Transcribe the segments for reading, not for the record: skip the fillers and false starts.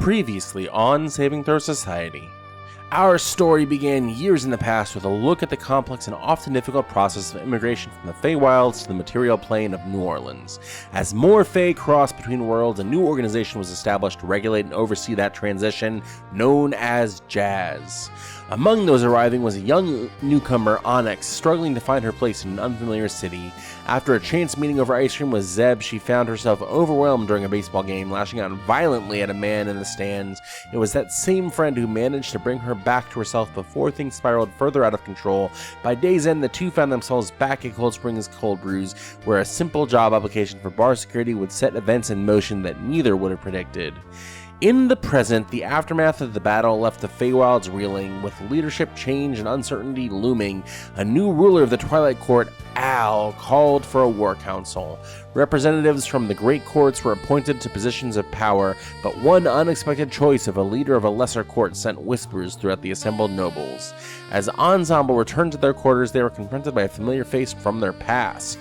Previously on Saving Throw Society. Our story began years in the past with a look at the complex and often difficult process of immigration from the Feywilds to the material plane of New Orleans. As more Fey crossed between worlds, a new organization was established to regulate and oversee that transition, known as Jazz. Among those arriving was a young newcomer, Onyx, struggling to find her place in an unfamiliar city. After a chance meeting over ice cream with Zeb, she found herself overwhelmed during a baseball game, lashing out violently at a man in the stands. It was that same friend who managed to bring her back to herself before things spiraled further out of control. By day's end, the two found themselves back at Cold Springs Cold Brews, where a simple job application for bar security would set events in motion that neither would have predicted. In the present, the aftermath of the battle left the Feywilds reeling. With leadership change and uncertainty looming, a new ruler of the Twilight Court, Al, called for a war council. Representatives from the great courts were appointed to positions of power, but one unexpected choice of a leader of a lesser court sent whispers throughout the assembled nobles. As Ensemble returned to their quarters, they were confronted by a familiar face from their past.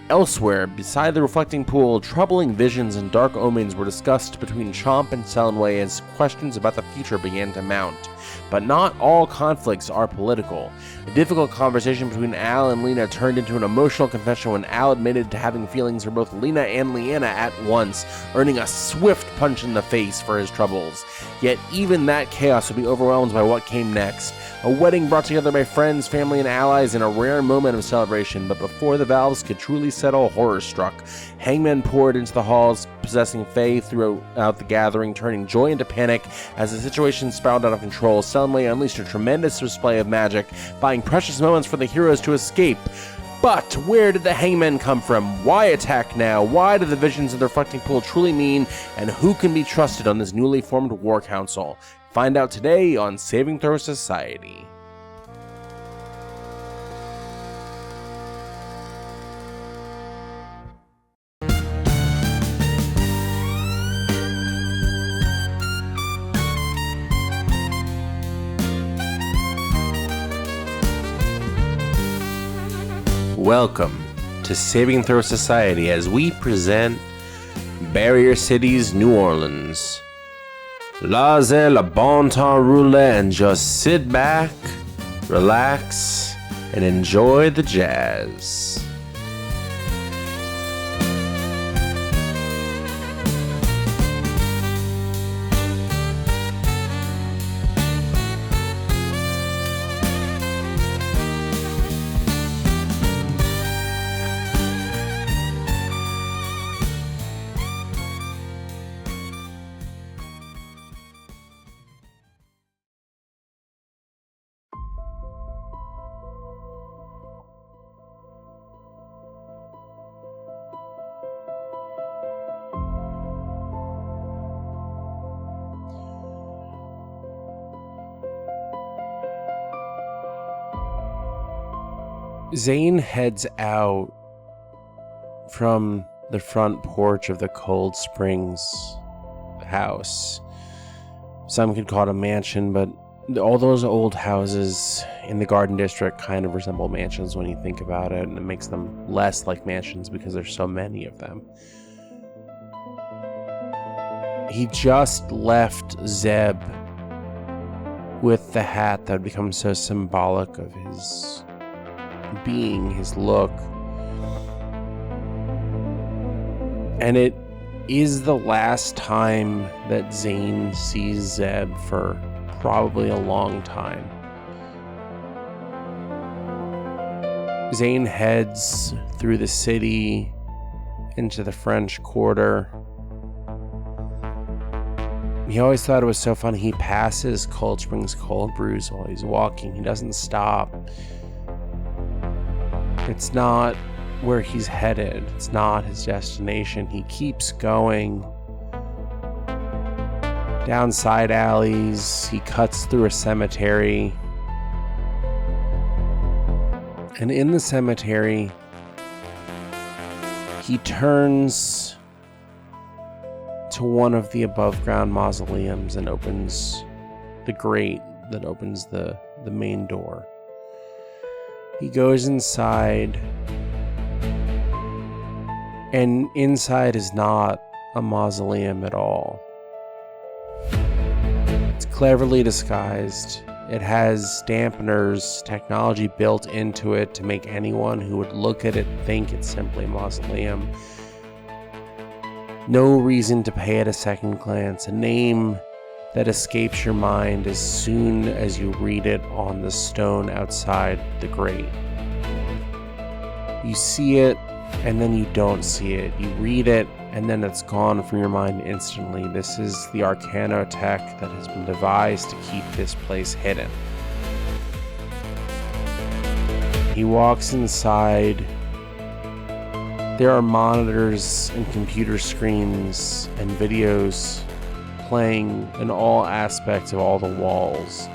Elsewhere, beside the reflecting pool, troubling visions and dark omens were discussed between Chomp and Selway as questions about the future began to mount. But not all conflicts are political. A difficult conversation between Al and Lena turned into an emotional confession when Al admitted to having feelings for both Lena and Leanna at once, earning a swift punch in the face for his troubles. Yet even that chaos would be overwhelmed by what came next. A wedding brought together by friends, family, and allies in a rare moment of celebration, but before the valves could truly settle, horror struck. Hangmen poured into the halls, possessing Faye throughout the gathering, turning joy into panic as the situation spiraled out of control. Selway unleashed a tremendous display of magic, buying precious moments for the heroes to escape. But where did the hangmen come from? Why attack now? Why do the visions of the reflecting pool truly mean? And who can be trusted on this newly formed war council? Find out today on Saving Throw Society. Welcome to Saving Throw Society as we present Barrier City's New Orleans. Laissez le bon temps rouler and just sit back, relax, and enjoy the jazz. Zane heads out from the front porch of the Cold Springs house. Some could call it a mansion, but all those old houses in the Garden District kind of resemble mansions when you think about it, and it makes them less like mansions because there's so many of them. He just left Zeb with the hat that had become so symbolic of his being, his look. And it is the last time that Zane sees Zeb for probably a long time. Zane heads through the city into the French Quarter. He always thought it was so funny. He passes Cold Springs Cold Brews while he's walking. He doesn't stop. It's not where he's headed. It's not his destination. He keeps going down side alleys. He cuts through a cemetery. And in the cemetery, he turns to one of the above ground mausoleums and opens the grate that opens the main door. He goes inside, and inside is not a mausoleum at all. cleverly disguised. It has dampeners, technology built into it to make anyone who would look at it think it's simply a mausoleum. No reason to pay it a second glance. A name that escapes your mind as soon as you read it on the stone outside the grate. You see it, and then you don't see it. You read it, and then it's gone from your mind instantly. This is the arcanotech that has been devised to keep this place hidden. He walks inside. There are monitors and computer screens and videos playing in all aspects of all the walls.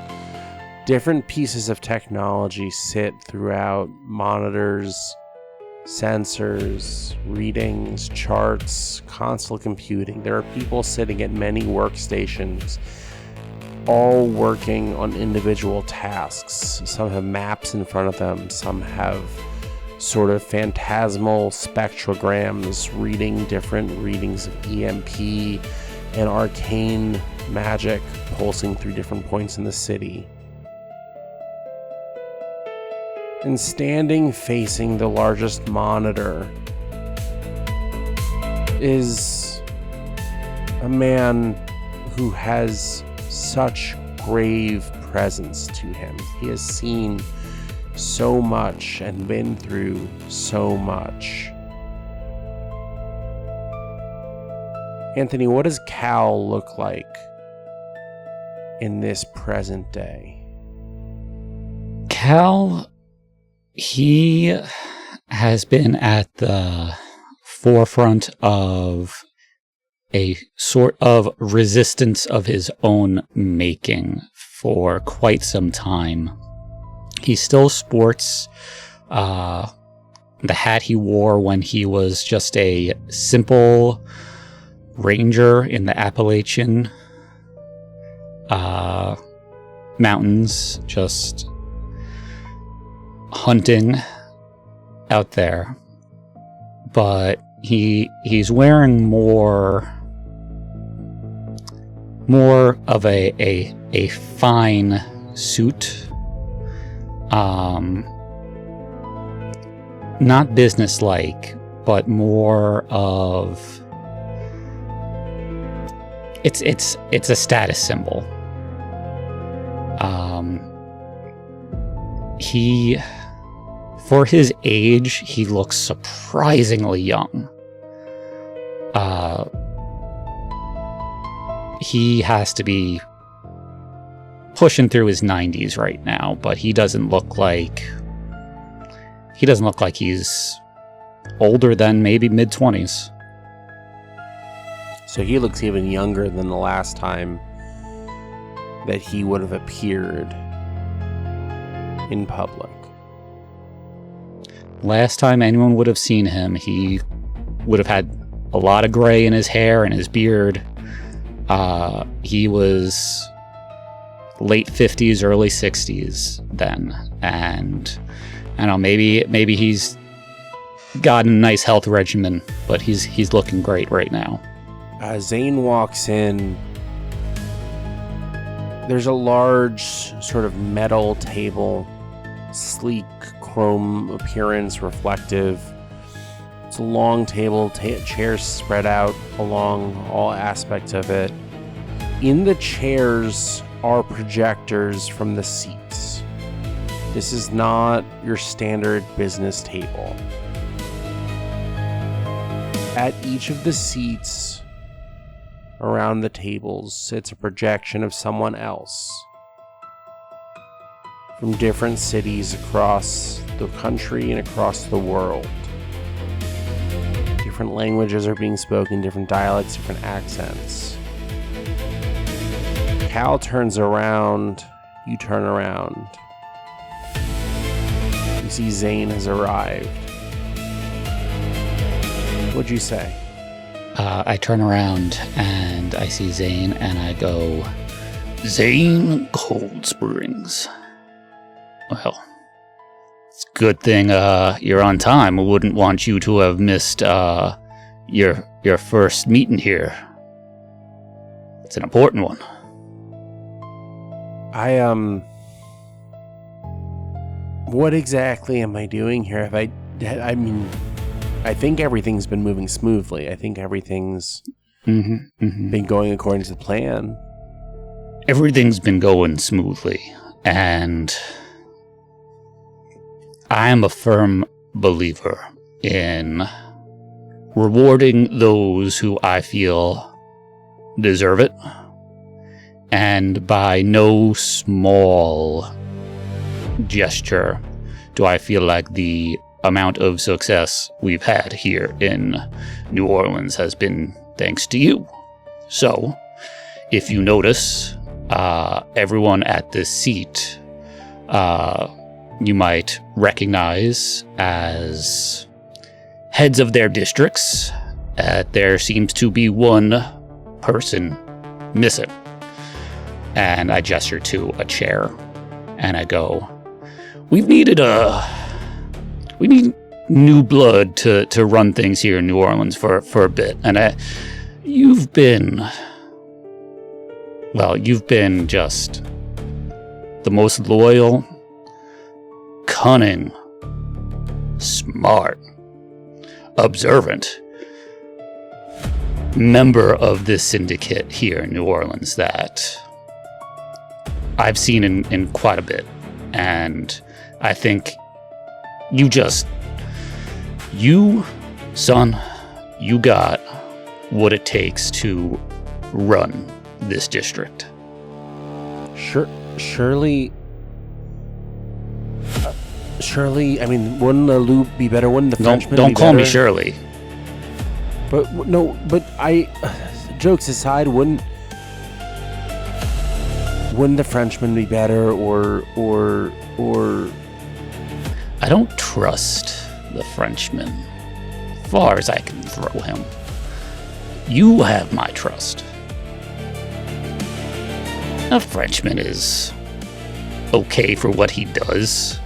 Different pieces of technology sit throughout: monitors, sensors, readings, charts, console computing. There are people sitting at many workstations, all working on individual tasks. Some have maps in front of them, some have sort of phantasmal spectrograms reading different readings of EMP and arcane magic pulsing through different points in the city. And standing facing the largest monitor is a man who has such grave presence to him. He has seen so much and been through so much. Anthony, what does Cal look like in this present day? Cal, he has been at the forefront of a sort of resistance of his own making for quite some time. He still sports the hat he wore when he was just a simple ranger in the Appalachian mountains, just hunting out there. But he's wearing more of a fine suit, not businesslike, but more of it's a status symbol. He, for his age, he looks surprisingly young. He has to be pushing through his 90s right now, but he doesn't look like he's older than maybe mid-20s. So he looks even younger than the last time that he would have appeared in public. Last time anyone would have seen him, he would have had a lot of gray in his hair and his beard. He was late 50s, early 60s then, and I don't know, maybe he's gotten a nice health regimen, but he's looking great right now. Zane walks in. There's a large sort of metal table, sleek chrome appearance, reflective. It's a long table, chairs spread out along all aspects of it. In the chairs are projectors from the seats. This is not your standard business table. At each of the seats around the tables sits a projection of someone else from different cities across the country and across the world. Different languages are being spoken, different dialects, different accents. Cal turns around, you turn around. You see Zane has arrived. What'd you say? I turn around and I see Zane and I go, Zane Cold Springs. Well, it's a good thing you're on time. I wouldn't want you to have missed your first meeting here. It's an important one. What exactly am I doing here? I mean, I think everything's been moving smoothly. I think everything's been going according to the plan. Everything's been going smoothly, and I am a firm believer in rewarding those who I feel deserve it, and by no small gesture do I feel like the amount of success we've had here in New Orleans has been thanks to you. So, if you notice, everyone at this seat, you might recognize as heads of their districts. There seems to be one person missing. And I gesture to a chair, and I go, we need new blood to run things here in New Orleans for a bit. And you've been just the most loyal, cunning, smart, observant member of this syndicate here in New Orleans that I've seen in quite a bit. And I think you, son, you got what it takes to run this district. Surely, I mean, wouldn't the loop be better? Wouldn't the Frenchman Don't be call better? me Shirley. But jokes aside, wouldn't the Frenchman be better, or I don't trust the Frenchman, far as I can throw him. You have my trust. A Frenchman is okay for what he does,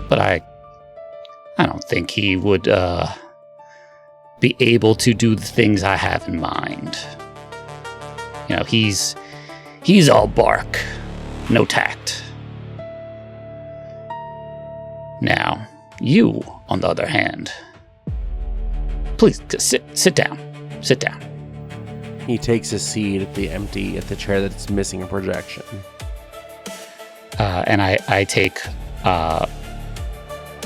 but I don't think he would be able to do the things I have in mind. You know, he's all bark, no tact. Now, you, on the other hand, please sit down. Sit down. He takes a seat at the chair that's missing a projection. And I take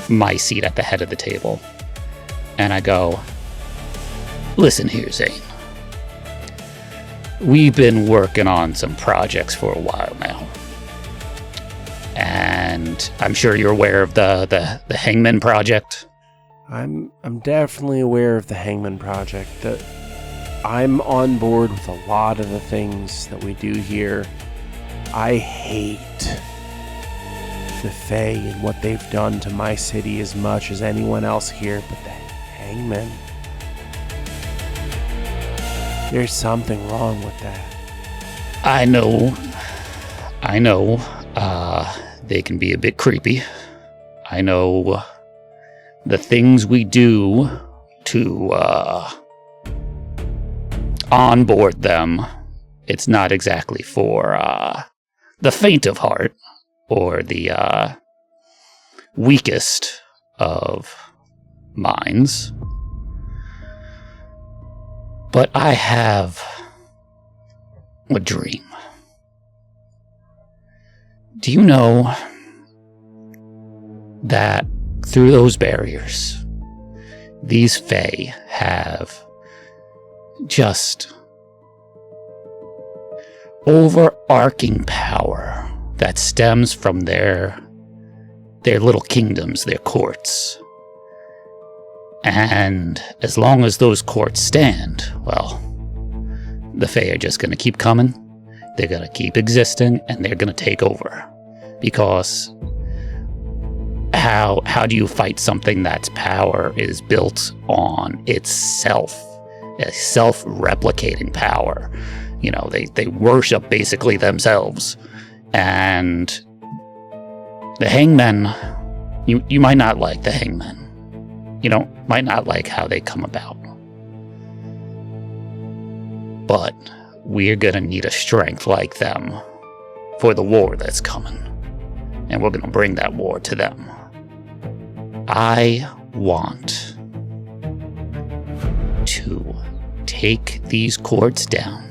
my seat at the head of the table, and I go, listen here, Zane. We've been working on some projects for a while now. And I'm sure you're aware of the Hangman Project. I'm definitely aware of the Hangman Project. I'm on board with a lot of the things that we do here. I hate the Fae and what they've done to my city as much as anyone else here, but the Hangman... There's something wrong with that. I know. They can be a bit creepy. I know the things we do to onboard them. It's not exactly for the faint of heart or the weakest of minds. But I have a dream. Do you know that through those barriers, these Fae have just overarching power that stems from their little kingdoms, their courts? And as long as those courts stand, well, the Fae are just going to keep coming, they're going to keep existing, and they're going to take over. Because how do you fight something that's power is built on itself, a self-replicating power? You know, they worship basically themselves. And the Hangmen, you might not like the Hangmen. You might not like how they come about. But we're gonna need a strength like them for the war that's coming. And we're going to bring that war to them. I want to take these courts down,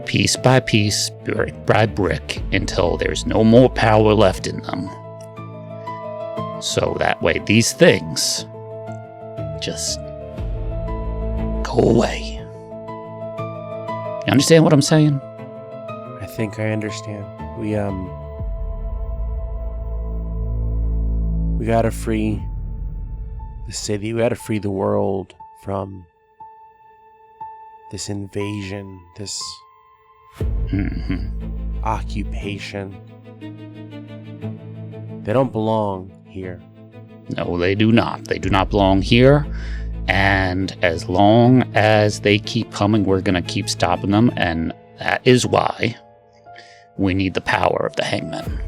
piece by piece, brick by brick, until there's no more power left in them. So that way these things just go away. You understand what I'm saying? I think I understand. We gotta free the city. We gotta free the world from this invasion, this occupation. They don't belong here. No, they do not. They do not belong here. And as long as they keep coming, we're going to keep stopping them. And that is why we need the power of the hangman.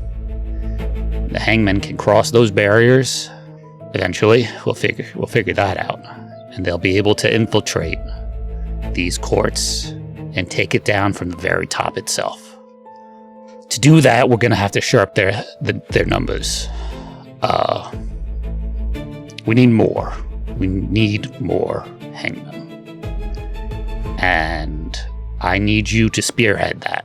The hangman can cross those barriers. Eventually, we'll figure that out. And they'll be able to infiltrate these courts and take it down from the very top itself. To do that, we're going to have to shore up their numbers. We need more. We need more hangmen. And I need you to spearhead that.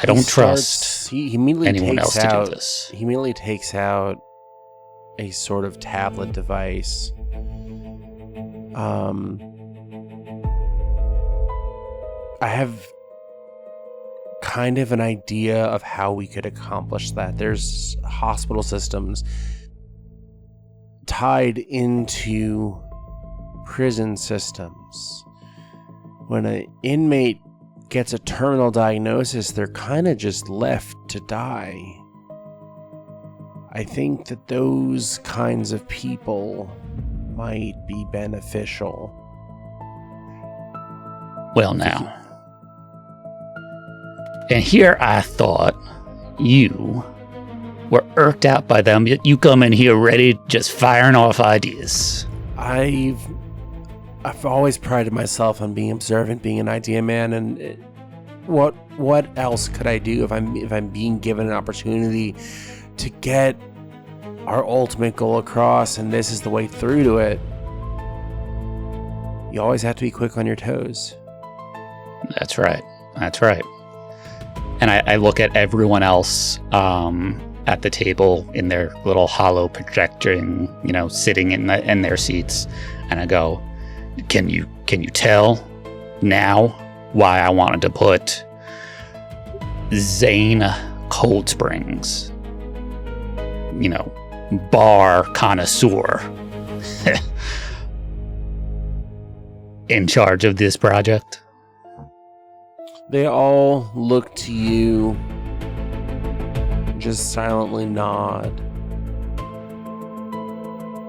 I don't trust anyone else to do this. He immediately takes out a sort of tablet device. I have kind of an idea of how we could accomplish that. There's hospital systems tied into prison systems. When an inmate gets a terminal diagnosis, they're kind of just left to die. I think that those kinds of people might be beneficial. Well, now. And here I thought you were irked out by them, yet you come in here ready, just firing off ideas. I've always prided myself on being observant, being an idea man, and what else could I do if I'm being given an opportunity to get our ultimate goal across, and this is the way through to it? You always have to be quick on your toes. That's right. That's right. And I look at everyone else at the table in their little hollow projecting, sitting in their seats, and I go, Can you tell now why I wanted to put Zane Cold Springs, bar connoisseur, in charge of this project? They all look to you, just silently nod.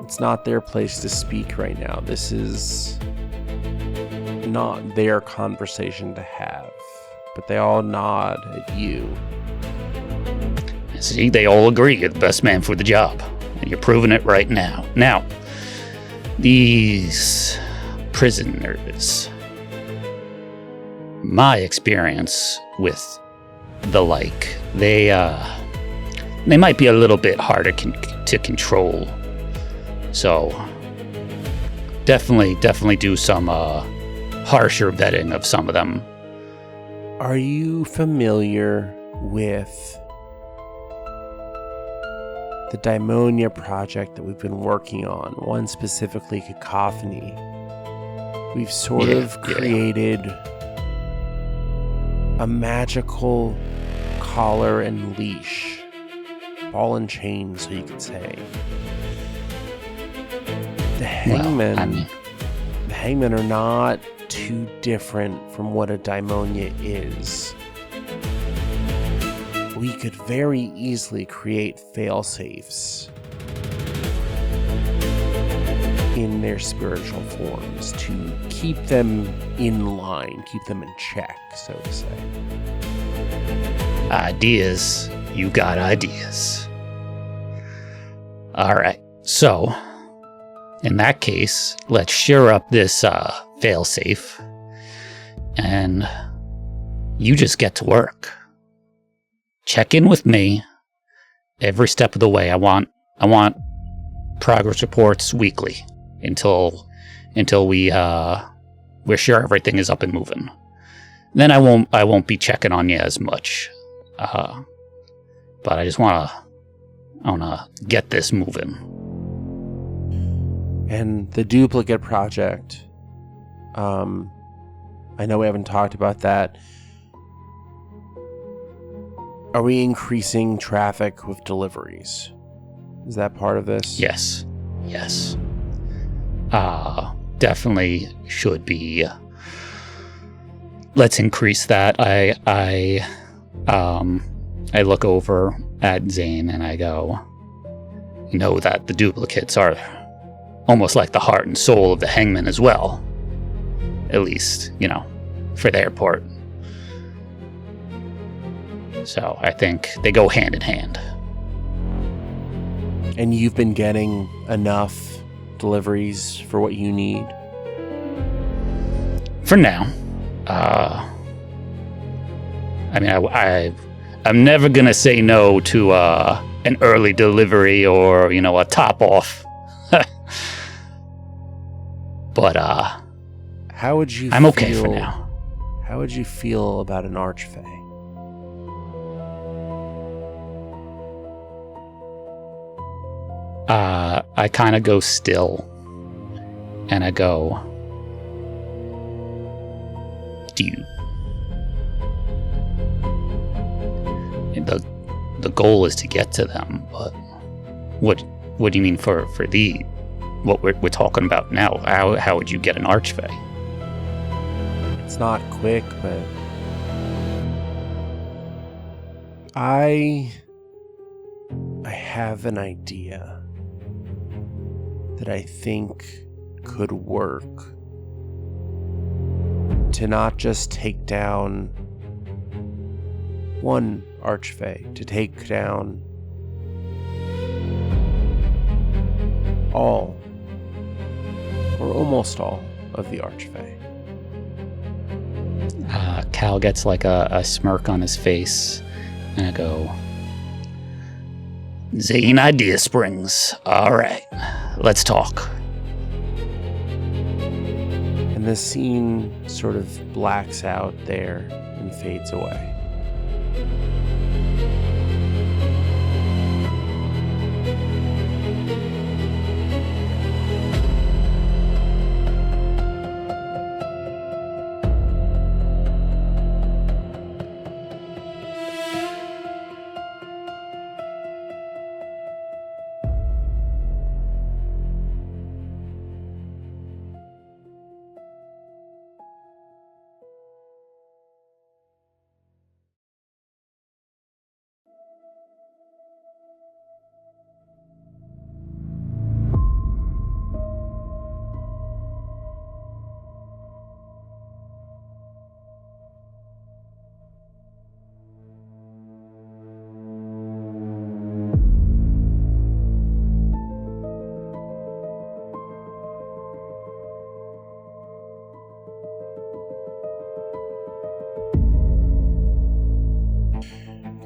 It's not their place to speak right now. This is not their conversation to have. But they all nod at you. See, they all agree you're the best man for the job. And you're proving it right now. Now, these prisoners, my experience with the like, they might be a little bit harder to control. So definitely do some harsher vetting of some of them. Are you familiar with the Daimonia project that we've been working on? One specifically, Cacophony. We've sort of created a magical collar and leash. Ball and chain, so you could say. The hangmen, the hangmen are not too different from what a daimonia is. We could very easily create fail-safes in their spiritual forms to keep them in line, keep them in check, so to say. Ideas. You got ideas. All right. So, in that case, let's shore up this failsafe. And You just get to work. Check in with me every step of the way. I want progress reports weekly until we're sure everything is up and moving. Then I won't be checking on you as much. But I just wanna get this moving. And the duplicate project. I know we haven't talked about that. Are we increasing traffic with deliveries? Is that part of this? Yes. Definitely should be. Let's increase that. I look over at Zane and I go, you know that the duplicates are almost like the heart and soul of the hangman as well. At least, for their part. So I think they go hand in hand. And you've been getting enough deliveries for what you need? For now. I'm never gonna say no to an early delivery or, a top off. But how would you I'm okay for now. How would you feel about an archfey? I kind of go still, and I go, do you... The goal is to get to them, but what do you mean for what we're talking about now? How would you get an archfey? It's not quick, but I have an idea that I think could work to not just take down one archfey, to take down all, or almost all, of the archfey. Cal gets like a smirk on his face, and I go, Zane idea springs. All right, let's talk. And the scene sort of blacks out there and fades away.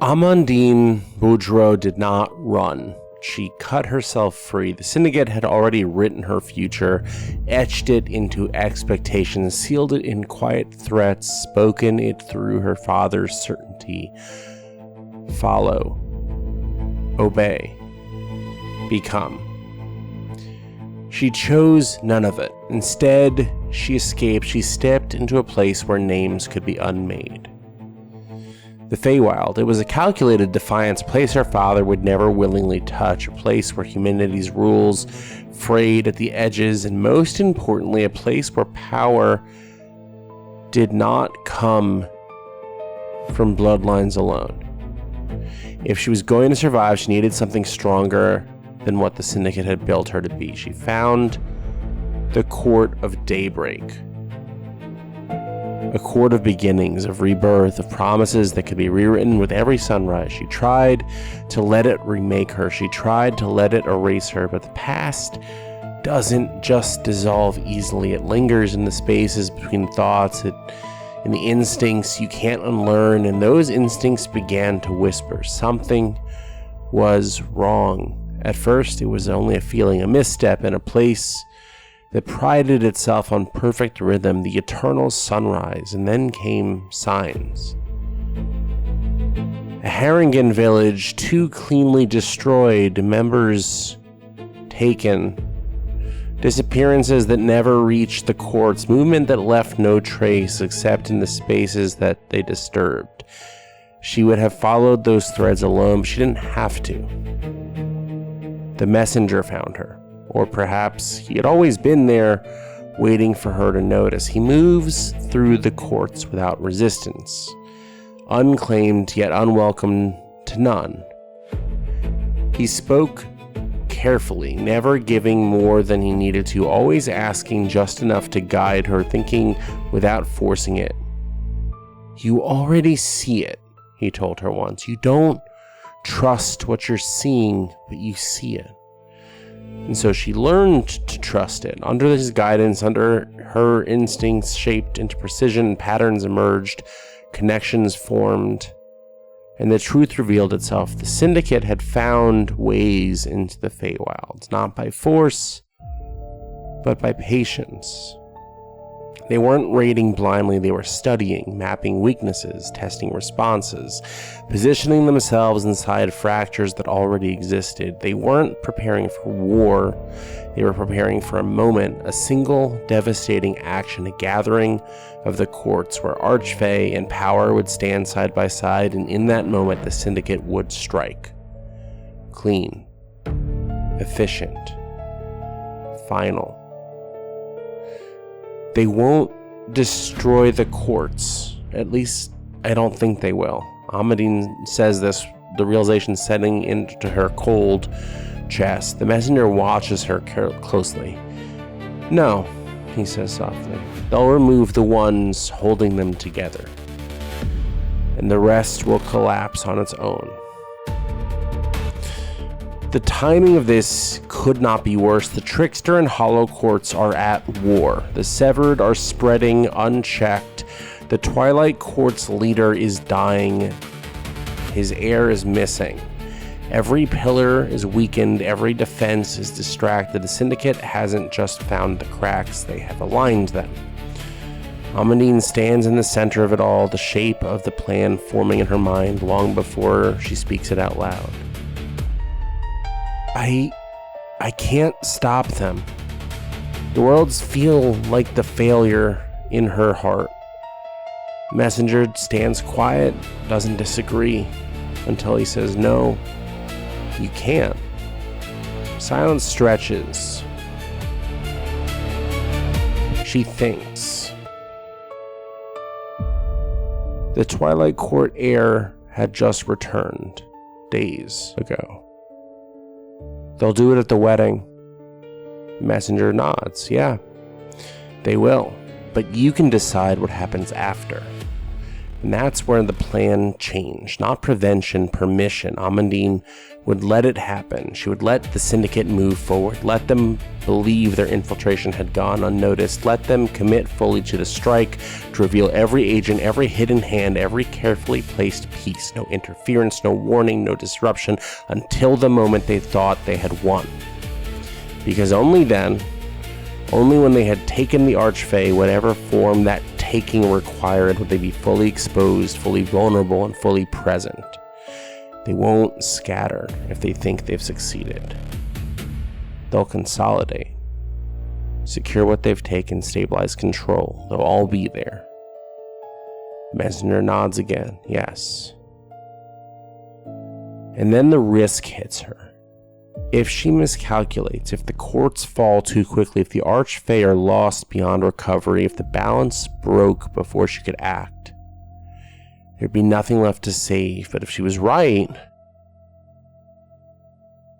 Amandine Boudreaux did not run. She cut herself free. The syndicate had already written her future, etched it into expectations, sealed it in quiet threats, spoken it through her father's certainty. Follow. Obey. Become. She chose none of it. Instead, she escaped. She stepped into a place where names could be unmade. The Feywild. It was a calculated defiance, a place her father would never willingly touch, a place where humanity's rules frayed at the edges, and most importantly, a place where power did not come from bloodlines alone. If she was going to survive, she needed something stronger than what the Syndicate had built her to be. She found the Court of Daybreak. A court of beginnings, of rebirth, of promises that could be rewritten with every sunrise. She tried to let it remake her. She tried to let it erase her, but the past doesn't just dissolve easily. It lingers in the spaces between thoughts. It and the instincts you can't unlearn, and those instincts began to whisper. Something was wrong. At first, it was only a feeling, a misstep in a place that prided itself on perfect rhythm, the eternal sunrise, and then came signs. A Haringen village too cleanly destroyed, members taken, disappearances that never reached the courts, movement that left no trace except in the spaces that they disturbed. She would have followed those threads alone, but she didn't have to. The messenger found her, or perhaps he had always been there, waiting for her to notice. He moves through the courts without resistance, unclaimed yet unwelcome to none. He spoke carefully, never giving more than he needed to, always asking just enough to guide her, thinking without forcing it. "You already see it," he told her once. "You don't trust what you're seeing, but you see it." And so she learned to trust it. Under his guidance, under her instincts shaped into precision, patterns emerged, connections formed, and the truth revealed itself. The Syndicate had found ways into the Feywilds, not by force, but by patience. They weren't raiding blindly, they were studying, mapping weaknesses, testing responses, positioning themselves inside fractures that already existed. They weren't preparing for war, they were preparing for a moment, a single devastating action, a gathering of the courts where Archfey and power would stand side by side, and in that moment the Syndicate would strike. Clean, efficient, final. They won't destroy the courts. At least, I don't think they will. Amadine says this, the realization setting into her cold chest. The messenger watches her closely. "No," he says softly. "They'll remove the ones holding them together, and the rest will collapse on its own." The timing of this could not be worse. The Trickster and Hollow Courts are at war. The Severed are spreading unchecked. The Twilight Court's leader is dying. His heir is missing. Every pillar is weakened. Every defense is distracted. The Syndicate hasn't just found the cracks, they have aligned them. Amadine stands in the center of it all, the shape of the plan forming in her mind long before she speaks it out loud. I can't stop them. The worlds feel like the failure in her heart. Messenger stands quiet, doesn't disagree, until he says, "No, you can't." Silence stretches. She thinks. The Twilight Court heir had just returned days ago. "They'll do it at the wedding." Messenger nods. "Yeah, they will. But you can decide what happens after." And that's where the plan changed. Not prevention, permission. Amadine would let it happen. She would let the Syndicate move forward. Let them believe their infiltration had gone unnoticed. Let them commit fully to the strike, to reveal every agent, every hidden hand, every carefully placed piece. No interference, no warning, no disruption, until the moment they thought they had won. Because only then, only when they had taken the Archfey, whatever form that taking required, would they be fully exposed, fully vulnerable, and fully present. They won't scatter if they think they've succeeded. They'll consolidate, secure what they've taken, stabilize control. They'll all be there. Messenger nods again. Yes. And then the risk hits her. If she miscalculates, if the courts fall too quickly, if the Archfey are lost beyond recovery, if the balance broke before she could act, there'd be nothing left to save. But if she was right,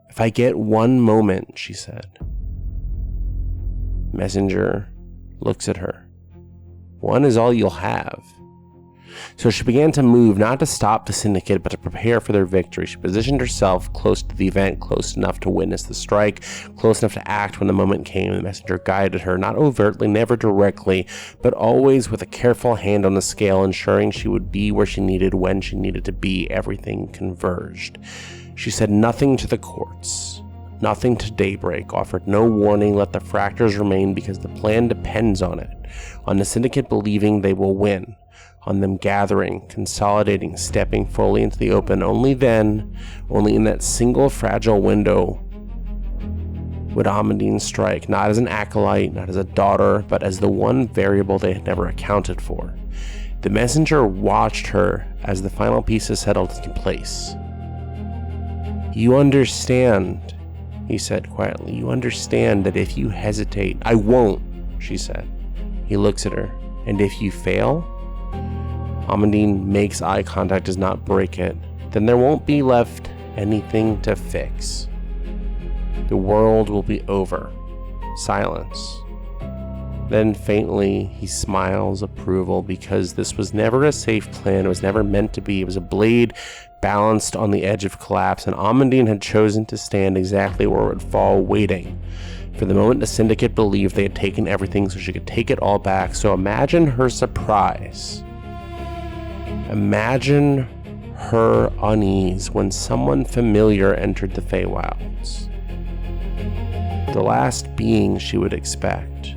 "If I get one moment," she said. Messenger looks at her. "One is all you'll have." So she began to move, not to stop the syndicate, but to prepare for their victory. She positioned herself close to the event, close enough to witness the strike, close enough to act when the moment came. The messenger guided her, not overtly, never directly, but always with a careful hand on the scale, ensuring she would be where she needed when she needed to be. Everything converged. She said nothing to the courts, nothing to Daybreak, offered no warning, let the fractures remain because the plan depends on it, on the syndicate believing they will win, on them gathering, consolidating, stepping fully into the open. Only then, only in that single fragile window, would Amandine strike, not as an acolyte, not as a daughter, but as the one variable they had never accounted for. The messenger watched her as the final pieces settled into place. "You understand," he said quietly. "You understand that if you hesitate—" "I won't," she said. He looks at her. "And if you fail?" Amandine makes eye contact, does not break it. "Then there won't be left anything to fix. The world will be over." Silence. Then faintly, he smiles approval, because this was never a safe plan. It was never meant to be. It was a blade balanced on the edge of collapse, and Amandine had chosen to stand exactly where it would fall, waiting for the moment the syndicate believed they had taken everything so she could take it all back. So imagine her surprise. Imagine her unease when someone familiar entered the Feywilds. The last being she would expect.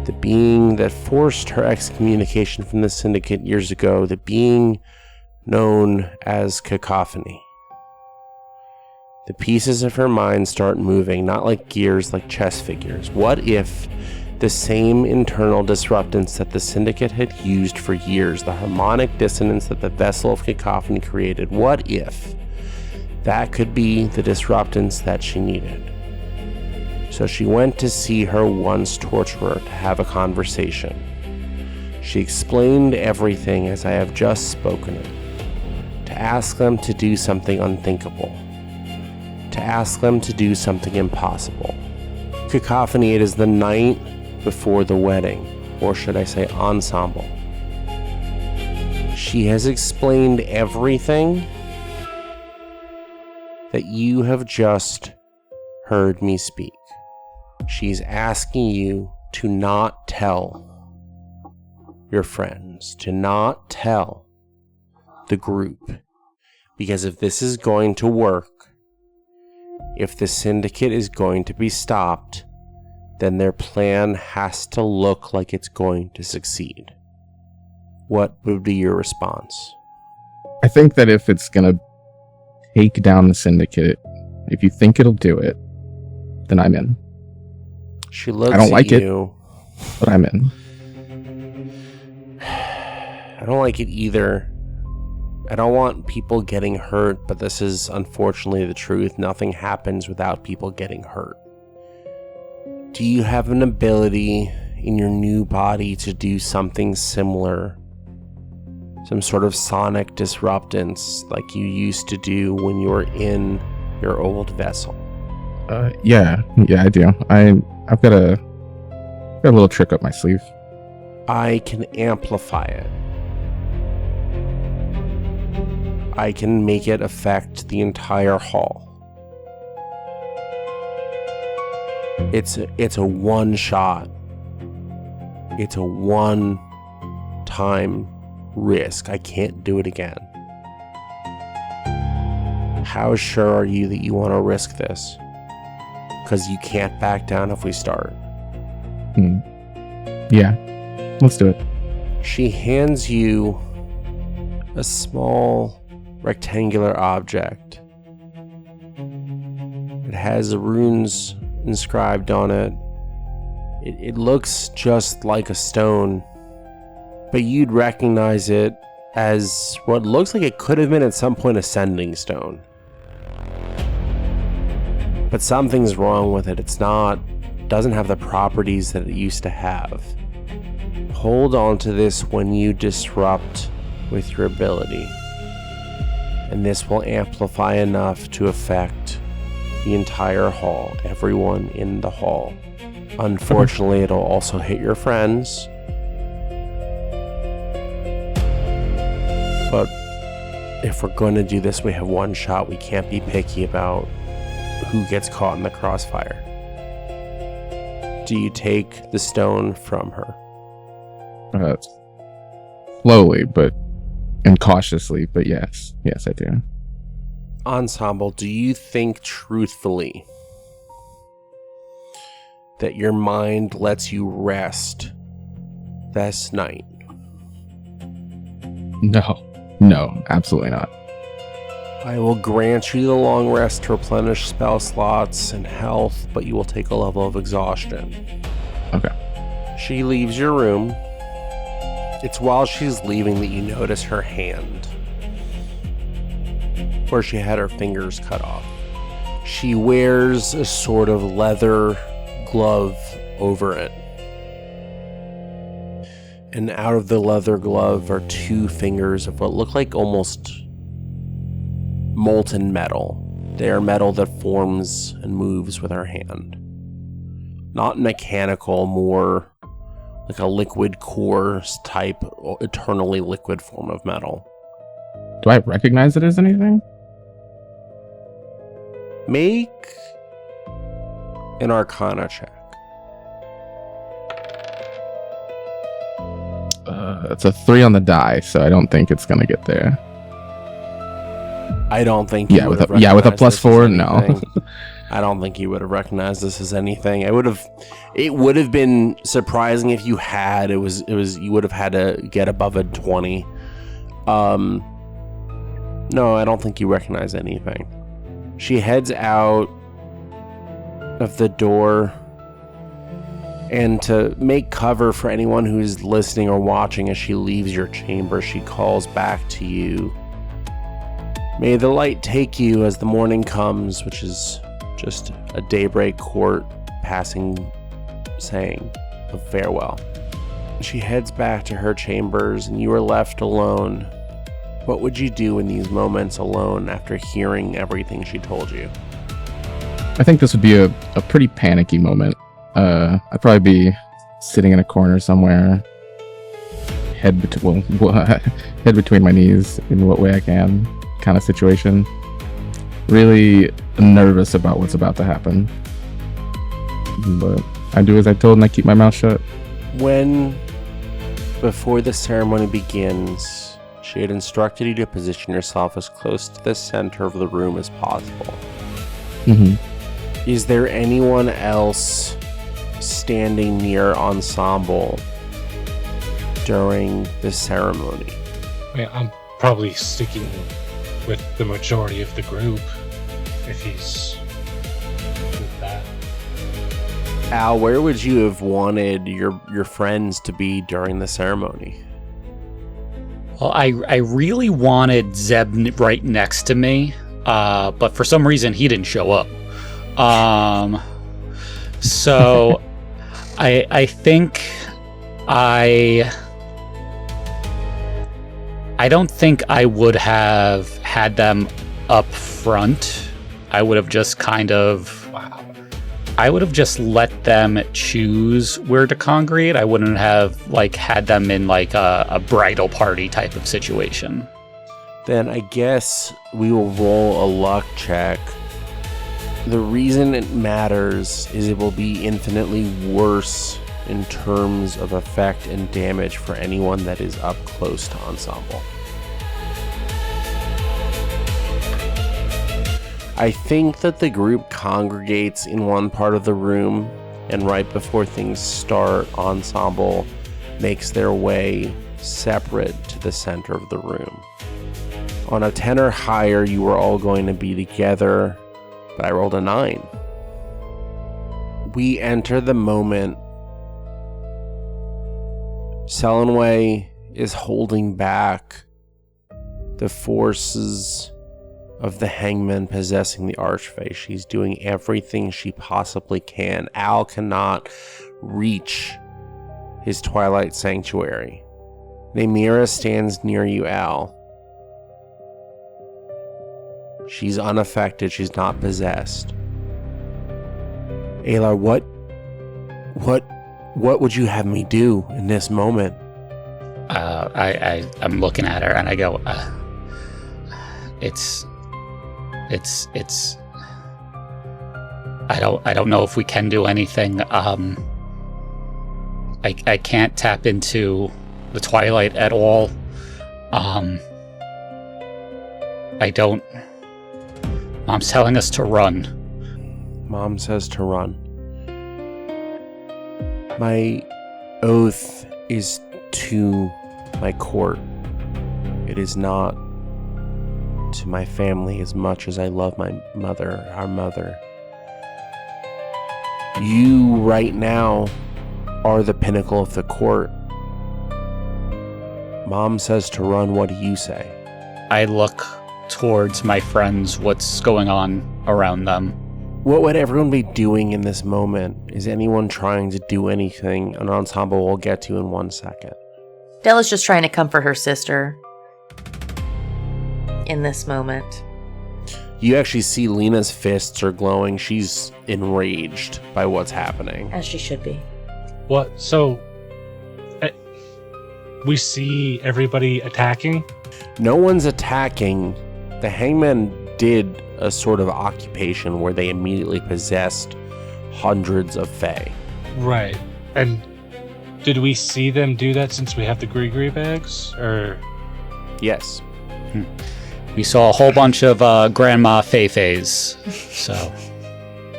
The being that forced her excommunication from the syndicate years ago. The being known as Cacophony. The pieces of her mind start moving, not like gears, like chess figures. What if the same internal disruptance that the syndicate had used for years, the harmonic dissonance that the vessel of Cacophony created, what if that could be the disruptance that she needed? So she went to see her once torturer to have a conversation. She explained everything as I have just spoken it, to ask them to do something unthinkable, to ask them to do something impossible. Cacophony, it is the night before the wedding, or should I say ensemble. She has explained everything that you have just heard me speak. She's asking you to not tell your friends, to not tell the group, because if this is going to work, if the syndicate is going to be stopped, then their plan has to look like it's going to succeed. What would be your response? I think that if it's going to take down the syndicate, if you think it'll do it, then I'm in. She looks I don't like you. it, but I'm in. I don't like it either. I don't want people getting hurt, but this is unfortunately the truth. Nothing happens without people getting hurt. Do you have an ability in your new body to do something similar? Some sort of sonic disruptance like you used to do when you were in your old vessel? Yeah, I do. I've got a little trick up my sleeve. I can amplify it. I can make it affect the entire hall. It's a one shot. It's a one-time risk. I can't do it again. How sure are you that you want to risk this? Because you can't back down if we start. Yeah, let's do it. She hands you a small rectangular object. It has runes inscribed on it. It looks just like a stone, but you'd recognize it as what looks like it could have been at some point a sending stone. But something's wrong with it. Doesn't have the properties that it used to have. Hold on to this when you disrupt with your ability, and this will amplify enough to affect the entire hall, everyone in the hall. Unfortunately, it'll also hit your friends. But if we're going to do this, we have one shot. We can't be picky about who gets caught in the crossfire. Do you take the stone from her? Slowly, and cautiously, but yes. Yes, I do. Ensemble, do you think truthfully that your mind lets you rest this night? No, absolutely not. I will grant you the long rest to replenish spell slots and health, but you will take a level of exhaustion. Okay. She leaves your room. It's while she's leaving that you notice her hand, where she had her fingers cut off. She wears a sort of leather glove over it. And out of the leather glove are 2 fingers of what look like almost molten metal. They are metal that forms and moves with her hand. Not mechanical, more like a liquid core type, eternally liquid form of metal. Do I recognize it as anything? Make an Arcana check. It's a 3 on the die, so I don't think it's gonna get there. I don't think with a +4, no. I don't think you would have recognized this as anything. It would have been surprising if you had. You would have had to get above a 20. No, I don't think you recognize anything. She heads out of the door, and to make cover for anyone who's listening or watching as she leaves your chamber, she calls back to you. May the light take you as the morning comes, which is just a daybreak court passing saying of farewell. She heads back to her chambers, and you are left alone. What would you do in these moments alone after hearing everything she told you? I think this would be a pretty panicky moment. I'd probably be sitting in a corner somewhere, head between my knees in what way I can, kind of situation. Really nervous about what's about to happen. But I do as I told and I keep my mouth shut. Before the ceremony begins, she had instructed you to position yourself as close to the center of the room as possible. Mm-hmm. Is there anyone else standing near Ensemble during the ceremony? I'm probably sticking with the majority of the group if he's with that. Al, where would you have wanted your friends to be during the ceremony? Well, I really wanted Zeb right next to me, but for some reason he didn't show up. So I think I don't think I would have had them up front. I would have just I would have just let them choose where to congregate. I wouldn't have had them in a bridal party type of situation. Then I guess we will roll a luck check. The reason it matters is it will be infinitely worse in terms of effect and damage for anyone that is up close to Ensemble. I think that the group congregates in one part of the room, and right before things start, Ensemble makes their way separate to the center of the room. On a 10 or higher, you were all going to be together, but I rolled a 9. We enter the moment. Selenway is holding back the forces of the hangman possessing the archfey. She's doing everything she possibly can. Al cannot reach his twilight sanctuary. Namira stands near you, Al. She's unaffected. She's not possessed. Alar, what would you have me do in this moment? I'm looking at her and I go, it's. I don't know if we can do anything. I can't tap into the twilight at all. I don't. Mom's telling us to run. Mom says to run. My oath is to my court. It is not to my family as much as I love my mother, our mother. You right now are the pinnacle of the court. Mom says to run. What do you say? I look towards my friends, what's going on around them. What would everyone be doing in this moment? Is anyone trying to do anything? An ensemble we'll get to in 1 second. Della's just trying to comfort her sister in this moment. You actually see Lena's fists are glowing. She's enraged by what's happening. As she should be. What? So, we see everybody attacking? No one's attacking. The hangman did a sort of occupation where they immediately possessed hundreds of fae. Right. And did we see them do that since we have the Gree bags? Or... Yes. We saw a whole bunch of Grandma Fei-Feis, so...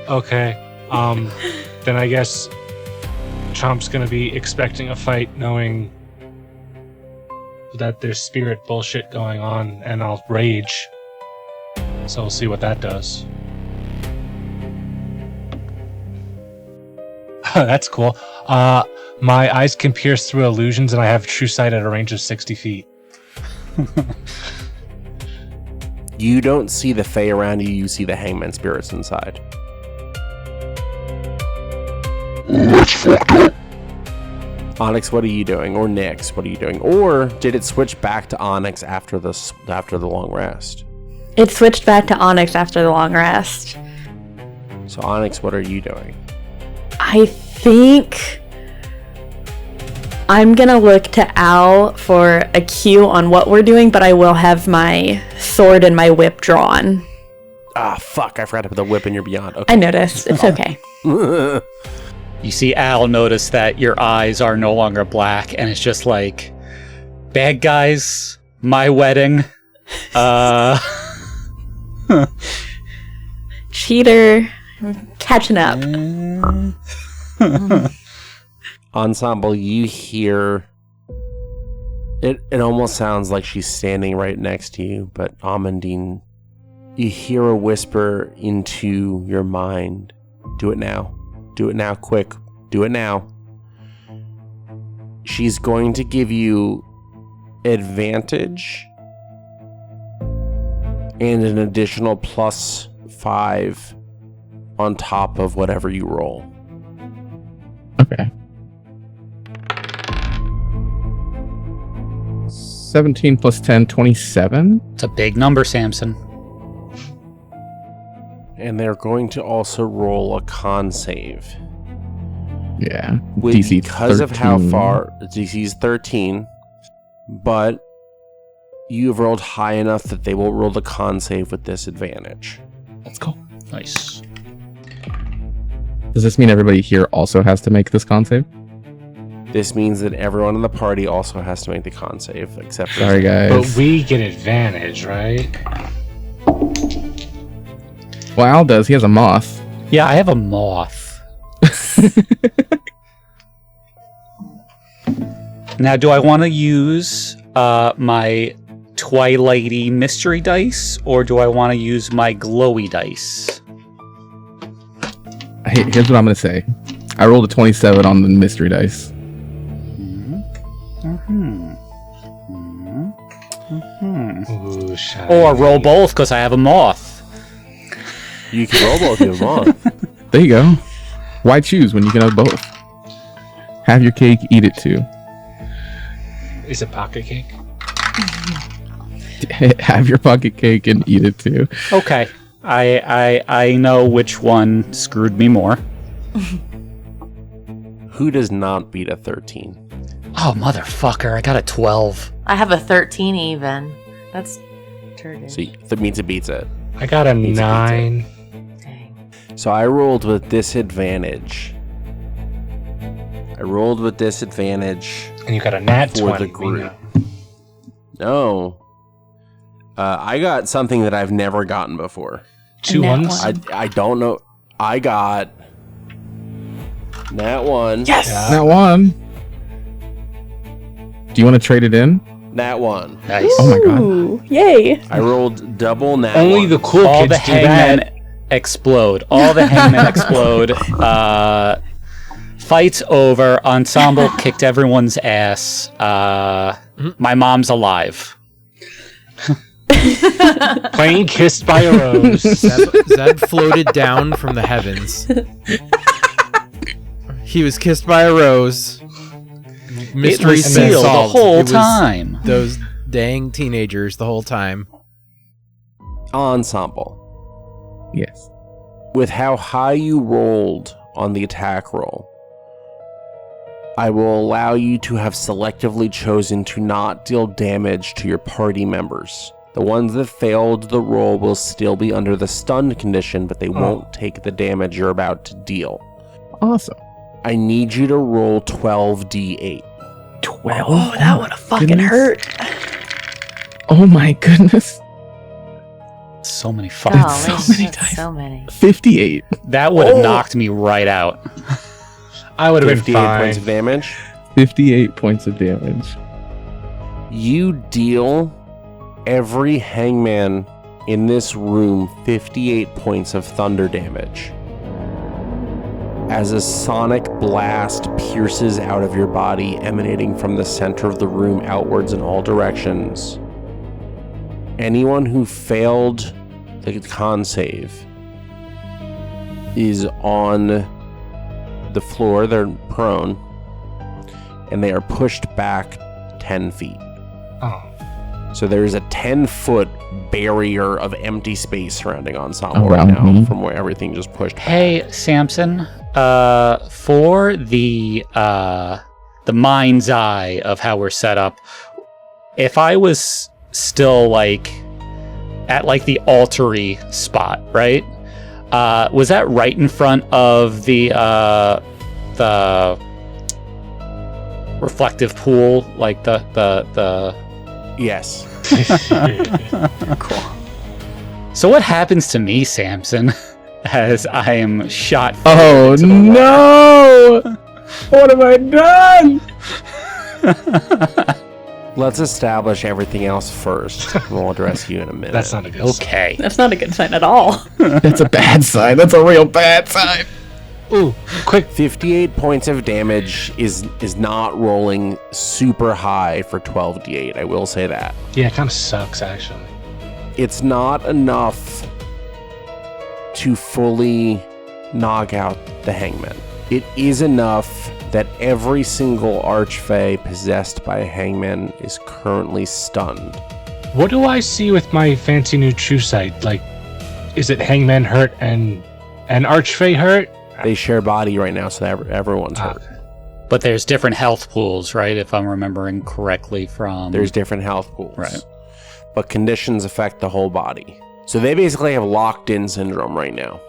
Okay. Then I guess Chomp's gonna be expecting a fight knowing that there's spirit bullshit going on, and I'll rage. So we'll see what that does. That's cool. My eyes can pierce through illusions, and I have true sight at a range of 60 feet. You don't see the fae around you, you see the hangman spirits inside. Onyx, what are you doing? Or Nyx, what are you doing? Or did it switch back to Onyx after the long rest? It switched back to Onyx after the long rest. So Onyx, what are you doing? I think I'm gonna look to Al for a cue on what we're doing, but I will have my sword and my whip drawn. Ah, fuck, I forgot to put the whip in your beyond. Okay. I noticed. It's okay. You see Al notice that your eyes are no longer black, and it's just like, bad guys, my wedding, Cheater. I'm catching up. Ensemble, you hear... It almost sounds like she's standing right next to you, but Amandine, you hear a whisper into your mind. Do it now. Do it now, quick. Do it now. She's going to give you advantage and an additional +5 on top of whatever you roll. Okay. 17 plus 10, 27. It's a big number, Samson. And they're going to also roll a con save. Yeah. DC because 13. of how far DC is 13, but you've rolled high enough that they will roll the con save with disadvantage. Let's go. Nice. Does this mean everybody here also has to make this con save? This means that everyone in the party also has to make the con save, except for... Sorry, guys. But we get advantage, right? Well, Al does. He has a moth. Yeah, I have a moth. Now, do I want to use my Twilighty mystery dice, or do I want to use my glowy dice? Hey, here's what I'm going to say. I rolled a 27 on the mystery dice. Ooh, shiny. Or roll both, because I have a moth. You can roll both of them on. There you go. Why choose when you can have both? Have your cake, eat it too. Is it pocket cake? Have your pocket cake and eat it too. Okay. I know which one screwed me more. Who does not beat a 13? Oh, motherfucker, I got a 12. I have a 13 even. That's turd. So that means it beats it. I got a Beats it, 9. Dang. So I rolled with disadvantage. And you got a nat For 20. the group. No. I got something that I've never gotten before. 2 nat ones? one. I don't know. I got nat 1. Yes. Yeah. That one. Do you want to trade it in? Nat 1. Nice. Oh my god. Ooh, yay. I rolled double nat Only 1. the cool All kids the do that. hangmen explode. All the hangmen explode. Fight's over. Ensemble kicked everyone's ass. My mom's alive. Playing Kissed by a Rose. Zeb floated down from the heavens. He was kissed by a rose. It Mystery's was been sealed the solved. whole It was time. Those dang teenagers the whole time. Ensemble. Yes. With how high you rolled on the attack roll, I will allow you to have selectively chosen to not deal damage to your party members. The ones that failed the roll will still be under the stunned condition, but they won't take the damage you're about to deal. Awesome. I need you to roll 12d8. 12. Oh, that would have fucking goodness. hurt. Oh my goodness. So many fucking. Golly, so many that's times. so many. 58. That would have knocked me right out. I would have been 58 fine. points of damage. 58 points of damage. You deal every hangman in this room 58 points of thunder damage. As a sonic blast pierces out of your body, emanating from the center of the room outwards in all directions. Anyone who failed the con save is on the floor, they're prone, and they are pushed back 10 feet. Oh. So there's a 10-foot barrier of empty space surrounding Ensemble Around right now me? from where everything just pushed back. Hey, Samson. For the mind's eye of how we're set up, if I was still like at like the altar-y spot, right? Was that right in front of the reflective pool, like the Yes. Cool. So what happens to me, Samson, as I am shot? Oh into the water? no! What have I done? Let's establish everything else first. We'll address you in a minute. That's not a good sign. Okay. That's not a good sign at all. That's a bad sign. That's a real bad sign. Ooh, quick. 58 points of damage is not rolling super high for 12d8. I will say that. Yeah, it kind of sucks, actually. It's not enough to fully knock out the hangman. It is enough that every single archfey possessed by a hangman is currently stunned. What do I see with my fancy new true sight? Like, is it Hangman hurt and Archfey hurt? They share body right now, so everyone's hurt. But there's different health pools, right? If I'm remembering correctly from... There's different health pools. Right. But conditions affect the whole body. So they basically have locked-in syndrome right now.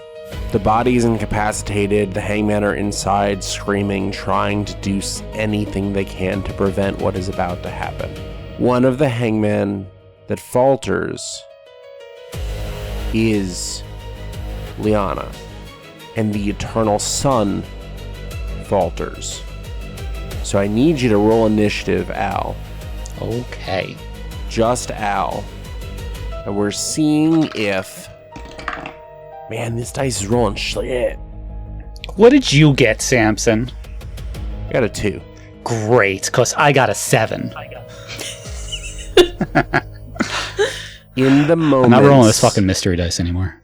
The body is incapacitated, the hangmen are inside screaming, trying to do anything they can to prevent what is about to happen. One of the hangmen that falters is Liana, and the eternal sun falters. So I need you to roll initiative, Al. Okay. Just Al. And we're seeing if... Man, this dice is rolling shit. What did you get, Samson? I got a 2. Great, because I got a 7. In the moments... I'm not rolling this fucking mystery dice anymore.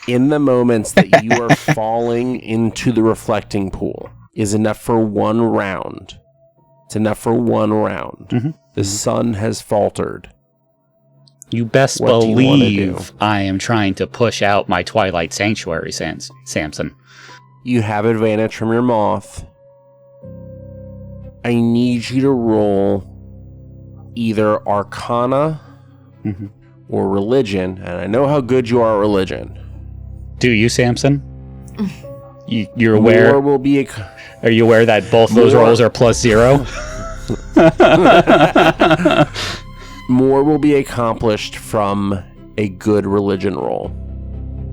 In the moments that you are falling into the reflecting pool is enough for one round. It's enough for one round. Mhm. The sun has faltered. You best What do you wanna do? believe I am trying to push out my Twilight Sanctuary, Samson. You have advantage from your moth. I need you to roll either Arcana or Religion, and I know how good you are at Religion. Do you, Samson? You're aware? More will be Are you aware that both those rolls are +0? More will be accomplished from a good Religion roll.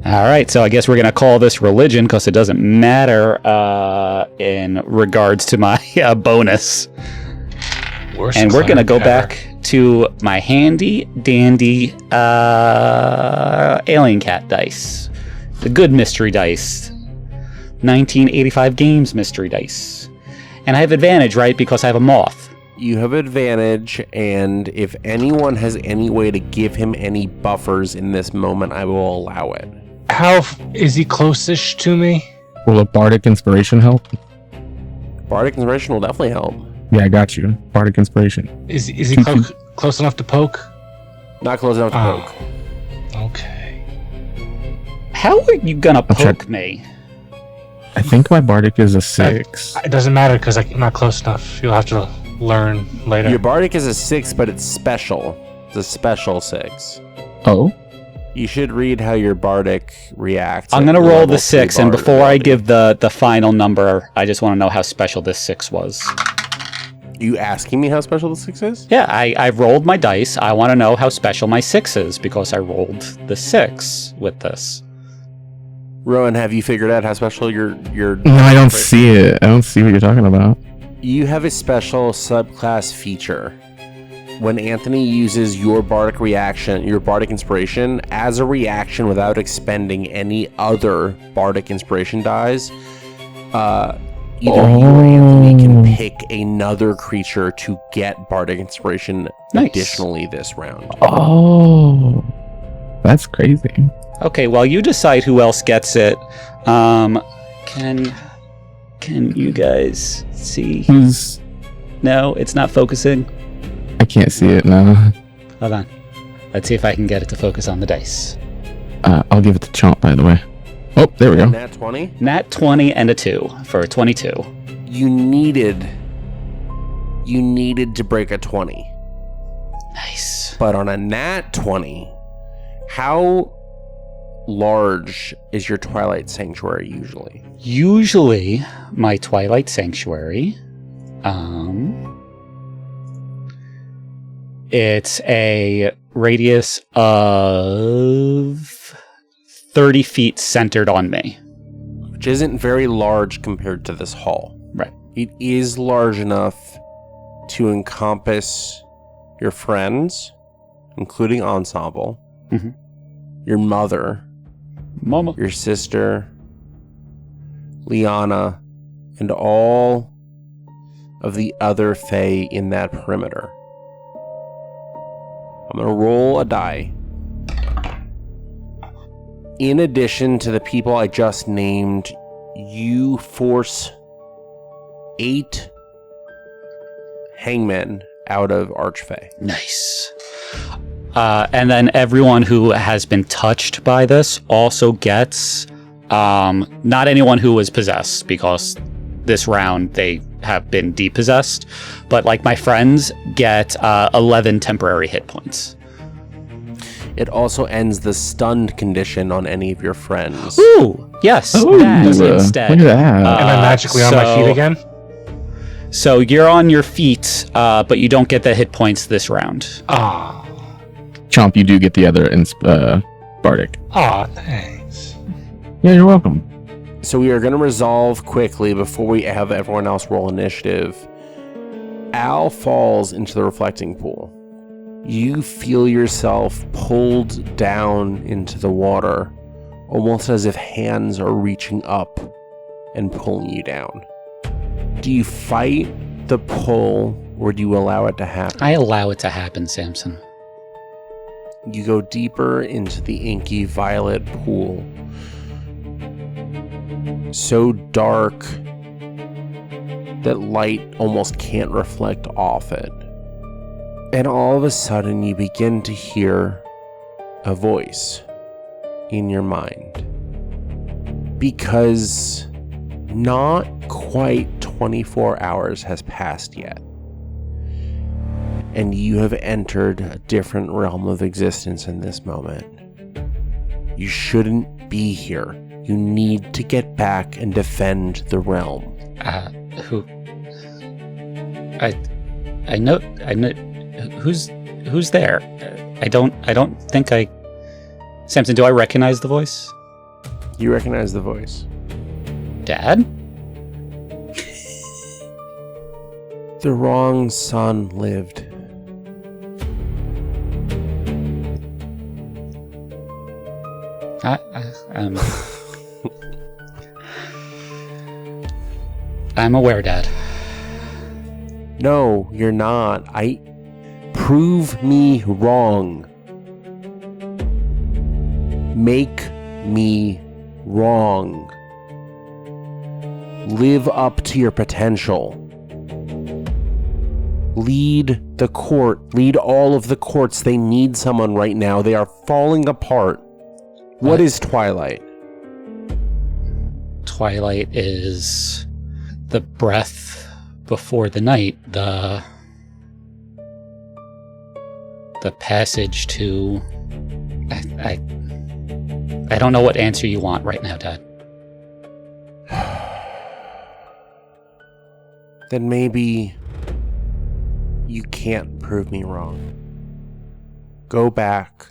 All right, so I guess we're going to call this Religion because it doesn't matter in regards to my bonus. Worst And we're going to go cleric back to my handy dandy alien cat dice. The good mystery dice. 1985 games mystery dice. And I have advantage, right? Because I have a moth. You have advantage, and if anyone has any way to give him any buffers in this moment, I will allow it. How is he close-ish to me? Will a bardic inspiration help? Bardic Inspiration will definitely help. Yeah, I got you. Bardic inspiration. Is he close enough to poke? Not close enough to poke. Okay. How are you going to poke check. me? I think my bardic is a 6. It doesn't matter because I'm not close enough. You'll have to learn later. Your Bardic is a 6, but it's special. It's a special 6. Oh? You should read how your Bardic reacts. I'm at going to roll level the 2 6, and Bard before I ability. give the final number, I just want to know how special this 6 was. You asking me how special the 6 is? Yeah, I rolled my dice. I want to know how special my 6 is because I rolled the 6 with this. Rowan, have you figured out how special your No, I don't see it. I don't see what you're talking about. You have a special subclass feature. When Anthony uses your Bardic reaction, your Bardic Inspiration, as a reaction without expending any other Bardic Inspiration dies, either you or Anthony can pick another creature to get Bardic Inspiration Nice. additionally this round. Oh. That's crazy. Okay, while you decide who else gets it, can you guys see? Who's... No, it's not focusing. I can't see it now. Hold on. Let's see if I can get it to focus on the dice. I'll give it to Chomp, by the way. Oh, there we go. Nat 20? Nat 20 and a 2 for a 22. You needed to break a 20. Nice. But on a nat 20, how large is your Twilight Sanctuary usually? Usually, my Twilight Sanctuary, it's a radius of 30 feet centered on me. Which isn't very large compared to this hall. Right. It is large enough to encompass your friends, including Ensemble, Mhm. your mother, Mama. your sister, Liana, and all of the other Fae in that perimeter. I'm going to roll a die. In addition to the people I just named, you force 8 hangmen out of Archfey. Nice. And then everyone who has been touched by this also gets, not anyone who was possessed, because this round they have been depossessed, but like my friends get 11 temporary hit points. It also ends the stunned condition on any of your friends. Ooh, yes, that instead. Look at that. Am I magically on my feet again? So you're on your feet, but you don't get the hit points this round. Ah. Chomp, you do get the other Bardic. Ah, thanks. Yeah, you're welcome. So we are going to resolve quickly before we have everyone else roll initiative. Al falls into the reflecting pool. You feel yourself pulled down into the water, almost as if hands are reaching up and pulling you down. Do you fight the pull, or do you allow it to happen? I allow it to happen, Samson. You go deeper into the inky violet pool. So dark that light almost can't reflect off it. And all of a sudden you begin to hear a voice in your mind. Because Not quite 24 hours has passed yet. And you have entered a different realm of existence in this moment. You shouldn't be here. You need to get back and defend the realm. Who? I know. Who's there? I don't think I. Samson, do I recognize the voice? You recognize the voice. Dad? The wrong son lived. I'm aware, Dad. No, you're not. Prove me wrong. Make me wrong. Live up to your potential. Lead the court. Lead all of the courts. They need someone right now. They are falling apart. What is Twilight? Twilight is the breath before the night, the passage to... I don't know what answer you want right now, Dad. Then maybe you can't prove me wrong. Go back.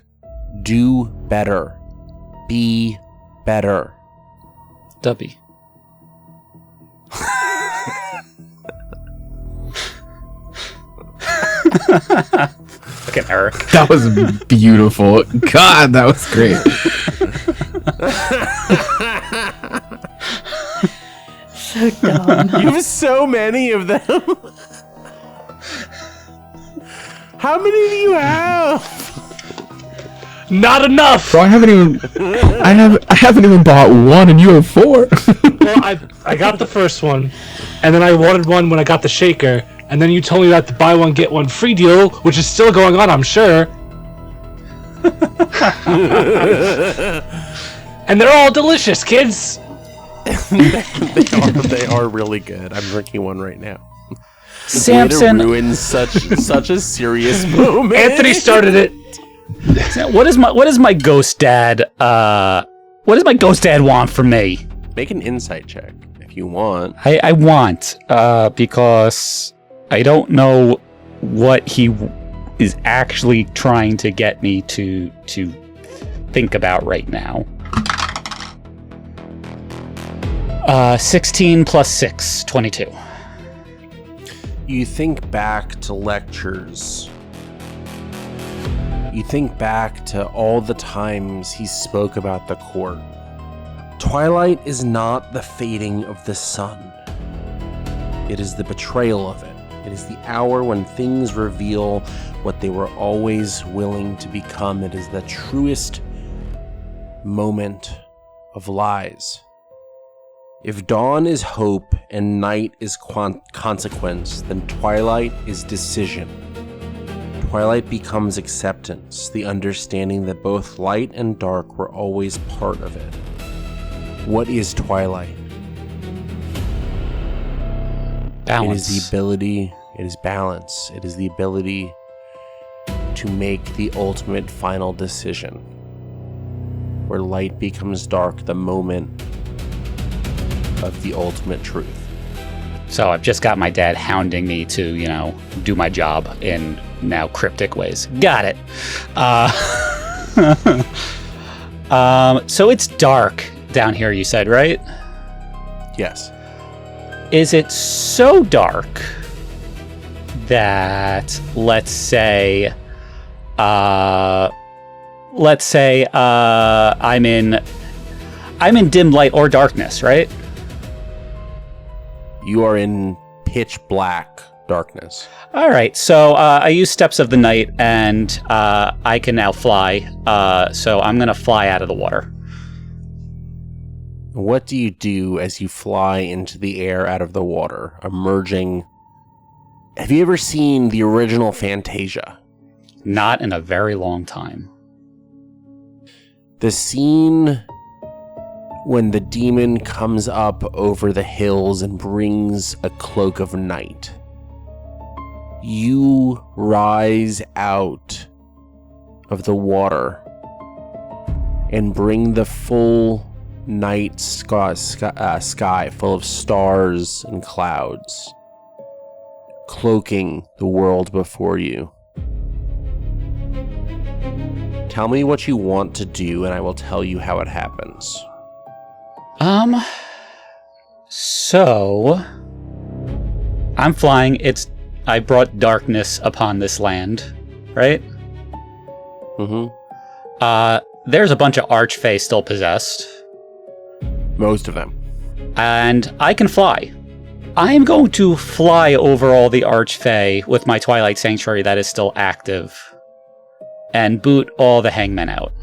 Do better. Be better. Dubby. Look at Eric. That was beautiful. God, that was great. So dumb. You have so many of them. How many do you have? Not enough. Bro, I haven't even bought one, and you have 4. Well, I got the first one, and then I wanted one when I got the shaker, and then you told me that the buy one get one free deal, which is still going on, I'm sure. And they're all delicious, kids. They are really good. I'm drinking one right now. Samson ruined such a serious moment. Anthony started it. What is my ghost dad want from me? Make an insight check if you want. I want because I don't know what he is actually trying to get me to think about right now. 16 plus 6, 22. You think back to lectures. You think back to all the times he spoke about the court. Twilight is not the fading of the sun. It is the betrayal of it. It is the hour when things reveal what they were always willing to become. It is the truest moment of lies. If dawn is hope and night is consequence, then twilight is decision. Twilight becomes acceptance, the understanding that both light and dark were always part of it. What is twilight? Balance. It is the ability, it is balance, it is the ability to make the ultimate final decision. Where light becomes dark, the moment of the ultimate truth. So I've just got my dad hounding me to, do my job in now cryptic ways. Got it. So it's dark down here, you said, right? Yes. Is it so dark that let's say I'm in dim light or darkness, right? You are in pitch black darkness. All right, so I use Steps of the Night, and I can now fly. So I'm going to fly out of the water. What do you do as you fly into the air out of the water, emerging? Have you ever seen the original Fantasia? Not in a very long time. The scene when the demon comes up over the hills and brings a cloak of night. You rise out of the water and bring the full night sky full of stars and clouds, cloaking the world before you. Tell me what you want to do, and I will tell you how it happens. So I'm flying. I brought darkness upon this land, right? Mm-hmm. There's a bunch of archfey still possessed. Most of them. And I can fly. I am going to fly over all the archfey with my Twilight Sanctuary that is still active and boot all the hangmen out.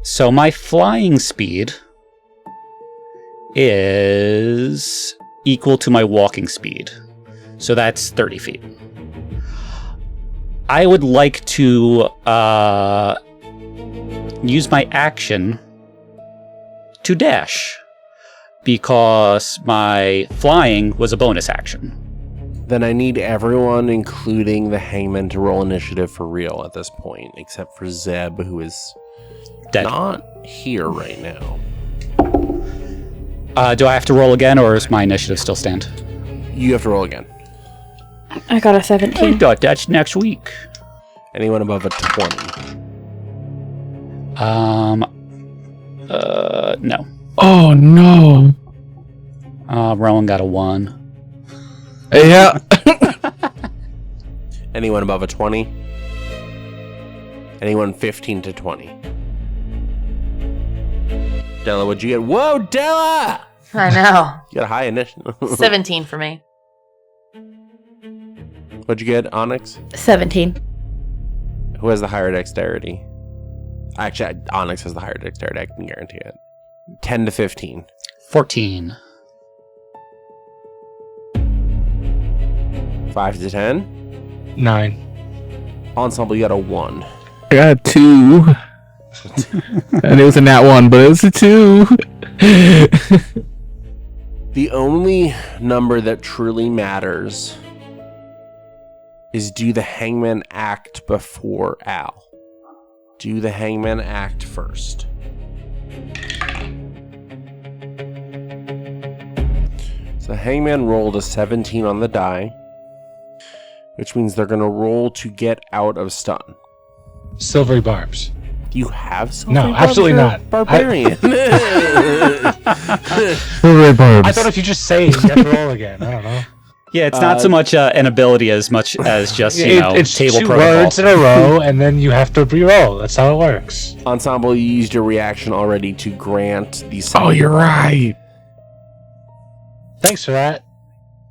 So my flying speed is equal to my walking speed. So that's 30 feet. I would like to use my action to dash, because my flying was a bonus action. Then I need everyone, including the hangman, to roll initiative for real at this point, except for Zeb, who is Dead. not here right now. Do I have to roll again, or does my initiative still stand? You have to roll again. I got a I 17. thought that's next week. Anyone above a 20? No. Oh no. Rowan got a 1. Yeah. Anyone above a 20? Anyone 15 to 20? Della, what'd you get? Whoa, Della! I know. You got a high initiative. 17 for me. What'd you get, Onyx? 17. Who has the higher dexterity? Actually, Onyx has the higher dexterity, I can guarantee it. 10 to 15. 14. 5 to 10. 9. Ensemble, you got a 1. I got a 2. And it was a nat 1, but it was a 2. The only number that truly matters is, do the hangman act before Al? Do the hangman act first? So the hangman rolled a 17 on the die, which means they're going to roll to get out of stun. Silvery barbs. You have some? No, absolutely not. Barbarian. Silvery I barbs. thought if you just say it, you have to roll again. I don't know. Yeah, it's not so much an ability as much as just, It's table two protocol. words in a row, and then you have to re-roll. That's how it works. Ensemble, you used your reaction already to grant the... Oh, you're right. Thanks for that.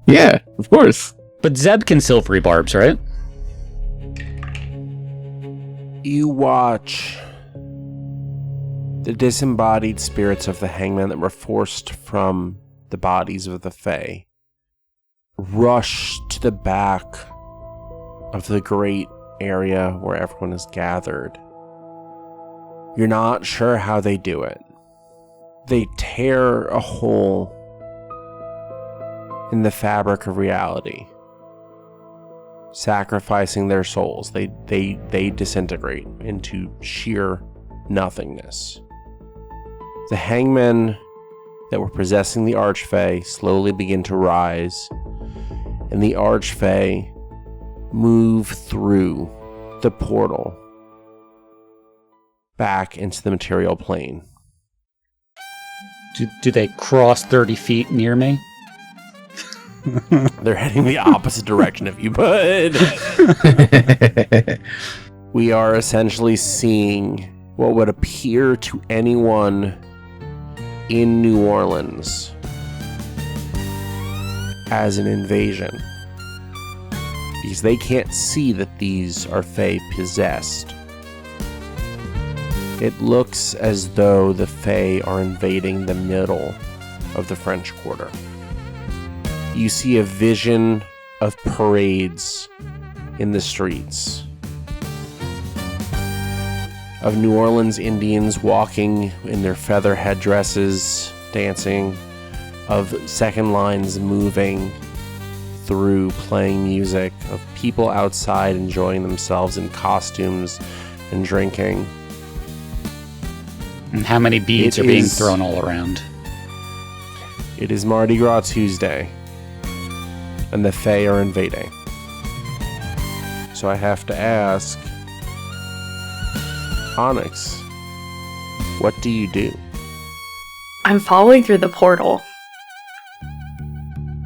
Yeah, of course. But Zeb can silvery barbs, right? You watch the disembodied spirits of the hangman that were forced from the bodies of the Fae rush to the back of the great area where everyone is gathered. You're not sure how they do it. They tear a hole in the fabric of reality, sacrificing their souls. They disintegrate into sheer nothingness. The hangmen that were possessing the Archfey slowly begin to rise, and the Archfey move through the portal back into the material plane. Do they cross 30 feet near me? They're heading the opposite direction of you, bud. We are essentially seeing what would appear to anyone in New Orleans as an invasion, because they can't see that these are Fae possessed. It looks as though the Fae are invading the middle of the French Quarter. You see a vision of parades in the streets. of New Orleans Indians walking in their feather headdresses, dancing, of second lines moving through, playing music, of people outside enjoying themselves in costumes and drinking. And how many beads It are being is- thrown all around? It is Mardi Gras Tuesday, and the Fae are invading. So I have to ask, Onyx, what do you do? I'm following through the portal.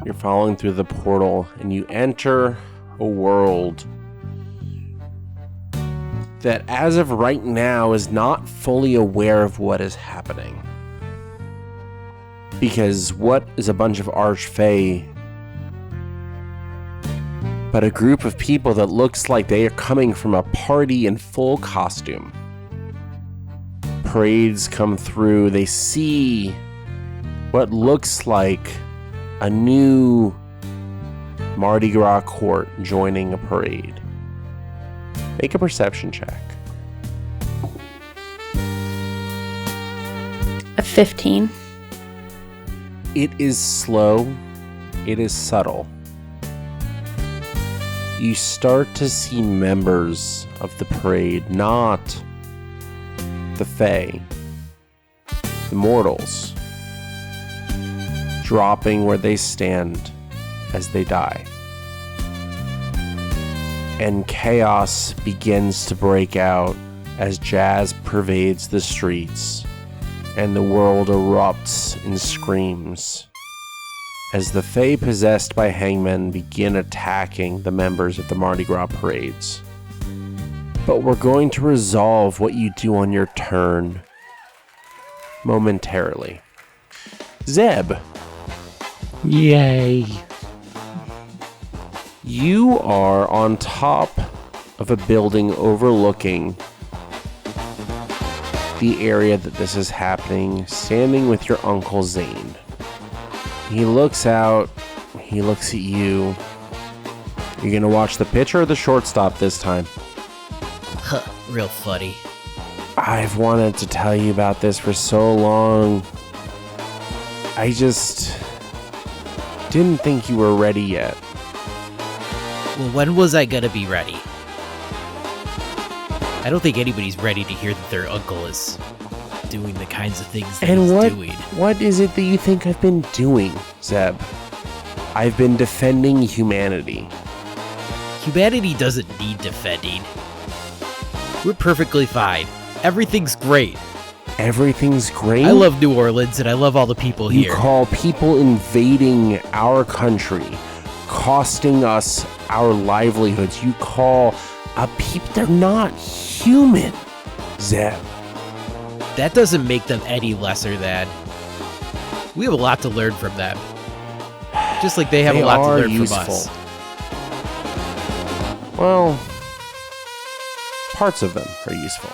You're following through the portal, and you enter a world that, as of right now, is not fully aware of what is happening. Because what is a bunch of archfey but a group of people that looks like they are coming from a party in full costume? Parades come through, they see what looks like a new Mardi Gras court joining a parade. Make a perception check. A 15. It is slow. It is subtle. You start to see members of the parade, not the Fae, the mortals, dropping where they stand as they die. And chaos begins to break out as jazz pervades the streets, and the world erupts in screams as the Fae possessed by hangmen begin attacking the members of the Mardi Gras parades. But we're going to resolve what you do on your turn momentarily. Zeb, Yay. you are on top of a building overlooking the area that this is happening, standing with your Uncle Zane. He looks out, he looks at you. You're gonna watch the pitcher or the shortstop this time? Huh, real funny. I've wanted to tell you about this for so long. I just didn't think you were ready yet. Well, when was I gonna be ready? I don't think anybody's ready to hear that their uncle is doing the kinds of things that he's doing. What is it that you think I've been doing, Zeb? I've been defending humanity. Humanity doesn't need defending. We're perfectly fine. Everything's great. Everything's great. I love New Orleans and I love all the people You here. call people invading our country, costing us our livelihoods. You call a people, they're not human, Zeb. That doesn't make them any lesser than. We have a lot to learn from them. Just like they have a lot to learn from us. Well, parts of them are useful.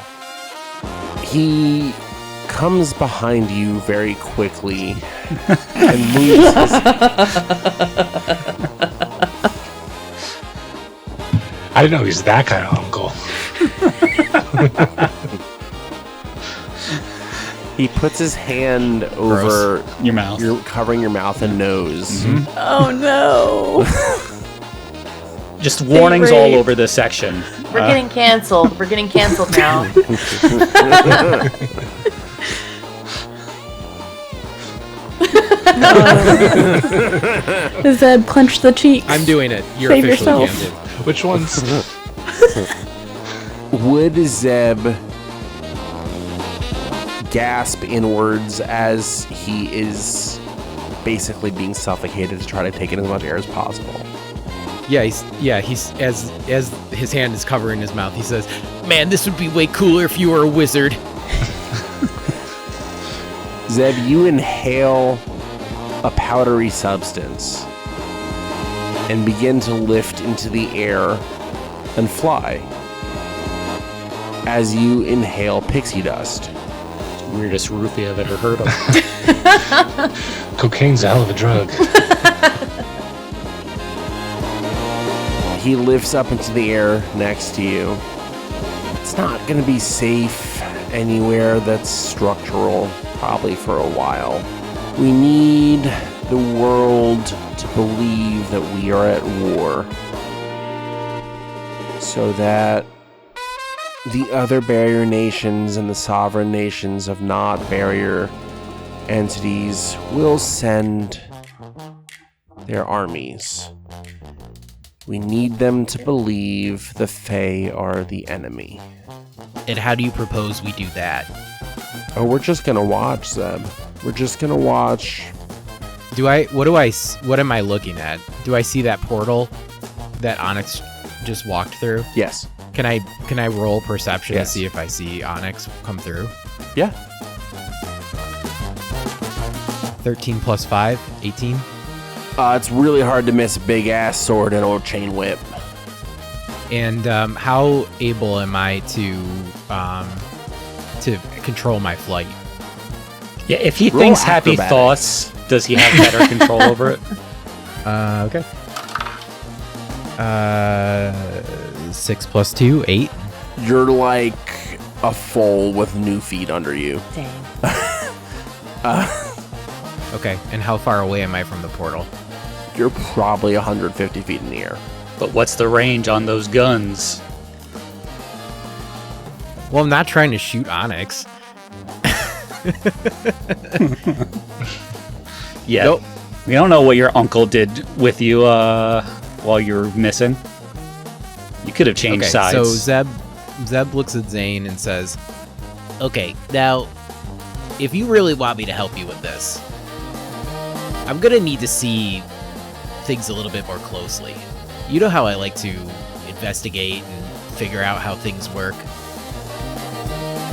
He comes behind you very quickly and moves his... I didn't know he's that kind of uncle. He puts his hand over Your mouth. You're covering your mouth and nose. Oh no. Just warnings all over this section. We're getting canceled. We're getting canceled now. Zeb, clench the cheeks. I'm doing it. You're Save officially yourself. canceled. Which one's? Would Zeb gasp inwards as he is basically being suffocated to try to take in as much air as possible? He's as his hand is covering his mouth, he says, "Man, this would be way cooler if you were a wizard." Zeb, you inhale a powdery substance and begin to lift into the air and fly as you inhale pixie dust. Weirdest roofie I've ever heard of. Cocaine's a hell of a drug. He lifts up into the air next to you, It's not going to be safe anywhere that's structural, probably for a while. We need the world to believe that we are at war, so that the other barrier nations and the sovereign nations of not barrier entities will send their armies. We need them to believe the Fae are the enemy. And how do you propose we do that? Oh, we're just gonna watch, Zeb. We're just gonna watch. What am I looking at? Do I see that portal that Onyx just walked through? Yes. Can I roll perception Yes. to see if I see Onyx come through? Yeah. 13 plus 5, 18. It's really hard to miss a big ass sword and old chain whip. And how able am I to control my flight? Yeah, if he Roll thinks happy acrobatics. thoughts, does he have better control over it? Okay. 6 plus 2, 8. You're like a foal with new feet under you. Dang. Okay, and how far away am I from the portal? You're probably 150 feet in the air. But what's the range on those guns? Well, I'm not trying to shoot Onyx. Yeah. Nope. We don't know what your uncle did with you while you were missing. You could have changed sides. So Zeb looks at Zane and says, "Okay, now, if you really want me to help you with this, I'm gonna need to see things a little bit more closely. You know how I like to investigate and figure out how things work.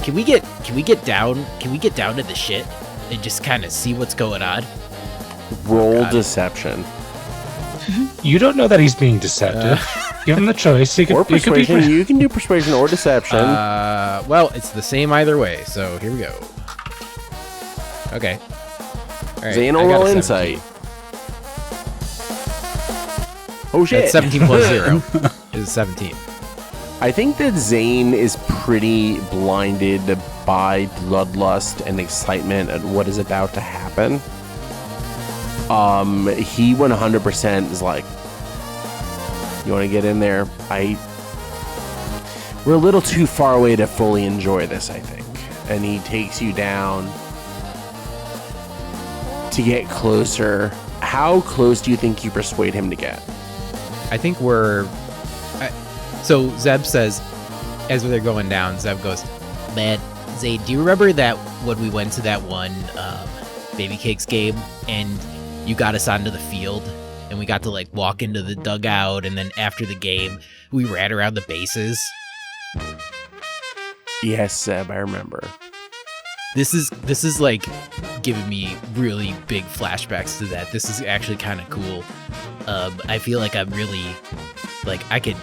Can we get down to the shit and just kind of see what's going on?" Roll God. deception. You don't know that he's being deceptive. Give him the choice. He Or could be persuasion. You can do persuasion or deception. Well, it's the same either way, so here we go. Okay. All right, Zane I will got a roll 17. insight. Oh shit. That's 17 plus 0 is 17. I think that Zane is pretty blinded by bloodlust and excitement at what is about to happen. He 100% is like, you want to get in there? We're a little too far away to fully enjoy this, I think. And he takes you down to get closer. How close do you think you persuade him to get? I think so Zeb says, as they're going down, Zeb goes, "Man, Zane, do you remember that when we went to that one Baby Cakes game and you got us onto the field and we got to like walk into the dugout, and then after the game we ran around the bases?" Yes, Seb, I remember. This is like giving me really big flashbacks to that. This is actually kind of cool. I feel like I'm really, like I could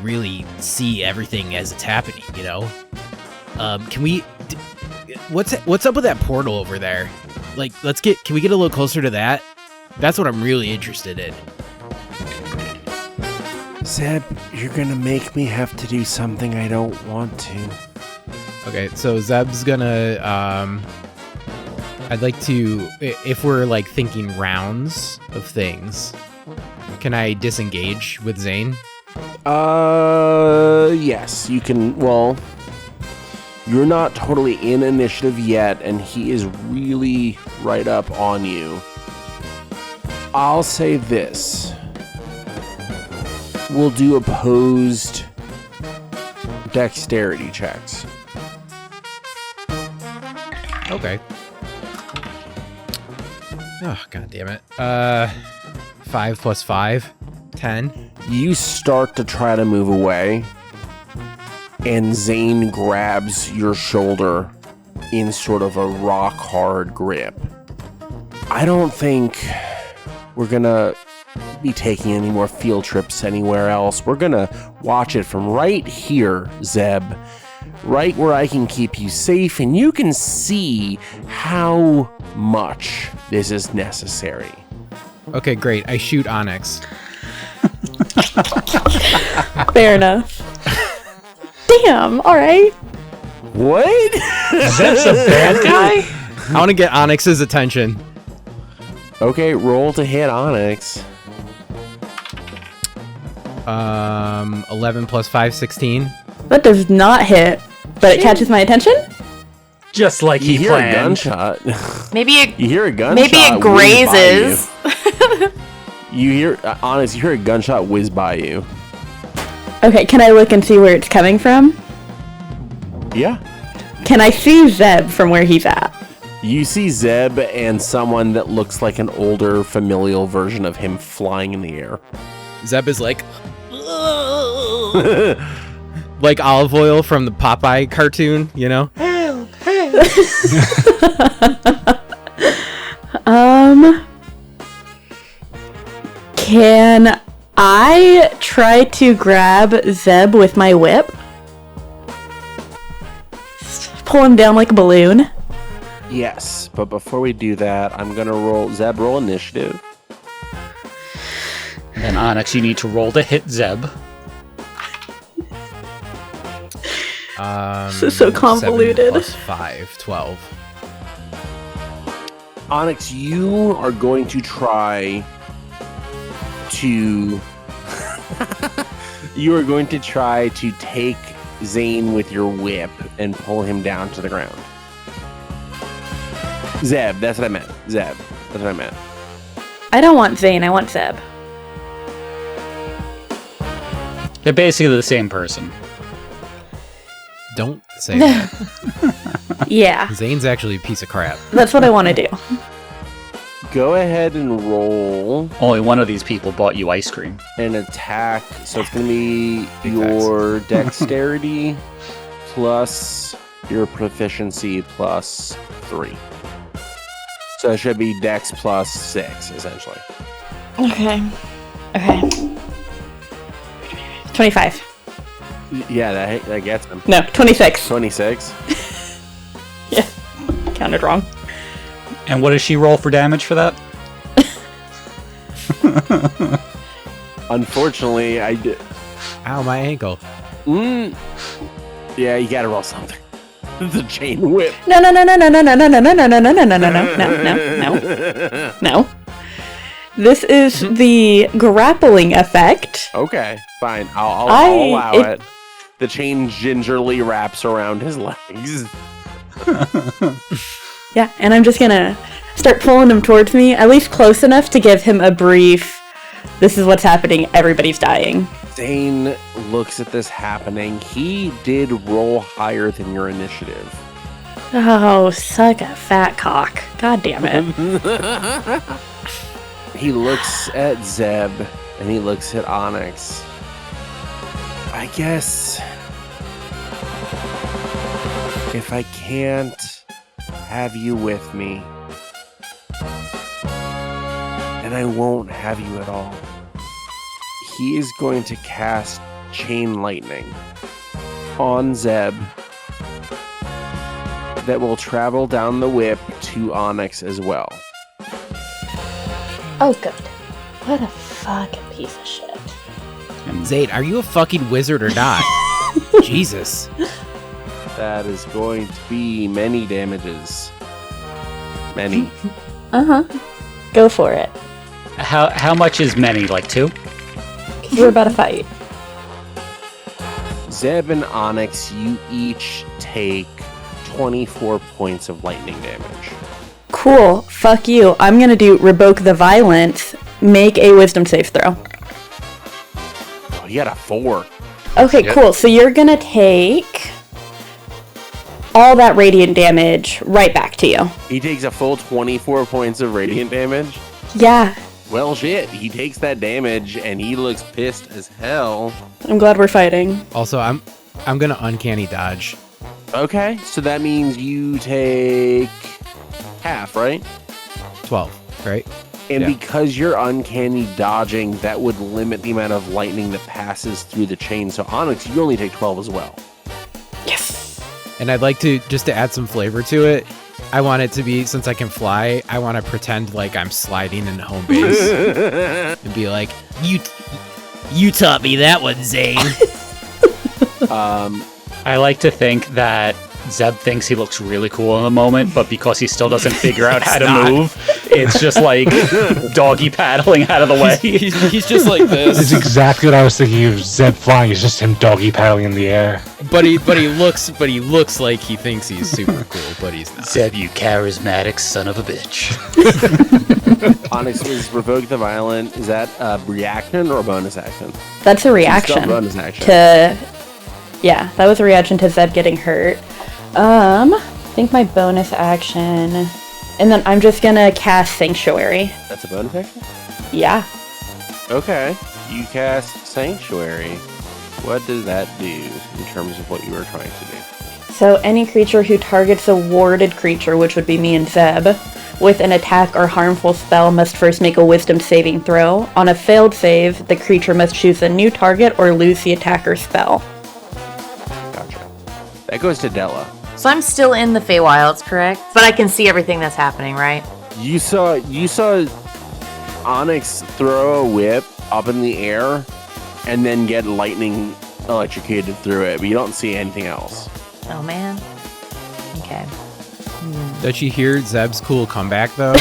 really see everything as it's happening, you know? Can we, what's up with that portal over there? Like, can we get a little closer to that? That's what I'm really interested in. Zeb, you're gonna make me have to do something I don't want to. Okay, so Zeb's gonna, I'd like to, if we're like thinking rounds of things, can I disengage with Zane? Yes, you can. Well, you're not totally in initiative yet, and he is really right up on you. I'll say this. We'll do opposed dexterity checks. Okay. Oh, god damn it. 5 plus 5, 10. You start to try to move away, and Zane grabs your shoulder in sort of a rock-hard grip. I don't think we're gonna be taking any more field trips anywhere else. We're gonna watch it from right here, Zeb. Right where I can keep you safe, and you can see how much this is necessary. Okay, great. I shoot Onyx. Fair enough. Damn. All right. What? Zeb's a bad guy? I want to get Onyx's attention. Okay, roll to hit Onyx. 11 plus 5, 16. That does not hit, but it catches my attention. Just like You he hear a planned. gunshot. Maybe it You hear a gunshot. maybe it whiz by grazes. You hear, Onyx, you hear a gunshot whiz by you. Okay, can I look and see where it's coming from? Yeah. Can I see Zeb from where he's at? You see Zeb and someone that looks like an older familial version of him flying in the air. Zeb is like... like olive oil from the Popeye cartoon, you know? Can I try to grab Zeb with my whip? Pull him down like a balloon. Yes, but before we do that, I'm gonna roll roll initiative. Then Onyx, you need to roll to hit Zeb. So convoluted. 7 plus 5, 12. Onyx, you are going to try to you are going to try to take Zane with your whip and pull him down to the ground. Zeb, that's what I meant. Zeb, that's what I meant. I don't want Zane, I want Zeb. They're basically the same person. Don't say that. Yeah, Zane's actually a piece of crap. that's what I want to do. Go ahead and roll Only one of these people bought you ice cream. an attack. So it's going to be Big your dexterity plus your proficiency plus 3. So it should be dex plus 6, essentially. Okay. 25. Yeah, that gets him. No, 26. 26. Yeah, counted wrong. And what does she roll for damage for that? Unfortunately, I did. Ow, my ankle. Yeah, you gotta roll something. The chain whip. No. This is the grappling effect. Okay, fine. I'll allow it. The chain gingerly wraps around his legs. Yeah, and I'm just gonna start pulling him towards me, at least close enough to give him a brief, this is what's happening, everybody's dying. Zane looks at this happening. He did roll higher than your initiative. Oh, suck a fat cock. God damn it. He looks at Zeb and he looks at Onyx. I guess if I can't have you with me, then I won't have you at all. He is going to cast Chain Lightning on Zeb that will travel down the whip to Onyx as well. Oh, good. What a fucking piece of shit. Zane, are you a fucking wizard or not? Jesus. That is going to be many damages. Many. Go for it. How much is many? Like 2? We're about to fight. Zeb and Onyx, you each take 24 points of lightning damage. Cool. Fuck you. I'm gonna do revoke the violence. Make a wisdom save throw. Oh, you got a 4. Okay, Yep. cool. So you're gonna take all that radiant damage right back to you. He takes a full 24 points of radiant damage. Yeah. Well, shit. He takes that damage and he looks pissed as hell. I'm glad we're fighting. Also, I'm gonna uncanny dodge. Okay, so that means you take half, right? 12, right? And Yeah. because you're uncanny dodging, that would limit the amount of lightning that passes through the chain. So Onyx, you only take 12 as well. Yes. And I'd like to, just to add some flavor to it, I want it to be, since I can fly, I want to pretend like I'm sliding in home base. And be like, you taught me that one, Zane. I like to think that Zeb thinks he looks really cool in the moment, but because he still doesn't figure out how to move, it's just like doggy paddling out of the way. He's just like This is this. exactly what I was thinking of. Zeb flying is just him doggy paddling in the air. But he looks like he thinks he's super cool, but he's not. Zeb, you charismatic son of a bitch. Onyx was revoke the violent. Is that a reaction or a bonus action? That's a Still reaction a bonus action. to. Yeah, that was a reaction to Zeb getting hurt. I think my bonus action, and then I'm just gonna cast Sanctuary. That's a bonus action? Yeah. Okay. You cast Sanctuary. What does that do in terms of what you were trying to do? So any creature who targets a warded creature, which would be me and Zeb, with an attack or harmful spell must first make a wisdom saving throw. On a failed save, the creature must choose a new target or lose the attacker's spell. Gotcha. That goes to Della. So I'm still in the Feywilds, correct? But I can see everything that's happening, right? You saw Onyx throw a whip up in the air and then get lightning electrocuted through it, but you don't see anything else. Oh, man. Okay. Does she hear Zeb's cool comeback though?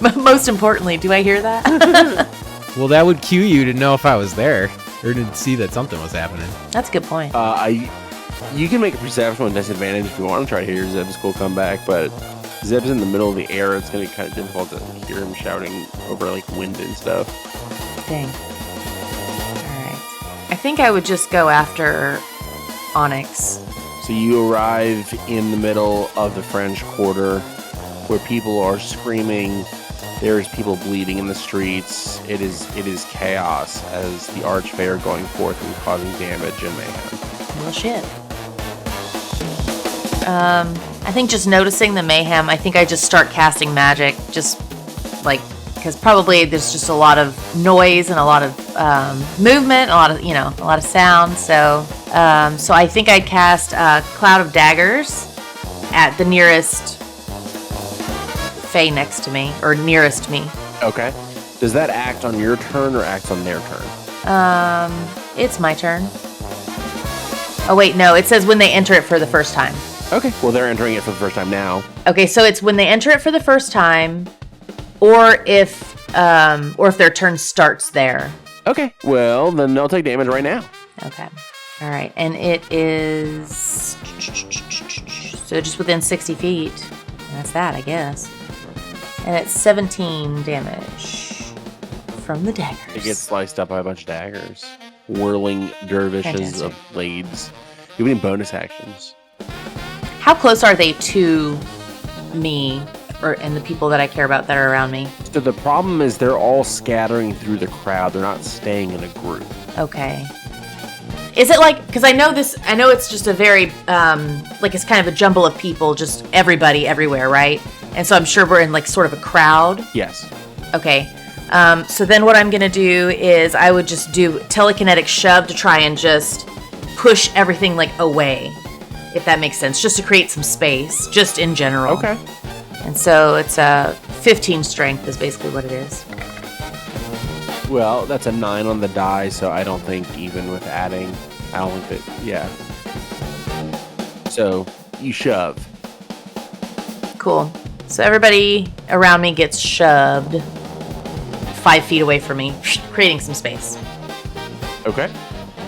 But most importantly, do I hear that? Well, that would cue you to know if I was there or to see that something was happening. That's a good point. You can make a perception with disadvantage if you want to try to hear Zeb's cool comeback, but Zeb's in the middle of the air. It's going to be kind of difficult to hear him shouting over like wind and stuff. Dang. Alright. I think I would just go after Onyx. So you arrive in the middle of the French Quarter where people are screaming. There's people bleeding in the streets. It is chaos as the Archfey are going forth and causing damage and mayhem. Well, shit. I think just noticing the mayhem, I think I just start casting magic, just like, because probably there's just a lot of noise and a lot of movement, a lot of sound. So I think I'd cast Cloud of Daggers at the nearest Fey next to me, or nearest me. Okay. Does that act on your turn or act on their turn? It's my turn. Oh wait, no, it says when they enter it for the first time. Okay. Well, they're entering it for the first time now. Okay, so it's when they enter it for the first time, or if their turn starts there. Okay. Well, then they'll take damage right now. Okay. All right, and it is so just within 60 feet. And that's that, I guess. And it's 17 damage from the daggers. It gets sliced up by a bunch of daggers. Whirling dervishes Fantastic. of blades. You have any bonus actions? How close are they to me and the people that I care about that are around me? So the problem is they're all scattering through the crowd. They're not staying in a group. Okay. Is it like, because I know it's just a very, like it's kind of a jumble of people, just everybody everywhere, right? And so I'm sure we're in like sort of a crowd. Yes. Okay. So then what I'm going to do is I would just do telekinetic shove to try and just push everything like away, if that makes sense, just to create some space, just in general. Okay. And so it's 15 strength is basically what it is. Well, that's a 9 on the die, so I don't think even with adding, I don't think that, yeah. So, you shove. Cool. So everybody around me gets shoved 5 feet away from me, creating some space. Okay.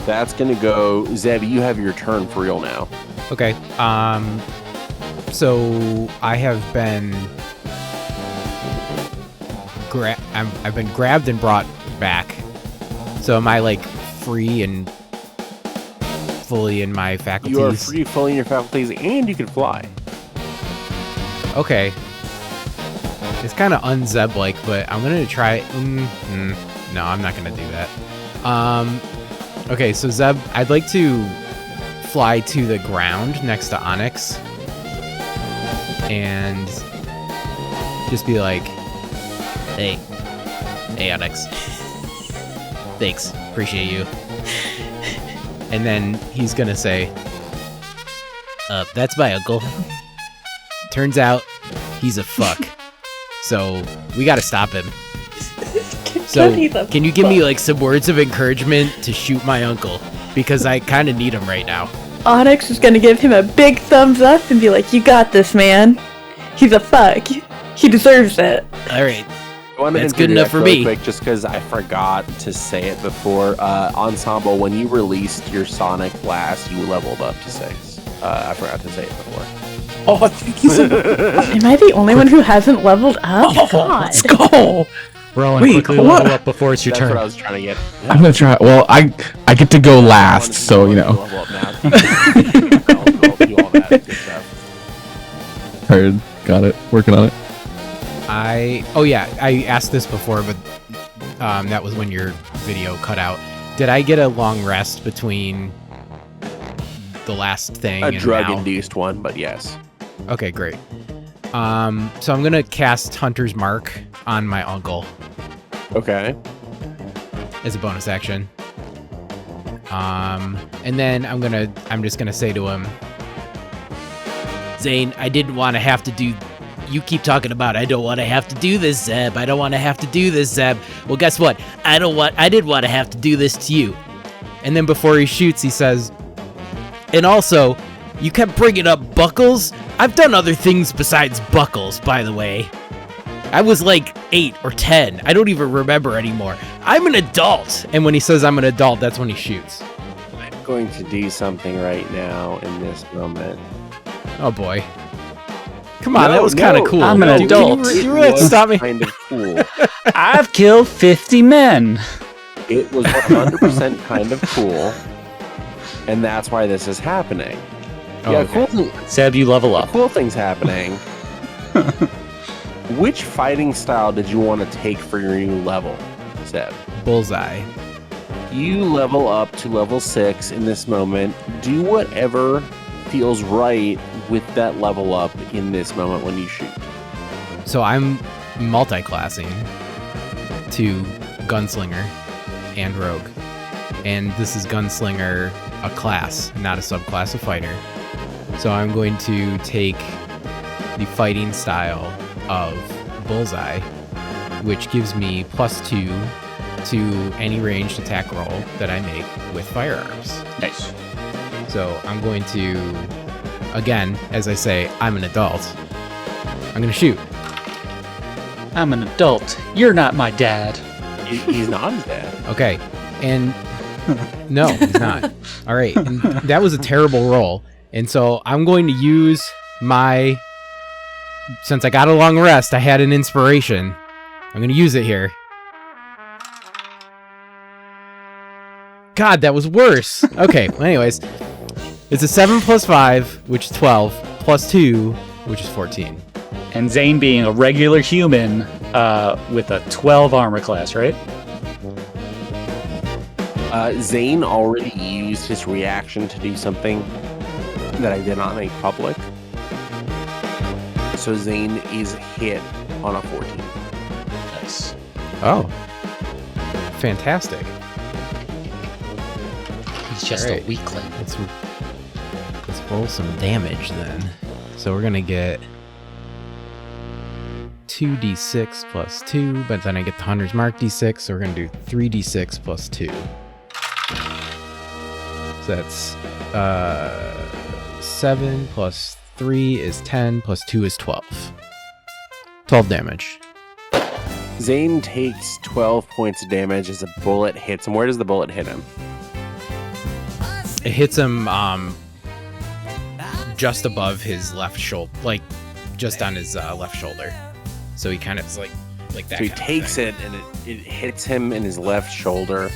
That's gonna go, Zeb, you have your turn for real now. Okay. So I have been I've been grabbed and brought back. So am I like free and fully in my faculties? You are free, fully in your faculties, and you can fly. Okay. It's kind of un-Zeb-like, but I'm gonna try. No, I'm not gonna do that. Okay, so Zeb, I'd like to fly to the ground next to Onyx and just be like, hey Onyx, thanks, appreciate you. And then he's gonna say, that's my uncle. Turns out he's a fuck, so we gotta stop him. So, he's a can you give me fuck. like some words of encouragement to shoot my uncle? Because I kind of need him right now. Onyx is gonna give him a big thumbs up and be like, "You got this, man. He's a fuck. He deserves it." All right. I wanted That's to good enough interject for really me. Quick, just because I forgot to say it before. Ensemble, when you released your Sonic Blast, you leveled up to 6. I forgot to say it before. Oh, thank you so much. Am I the only one who hasn't leveled up? Oh, God. let's go. Rowan, Wait, quickly hold level on. up before it's your That's turn. what I was trying to get. I'm gonna try. Well, I get to go last, so you know. Level up now. I'll do all that good stuff. Heard. Got it. Working on it. I asked this before, but that was when your video cut out. Did I get a long rest between the last thing A and now? drug-induced one, but yes. Okay, great. So I'm gonna cast Hunter's Mark on my uncle Okay. as a bonus action. And then I'm just gonna say to him, Zane, I didn't want to have to do. You keep talking about I don't want to have to do this, Zeb. I don't want to have to do this, Zeb. Well, guess what? I didn't want to have to do this to you. And then before he shoots, he says, and also, you kept bringing up buckles. I've done other things besides buckles, by the way. I was like 8 or 10. I don't even remember anymore. I'm an adult. And when he says I'm an adult, that's when he shoots. I'm going to do something right now in this moment. Oh boy. Come on, No, that was kind of no, cool. I'm an Do adult. you really have to was stop me? kind of cool. I've killed 50 men. It was 100% kind of cool. And that's why this is happening. Oh, yeah, okay. Seb, you level up. cool things happening. Which fighting style did you want to take for your new level, Seb? Bullseye. You level up to level 6 in this moment. Do whatever feels right with that level up in this moment when you shoot. So I'm multi-classing to Gunslinger and Rogue. And this is Gunslinger, a class, not a subclass of fighter. So I'm going to take the style of Bullseye, which gives me +2 to any ranged attack roll that I make with firearms. Nice. So I'm going to, again, as I say, I'm an adult. I'm going to shoot. I'm an adult. You're not my dad. He's not his dad. Okay. And no, he's not. All right. And that was a terrible roll. And so I'm going to use my, since I got a long rest, I had an inspiration. I'm going to use it here. God, that was worse. Okay. Well, anyways, it's a 7 + 5, which is 12, +2, which is 14. And Zane being a regular human with a 12 armor class, right? Zane already used his reaction to do something that I did not make public. So Zane is hit on a 14. Nice. Oh. Fantastic. He's just Alright. a weakling. Let's roll some damage then. So we're gonna get 2d6 + 2, but then I get the Hunter's Mark d6, so we're gonna do 3d6 + 2. So that's 7 + 3 is 10 + 2 is 12. 12 damage. Zane takes 12 points of damage as a bullet hits him. Where does the bullet hit him? It hits him just above his left shoulder, like just on his left shoulder. So he kind of is like that. So he kind of takes thing. it and it hits him in his left shoulder,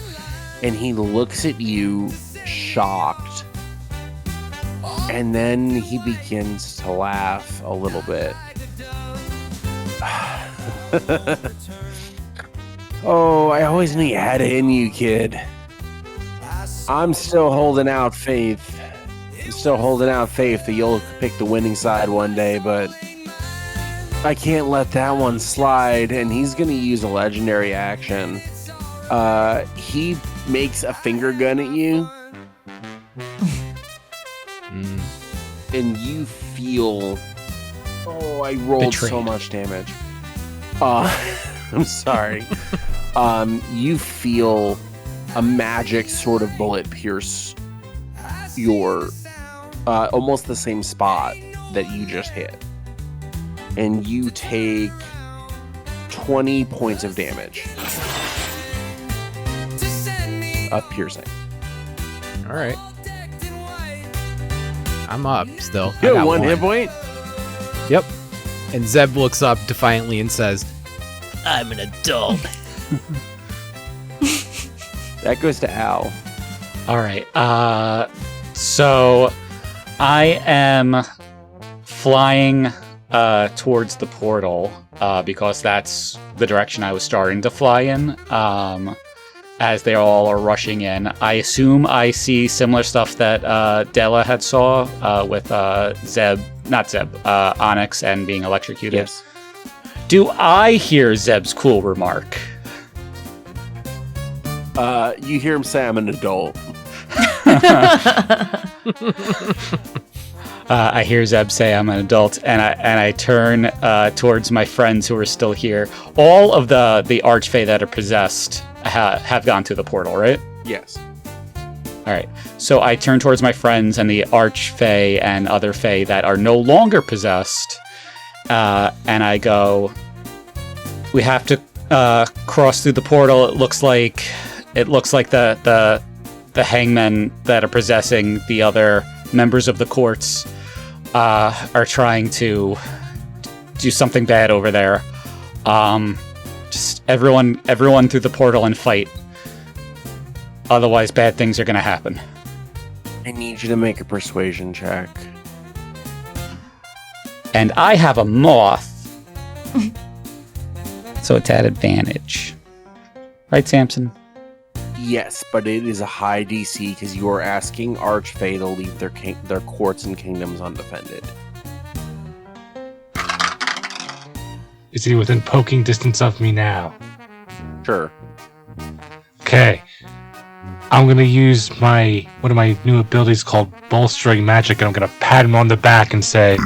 and he looks at you shocked. And then he begins to laugh a little bit. Oh, I always knew you had it in you, kid. I'm still holding out faith. I'm still holding out faith that you'll pick the winning side one day, but I can't let that one slide. And he's going to use a legendary action. He makes a finger gun at you. And you feel... Oh, I rolled Betrayed. so much damage. I'm sorry. you feel a magic sort of bullet pierce your almost the same spot that you just hit, and you take 20 points of damage of piercing. All right. I'm up still. I You got have one hit point? Yep. And Zeb looks up defiantly and says, I'm an adult. That goes to Al. All right. So I am flying towards the portal because that's the direction I was starting to fly in. As they all are rushing in, I assume I see similar stuff that Della had saw with Onyx and being electrocuted. Yes. Do I hear Zeb's cool remark? You hear him say, I'm an adult. I hear Zeb say I'm an adult, and I turn towards my friends who are still here. All of the archfey that are possessed have gone to the portal, right? Yes. All right. So I turn towards my friends and the archfey and other fey that are no longer possessed, and I go, we have to cross through the portal. It looks like the hangmen that are possessing the other members of the courts are trying to do something bad over there. Just everyone through the portal and fight. Otherwise, bad things are going to happen. I need you to make a persuasion check. And I have a moth. So it's at advantage. Right, Samson? Yes, but it is a high DC because you are asking Archfey to leave their courts and kingdoms undefended. Is he within poking distance of me now? Sure. Okay. I'm going to use one of my new abilities called Bolstering Magic, and I'm going to pat him on the back and say...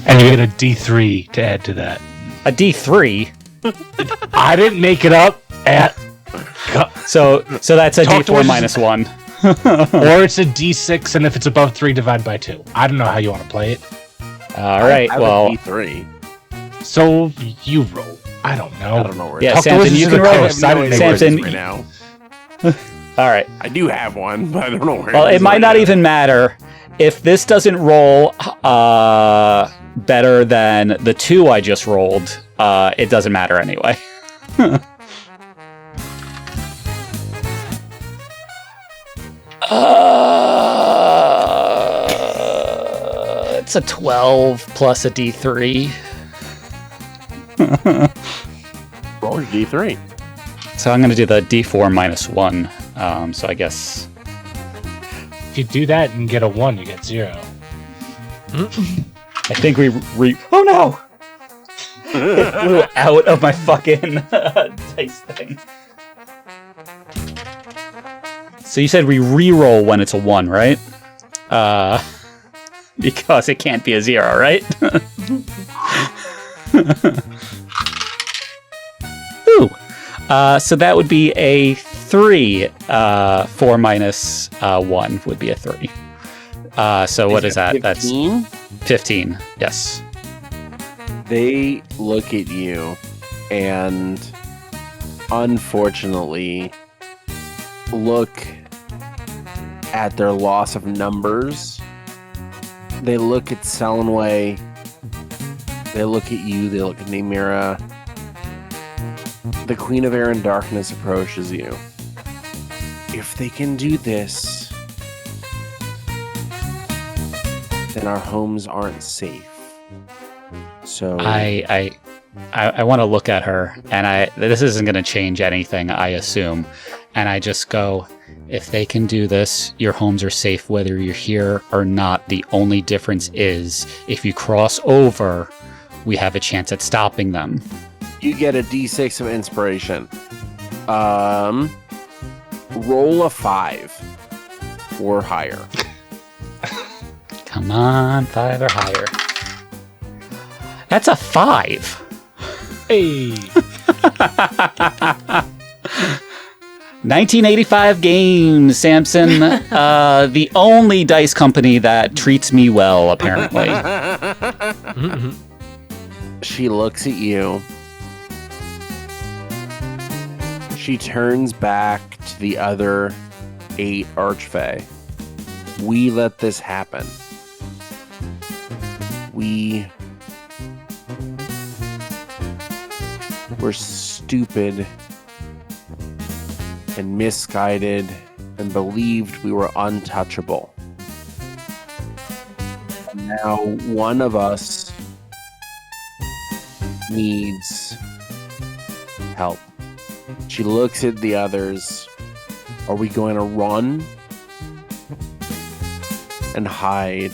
And you get a D3 to add to that. A D3? I didn't make it up. So that's a D4 minus 1. Or it's a D6, and if it's above 3, divide by 2. I don't know how you want to play it. All right, well... D3. So you roll. I don't know. I don't know where Yeah, Talk to Samson, us you to can the roll coast. it. I don't know where it is Samson, right now. All right. I do have one, but I don't know where Well, it is it might right not now. even matter. If this doesn't roll better than the 2 I just rolled, it doesn't matter anyway. It's a 12 plus a D3. Roll your D3. So I'm going to do the D4 minus 1. So I guess... If you do that and get a 1, you get 0. I think we oh no! It flew out of my fucking dice thing. So you said we re-roll when it's a 1, right? Because it can't be a 0, right? Ooh. So that would be a 3. 4 minus 1 would be a 3. So what is that? 15? That's 15. Yes. They look at you and unfortunately look at their loss of numbers. They look at Selenway. They look at you. They look at Namira. The Queen of Air and Darkness approaches you. If they can do this, then our homes aren't safe. So I want to look at her, and this isn't going to change anything, I assume. And I just go, if they can do this, your homes are safe whether you're here or not. The only difference is if you cross over, we have a chance at stopping them. you get a D6 of inspiration. Roll a 5 or higher. Come on, 5 or higher. That's a 5. Hey. 1985 games, Samson. The only dice company that treats me well, apparently. She looks at you. She turns back to the other 8 Archfey. We let this happen. We were stupid and misguided and believed we were untouchable. And now one of us needs help. She looks at the others. Are we going to run and hide?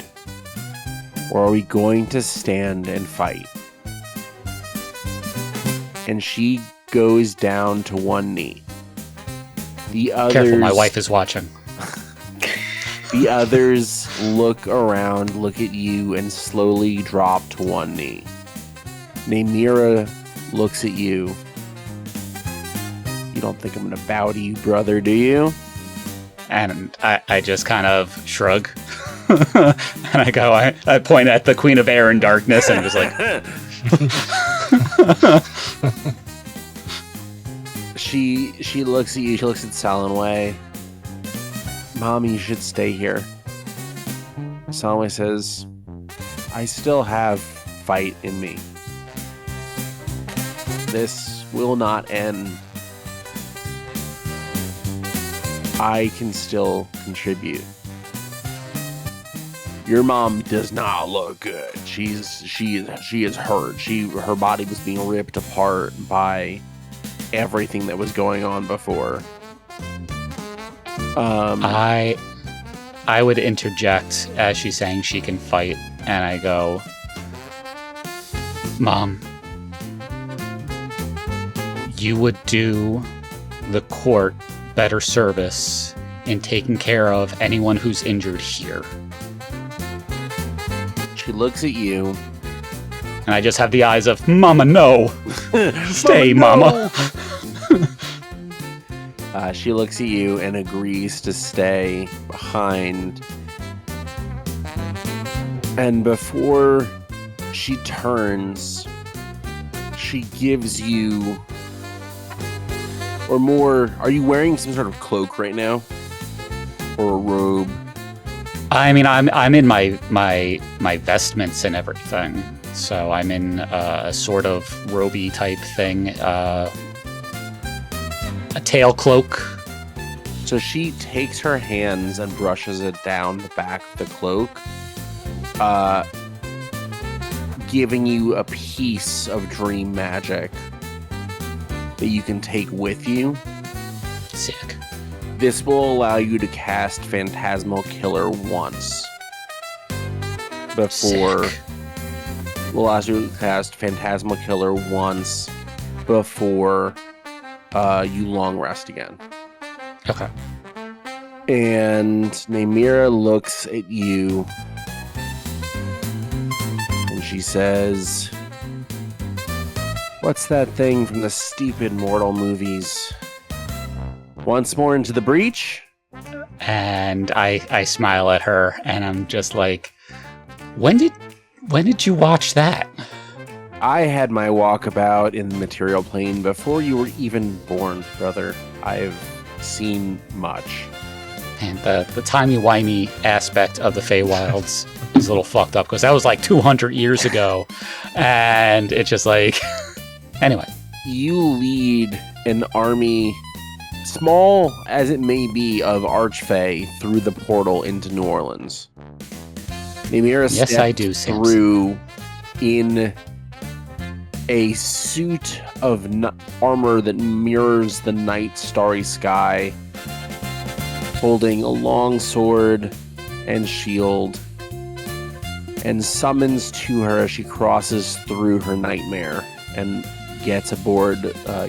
Or are we going to stand and fight? And she goes down to one knee. The others, Careful, my wife is watching. The others look around, look at you, and slowly drop to one knee. Namira looks at you. You don't think I'm gonna bow to you, brother, do you? And I just kind of shrug. And I go, I point at the Queen of Air and Darkness, and I'm just like... She looks at you, she looks at Salenway. Mom, you should stay here. Salenway says, I still have fight in me. This will not end. I can still contribute. Your mom does not look good. She is hurt. Her body was being ripped apart by everything that was going on before. I would interject as she's saying she can fight, and I go, Mom, you would do the court better service in taking care of anyone who's injured here. She looks at you. And I just have the eyes of, Mama, no! Stay, Mama! She looks at you and agrees to stay behind. And before she turns, she gives you... Or more, are you wearing some sort of cloak right now? Or a robe? I mean, I'm in my vestments and everything. So I'm in a sort of roby type thing. A tail cloak. So she takes her hands and brushes it down the back of the cloak, giving you a piece of dream magic that you can take with you. Sick. This will allow you to cast Phantasmal Killer once. Before... Sick. Will allow you to cast Phantasmal Killer once before you long rest again. Okay. And Namira looks at you and she says, what's that thing from the stupid mortal movies? Once more into the breach? And I smile at her and I'm just like, when did you watch that? I had my walkabout in the material plane before you were even born, brother. I've seen much. And the timey-wimey aspect of the Feywilds is a little fucked up because that was like 200 years ago. And it's just like... Anyway. You lead an army, small as it may be, of Archfey through the portal into New Orleans. Namira Yes, I do, steps through in a suit of armor that mirrors the night starry sky, holding a long sword and shield, and summons to her as she crosses through her nightmare and gets aboard,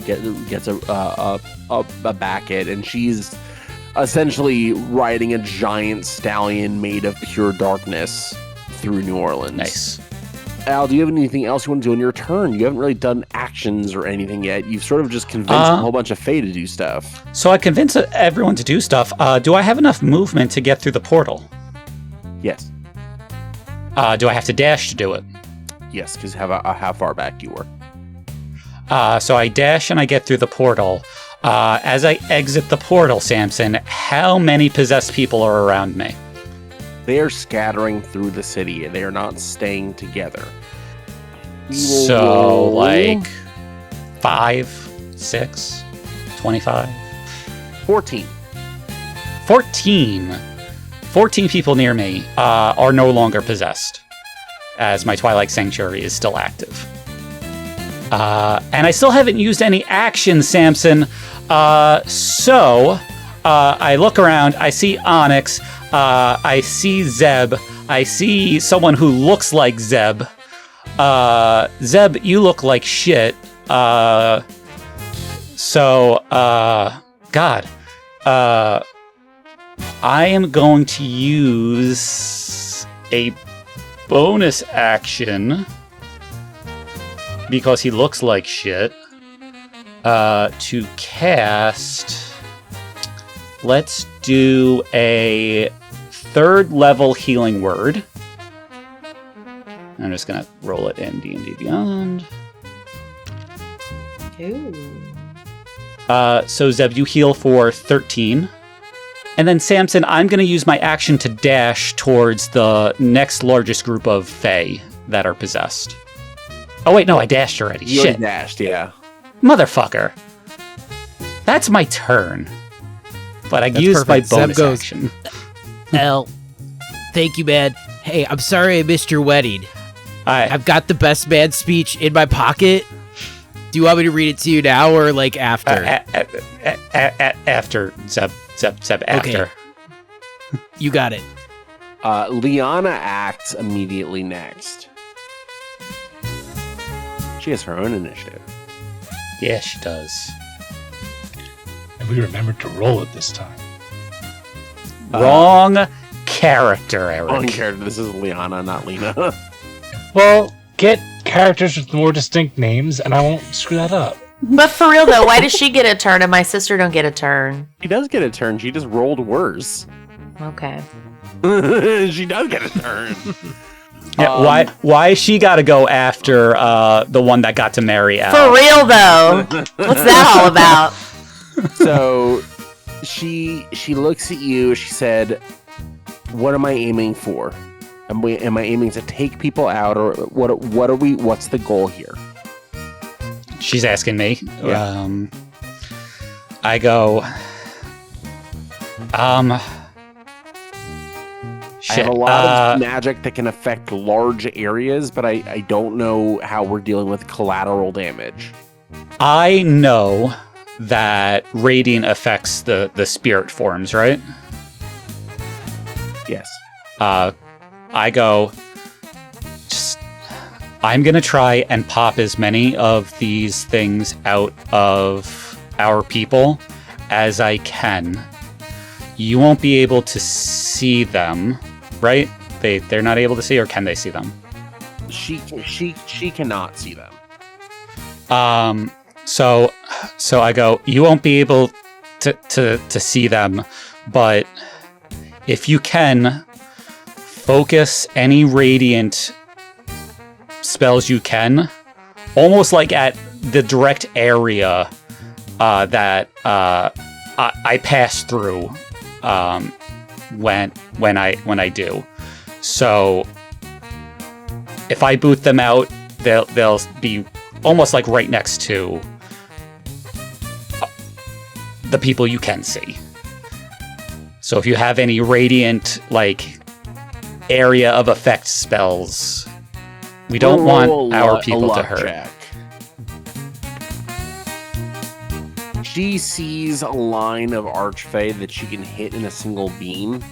gets a backet, and she's essentially riding a giant stallion made of pure darkness through New Orleans. Nice. Al, do you have anything else you want to do on your turn? You haven't really done actions or anything yet. You've sort of just convinced a whole bunch of Fae to do stuff. So I convinced everyone to do stuff. Do I have enough movement to get through the portal? Yes. Do I have to dash to do it? Yes, because how far back you were. So I dash and I get through the portal. As I exit the portal, Samson, how many possessed people are around me? They are scattering through the city. They are not staying together. So, like, 5, 6, 25? 14. 14. 14 people near me are no longer possessed, as my Twilight Sanctuary is still active. And I still haven't used any action, Samson. So I look around, I see Onyx, I see Zeb, I see someone who looks like Zeb. Zeb, you look like shit. God. I am going to use a bonus action because he looks like shit to cast. Let's do a 3rd level healing word. I'm just gonna roll it in D&D Beyond. Ooh. So Zeb, you heal for 13. And then Samson, I'm gonna use my action to dash towards the next largest group of Fae that are possessed. Oh wait, no, I dashed already. You Shit. dashed, yeah. Motherfucker. That's my turn. But I used my bonus action. Al, thank you, man. Hey, I'm sorry I missed your wedding. I've got the best man speech in my pocket. Do you want me to read it to you now or like after? After, Zeb, after. Okay. You got it. Liana acts immediately next. She has her own initiative. Yeah, she does. And we remembered to roll it this time. Wrong character, Eric. Wrong character. This is Liana, not Lena. Well, get characters with more distinct names, and I won't screw that up. But for real though, why does she get a turn and my sister don't get a turn? She does get a turn. She just rolled worse. Okay. She does get a turn. Yeah, why she got to go after the one that got to marry Al? For real though, what's that all about? So she looks at you. She said, "What am I aiming for? Am I aiming to take people out, or what are we? What's the goal here?" She's asking me. Yeah. I go. Shit. I have a lot of magic that can affect large areas, but I don't know how we're dealing with collateral damage. I know that radiant affects the spirit forms, right? Yes. I go, I'm going to try and pop as many of these things out of our people as I can. You won't be able to see them, right? They're not able to see, or can they see them? She cannot see them. So I go, you won't be able to see them, but if you can, focus any radiant spells you can, almost like at the direct area that I pass through when I do. So if I boot them out, they'll be almost like right next to the people you can see. So if you have any radiant like area of effect spells, we don't want our people to hurt. Check. She sees a line of archfey that she can hit in a single beam.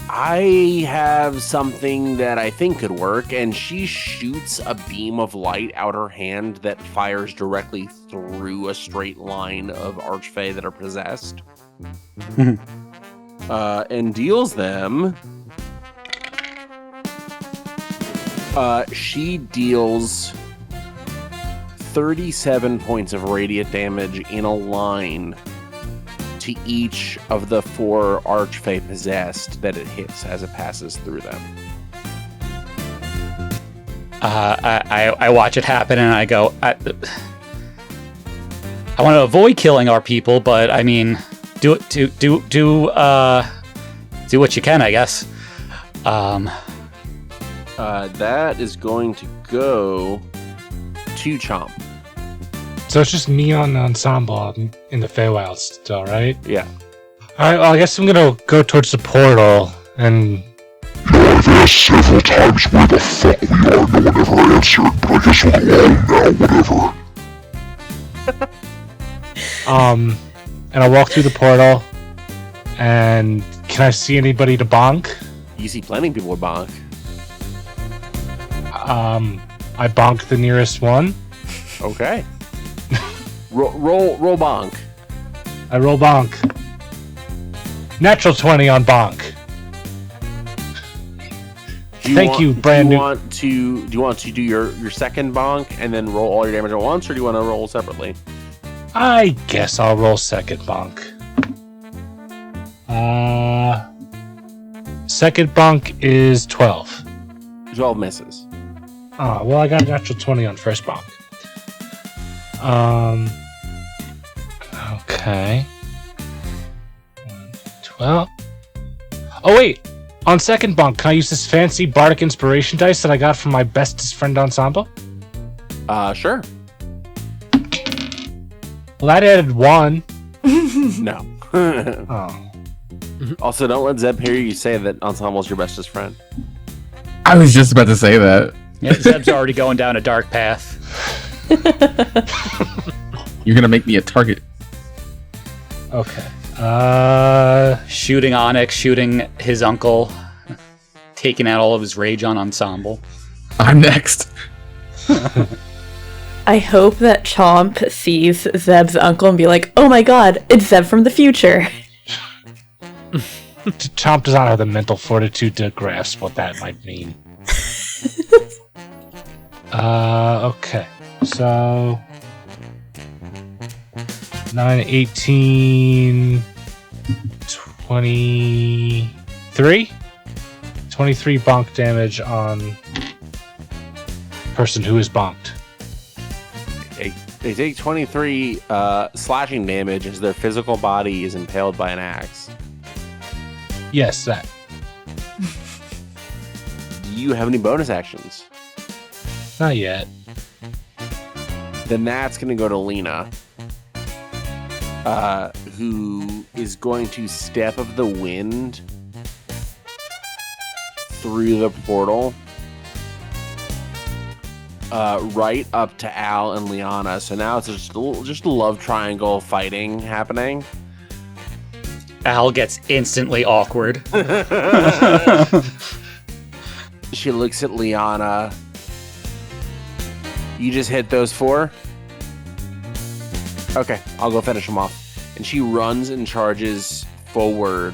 I have something that I think could work, and she shoots a beam of light out her hand that fires directly through a straight line of archfey that are possessed. And deals them She deals 37 points of radiant damage in a line to each of the 4 Archfey possessed that it hits as it passes through them. I watch it happen and I go, I want to avoid killing our people, but I mean, do what you can, I guess. That is going to go to Chomp. So it's just me on Ensemble in the Feywild still, right? Yeah. Alright, well, I guess I'm gonna go towards the portal and... I've asked several times where the fuck we are, no one ever answered, but I guess we'll go now, whatever. And I walk through the portal, and can I see anybody to bonk? You see plenty of people with bonk. I bonk the nearest one. Okay. roll bonk. I roll bonk. Natural 20 on bonk. Thank you, brand new. Do you want to do your second bonk and then roll all your damage at once, or do you want to roll separately? I guess I'll roll second bonk. Second bonk is 12. 12 misses. Oh, well, I got a natural 20 on first bonk. Okay. 12. Oh, wait. On second bonk, can I use this fancy bardic inspiration dice that I got from my bestest friend Ensemble? Sure. Well, that added 1. No. Oh. Also, don't let Zeb hear you say that Ensemble's your bestest friend. I was just about to say that. Yeah, Zeb's already going down a dark path. You're gonna make me a target. Okay. Shooting Onyx, shooting his uncle, taking out all of his rage on Ensemble. I'm next. I hope that Chomp sees Zeb's uncle and be like, oh my god, it's Zeb from the future. Chomp does not have the mental fortitude to grasp what that might mean. Okay. So... 9, 18... 23? 23 bonk damage on person who is bonked. They take 23 slashing damage as their physical body is impaled by an axe. Yes, that. Do you have any bonus actions? Not yet. Then that's going to go to Lena, who is going to Step of the Wind through the portal right up to Al and Liana. So now it's just a love triangle fighting happening. Al gets instantly awkward. She looks at Liana. You just hit those 4? Okay, I'll go finish them off. And she runs and charges forward.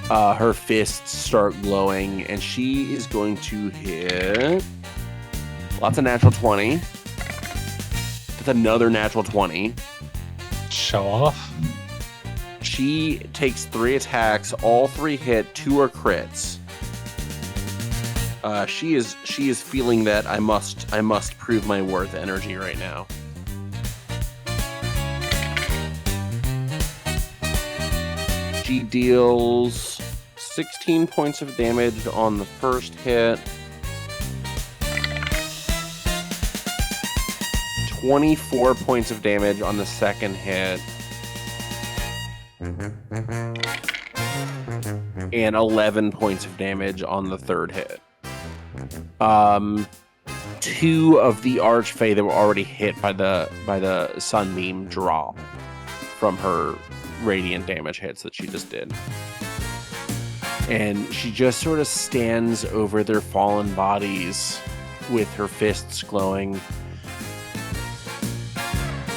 Her fists start glowing, and she is going to hit... Lots of natural 20. That's another natural 20. Show off. She takes 3 attacks. All 3 hit. 2 are crits. She is feeling that I must prove my worth energy right now. She deals 16 points of damage on the first hit. 24 points of damage on the second hit. And 11 points of damage on the third hit. 2 of the Archfey that were already hit by the Sunbeam drop from her radiant damage hits that she just did. And she just sort of stands over their fallen bodies with her fists glowing,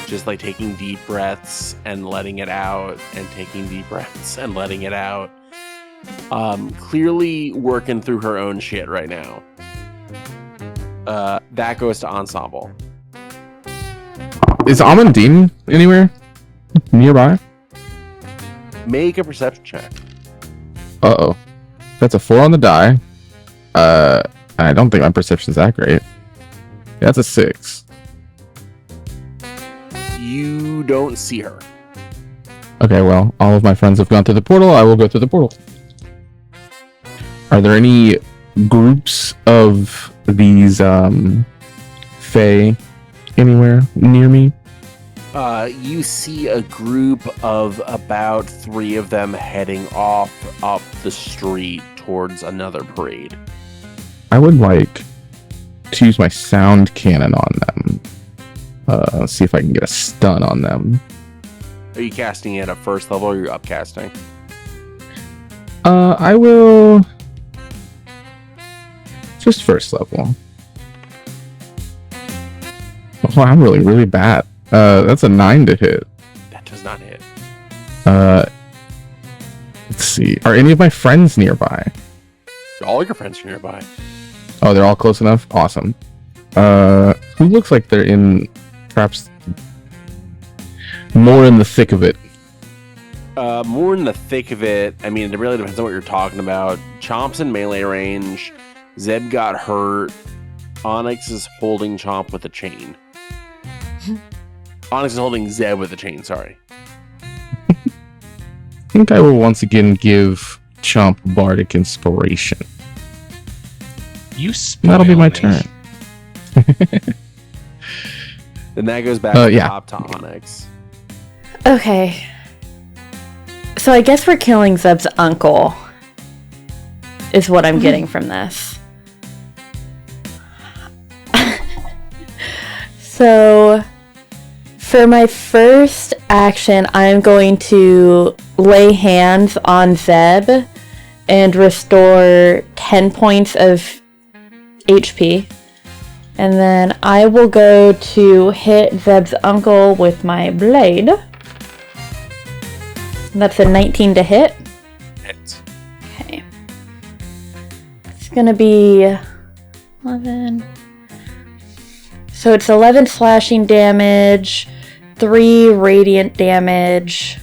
just like taking deep breaths and letting it out, and taking deep breaths and letting it out. Clearly working through her own shit right now. That goes to Ensemble. Is Amandine anywhere nearby? Make a perception check. Uh-oh. That's a 4 on the die. I don't think my perception's that great. That's a 6. You don't see her. Okay, well, all of my friends have gone through the portal. I will go through the portal. Are there any groups of these Fae anywhere near me? You see a group of about 3 of them heading off up the street towards another parade. I would like to use my sound cannon on them. See if I can get a stun on them. Are you casting it at first level or are you upcasting? I will... Just first level. Oh, I'm really, really bad. That's a 9 to hit. That does not hit. Let's see. Are any of my friends nearby? All your friends are nearby. Oh, they're all close enough? Awesome. Who looks like they're in perhaps more in the thick of it? More in the thick of it. I mean, it really depends on what you're talking about. Chomp's in melee range. Zeb got hurt. Onyx is holding Chomp with a chain. Onyx is holding Zeb with a chain, sorry. I think I will once again give Chomp Bardic Inspiration. That'll be my turn. Then that goes back to yeah. top to Onyx. Okay. So I guess we're killing Zeb's uncle. Is what I'm getting from this. So, for my first action, I'm going to lay hands on Zeb and restore 10 points of HP. And then I will go to hit Zeb's uncle with my blade. That's a 19 to hit. Hits. Okay. It's gonna be 11. So it's 11 slashing damage, 3 radiant damage,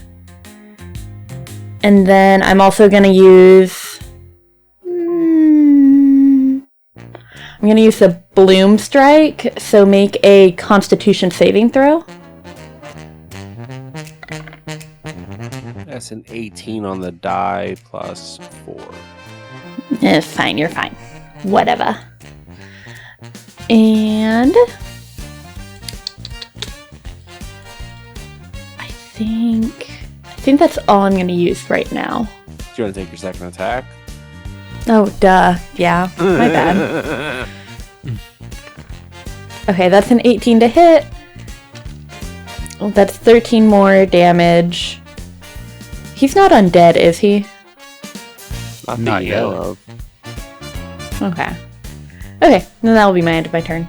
and then I'm also gonna use... I'm gonna use the Bloom Strike, so make a Constitution saving throw. That's an 18 on the die plus 4. It's fine, you're fine. Whatever. And... I think that's all I'm gonna use right now. Do you want to take your second attack? Oh, duh. Yeah, my bad. Okay, that's an 18 to hit. That's 13 more damage. He's not undead, is he? Not yet. Of. Okay. Okay, then that'll be my end of my turn.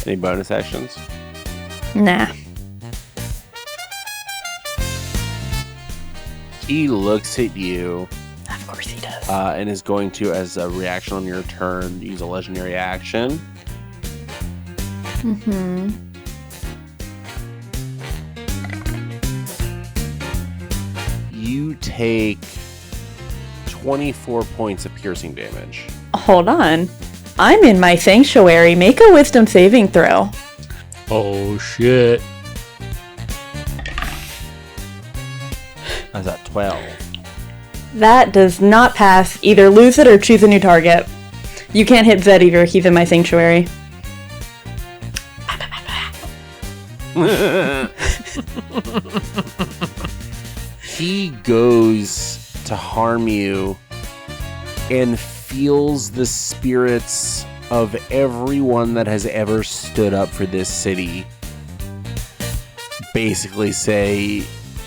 Any bonus actions? Nah. He looks at you. Of course he does. And is going to, as a reaction on your turn, use a legendary action. Mm-hmm. You take 24 points of piercing damage. Hold on. I'm in my sanctuary. Make a wisdom saving throw. Oh, shit. How's that, 12? That does not pass. Either lose it or choose a new target. You can't hit Zed either. He's in my sanctuary. He goes to harm you and feels the spirits of everyone that has ever stood up for this city basically say,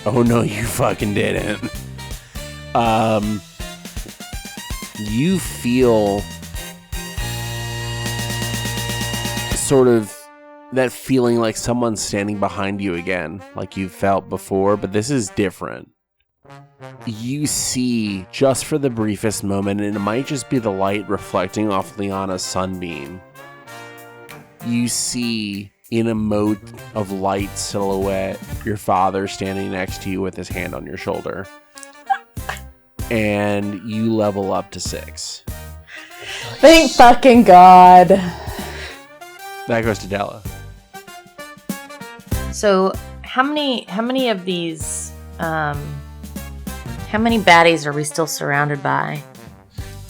oh no, you fucking didn't. You feel sort of that feeling like someone's standing behind you again, like you've felt before, but this is different. you see, just for the briefest moment, and it might just be the light reflecting off Liana's sunbeam, you see, in a mote of light silhouette, your father standing next to you with his hand on your shoulder. And you level up to 6. Thank fucking God. That goes to Della. So, how many of these, how many baddies are we still surrounded by?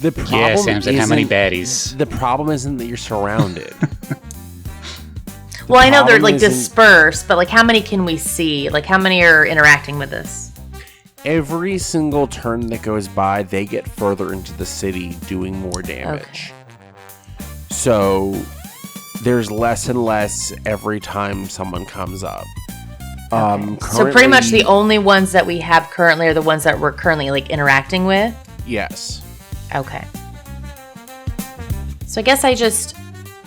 The problem Yeah, Sam said how many isn't- baddies. The problem isn't that you're surrounded. Well, I know they're problem like isn't- dispersed, but like how many can we see? Like how many are interacting with us? Every single turn that goes by, they get further into the city, doing more damage. Okay. So there's less and less every time someone comes up. So pretty much the currently- only ones that we have currently are the ones that we're currently like interacting with. Yes. Okay. So I guess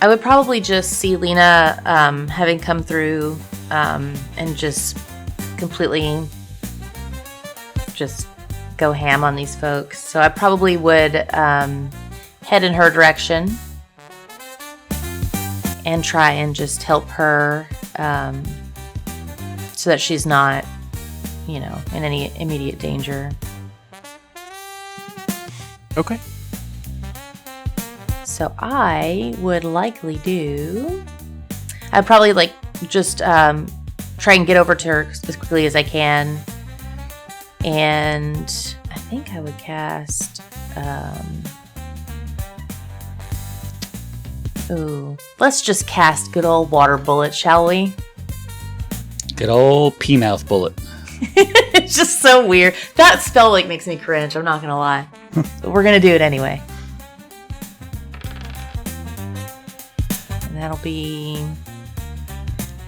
I would probably just see Lena having come through and just completely just go ham on these folks. So I probably would head in her direction and try and just help her so that she's not, in any immediate danger. Okay. So I would likely I'd probably like just try and get over to her as quickly as I can. And I think I would cast, let's just cast good old water bullet, shall we? Good old pea-mouth bullet. It's just so weird. That spell like makes me cringe, I'm not gonna lie. But we're gonna do it anyway. And that'll be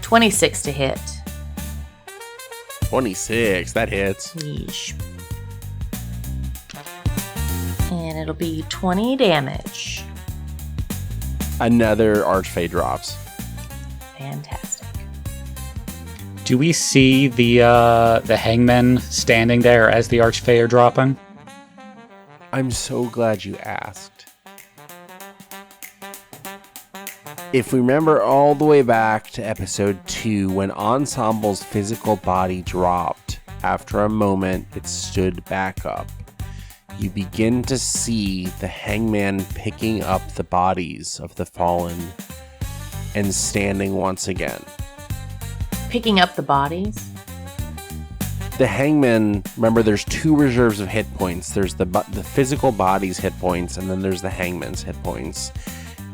26 to hit. 26, that hits. Yeesh. And it'll be 20 damage. Another Archfey drops. Fantastic. Do we see the hangmen standing there as the Archfey are dropping? I'm so glad you asked. If we remember all the way back to episode 2, when Ensemble's physical body dropped, after a moment it stood back up. You begin to see the hangman picking up the bodies of the fallen and standing once again. Picking up the bodies? The hangman, remember there's 2 reserves of hit points. There's the physical body's hit points, and then there's the hangman's hit points.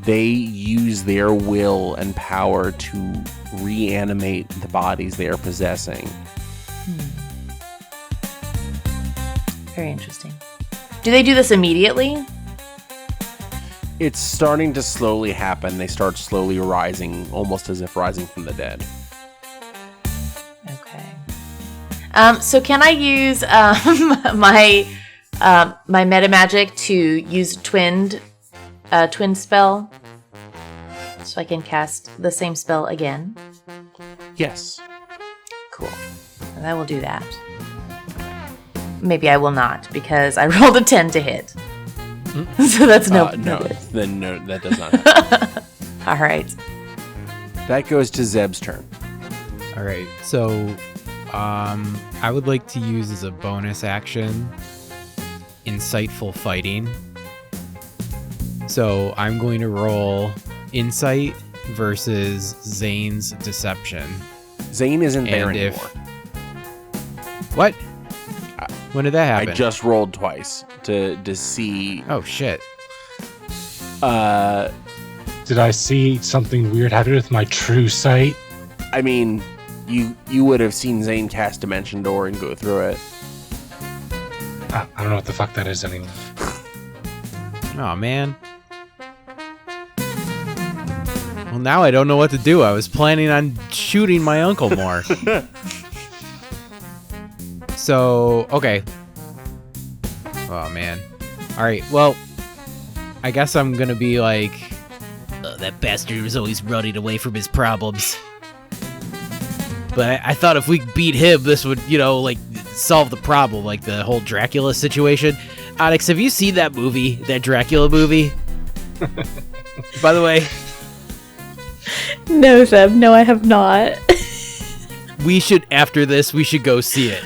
They use their will and power to reanimate the bodies they are possessing. Very interesting. Do they do this immediately? It's starting to slowly happen. They start slowly rising, almost as if rising from the dead. Okay. So can I use my meta magic to use twin spell, so I can cast the same spell again? Yes. Cool. And I will do that. Maybe I will not, because I rolled a 10 to hit. So that's no. Then no, that does not happen. All right. That goes to Zeb's turn. All right, so I would like to use as a bonus action Insightful Fighting. So I'm going to roll Insight versus Zane's Deception. Zane isn't there And anymore. What? When did that happen? I just rolled twice to see. Oh, shit. Did I see something weird happen with my true sight? I mean, you would have seen Zane cast Dimension Door and go through it. I don't know what the fuck that is anymore. Oh, man. Well, now I don't know what to do. I was planning on shooting my uncle more. So, okay. Oh, man. Alright, well, I guess I'm gonna be like, that bastard was always running away from his problems. But I thought if we beat him, this would, solve the problem, like the whole Dracula situation. Onyx, have you seen that movie, that Dracula movie? By the way, No, Zeb. No, I have not. after this, we should go see it.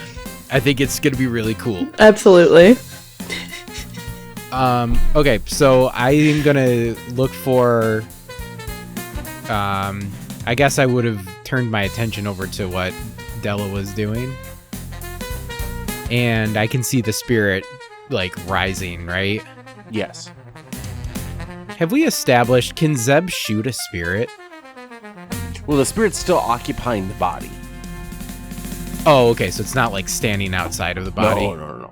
I think it's gonna be really cool. Absolutely. Okay, so I am gonna look for. I guess I would have turned my attention over to what Della was doing, and I can see the spirit like rising. Right? Yes. Have we established? Can Zeb shoot a spirit? Well, the spirit's still occupying the body. Oh, okay. So it's not like standing outside of the body. No.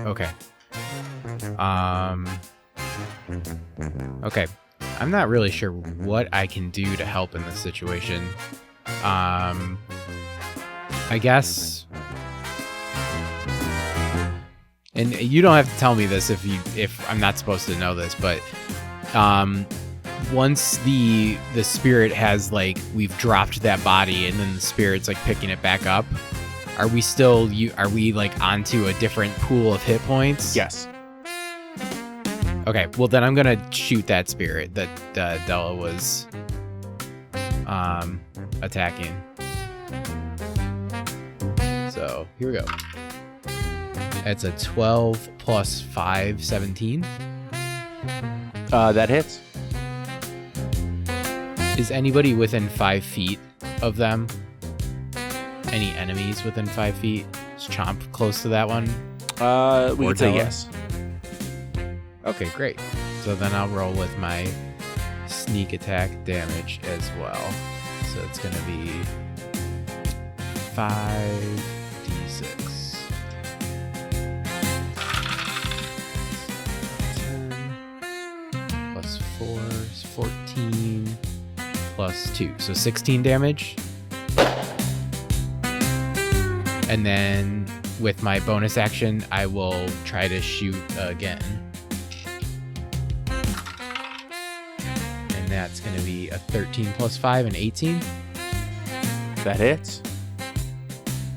Okay. Okay. I'm not really sure what I can do to help in this situation. I guess. And you don't have to tell me this if I'm not supposed to know this, but once the spirit has like we've dropped that body and then the spirit's like picking it back up, are we like onto a different pool of hit points? Yes. Okay, well then I'm gonna shoot that spirit that Della was attacking. So here we go. It's a 12 plus 5, 17. That hits. Is anybody within 5 feet of them? Any enemies within 5 feet? Is Chomp close to that one? We Or would say Della? yes. Okay, great. So then I'll roll with my sneak attack damage as well. So it's going to be 5d6. 10 plus 4 is 14 plus 2. So 16 damage. And then with my bonus action, I will try to shoot again. And that's going to be a 13 plus 5 and 18. That hits.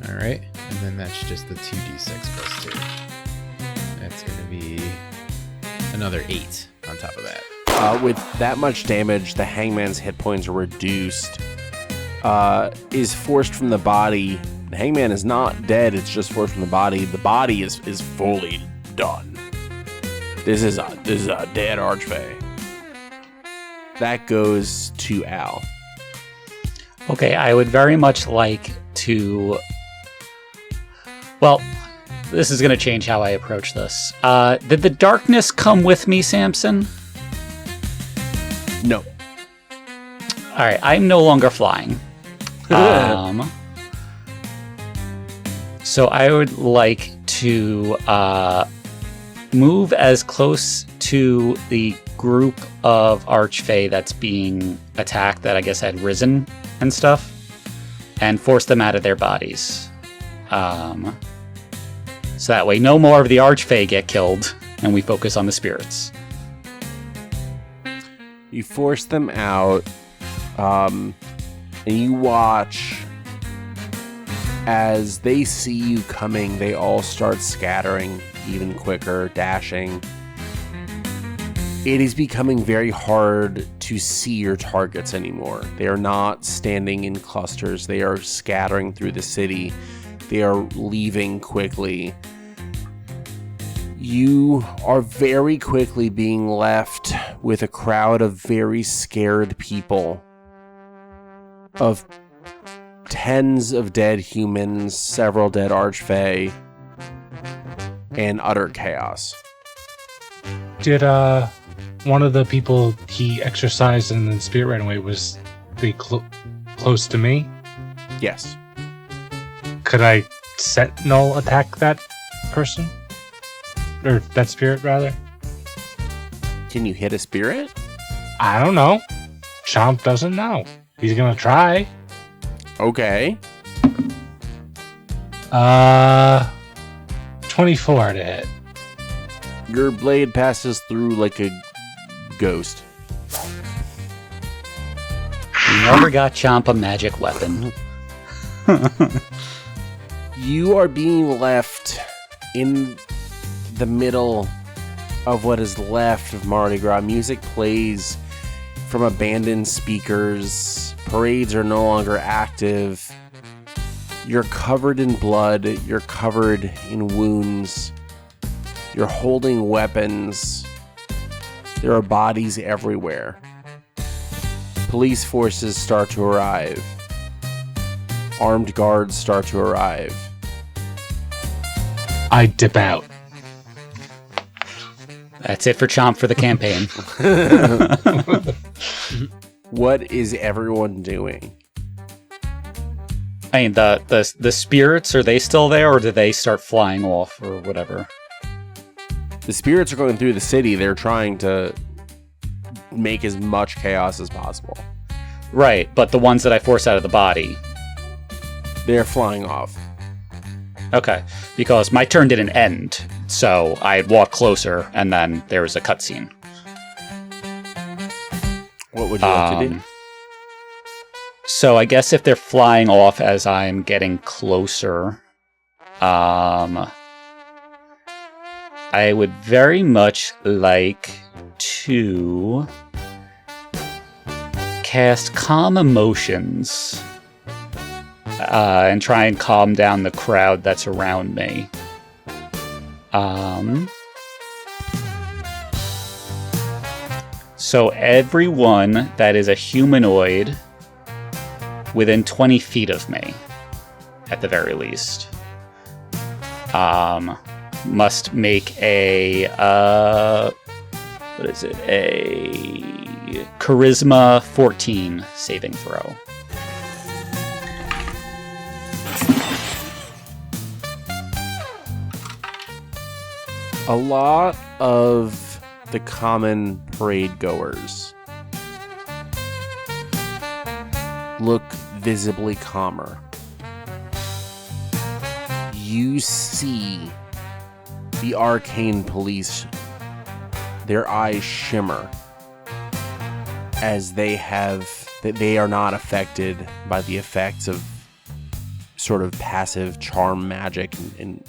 All right. And then that's just the 2d6 plus 2. That's going to be another 8 on top of that. With that much damage, the hangman's hit points are reduced. Is forced from the body. The hangman is not dead, it's just forced from the body. The body is fully done. This is a dead archfey. That goes to Al. Okay, I would very much like to... Well, this is going to change how I approach this. Did the darkness come with me, Samson? No. All right, I'm no longer flying. So I would like to move as close to the group of Archfey that's being attacked that I guess had risen and stuff, and force them out of their bodies. So that way no more of the Archfey get killed, and we focus on the spirits. You force them out, and you watch as they see you coming. They all start scattering even quicker, dashing. It is becoming very hard to see your targets anymore. They are not standing in clusters. They are scattering through the city. They are leaving quickly. You are very quickly being left with a crowd of very scared people, of tens of dead humans, several dead archfey, and utter chaos. Did one of the people he exorcised and then spirit ran away, was they close to me? Yes. Could I sentinel attack that person? Or that spirit, rather? Can you hit a spirit? I don't know. Chomp doesn't know. He's gonna try. Okay. 24 to hit. Your blade passes through like a ghost. We never got Chomp a magic weapon. You are being left in the middle of what is left of Mardi Gras. Music plays from abandoned speakers. Parades are no longer active. You're covered in blood. You're covered in wounds. You're holding weapons. There are bodies everywhere. Police forces start to arrive. Armed guards start to arrive. I dip out. That's it for Chomp for the campaign. What is everyone doing? I mean, the spirits, are they still there, or do they start flying off, or whatever? The spirits are going through the city. They're trying to make as much chaos as possible. Right, but the ones that I forced out of the body. They're flying off. Okay, because my turn didn't end, so I had walked closer, and then there was a cutscene. What would you like to do? So I guess if they're flying off as I'm getting closer, I would very much like to cast Calm Emotions and try and calm down the crowd that's around me. So everyone that is a humanoid within 20 feet of me, at the very least, must make a, a Charisma 14 saving throw. A lot of the common parade goers look visibly calmer. You see the arcane police, their eyes shimmer as they are not affected by the effects of sort of passive charm magic and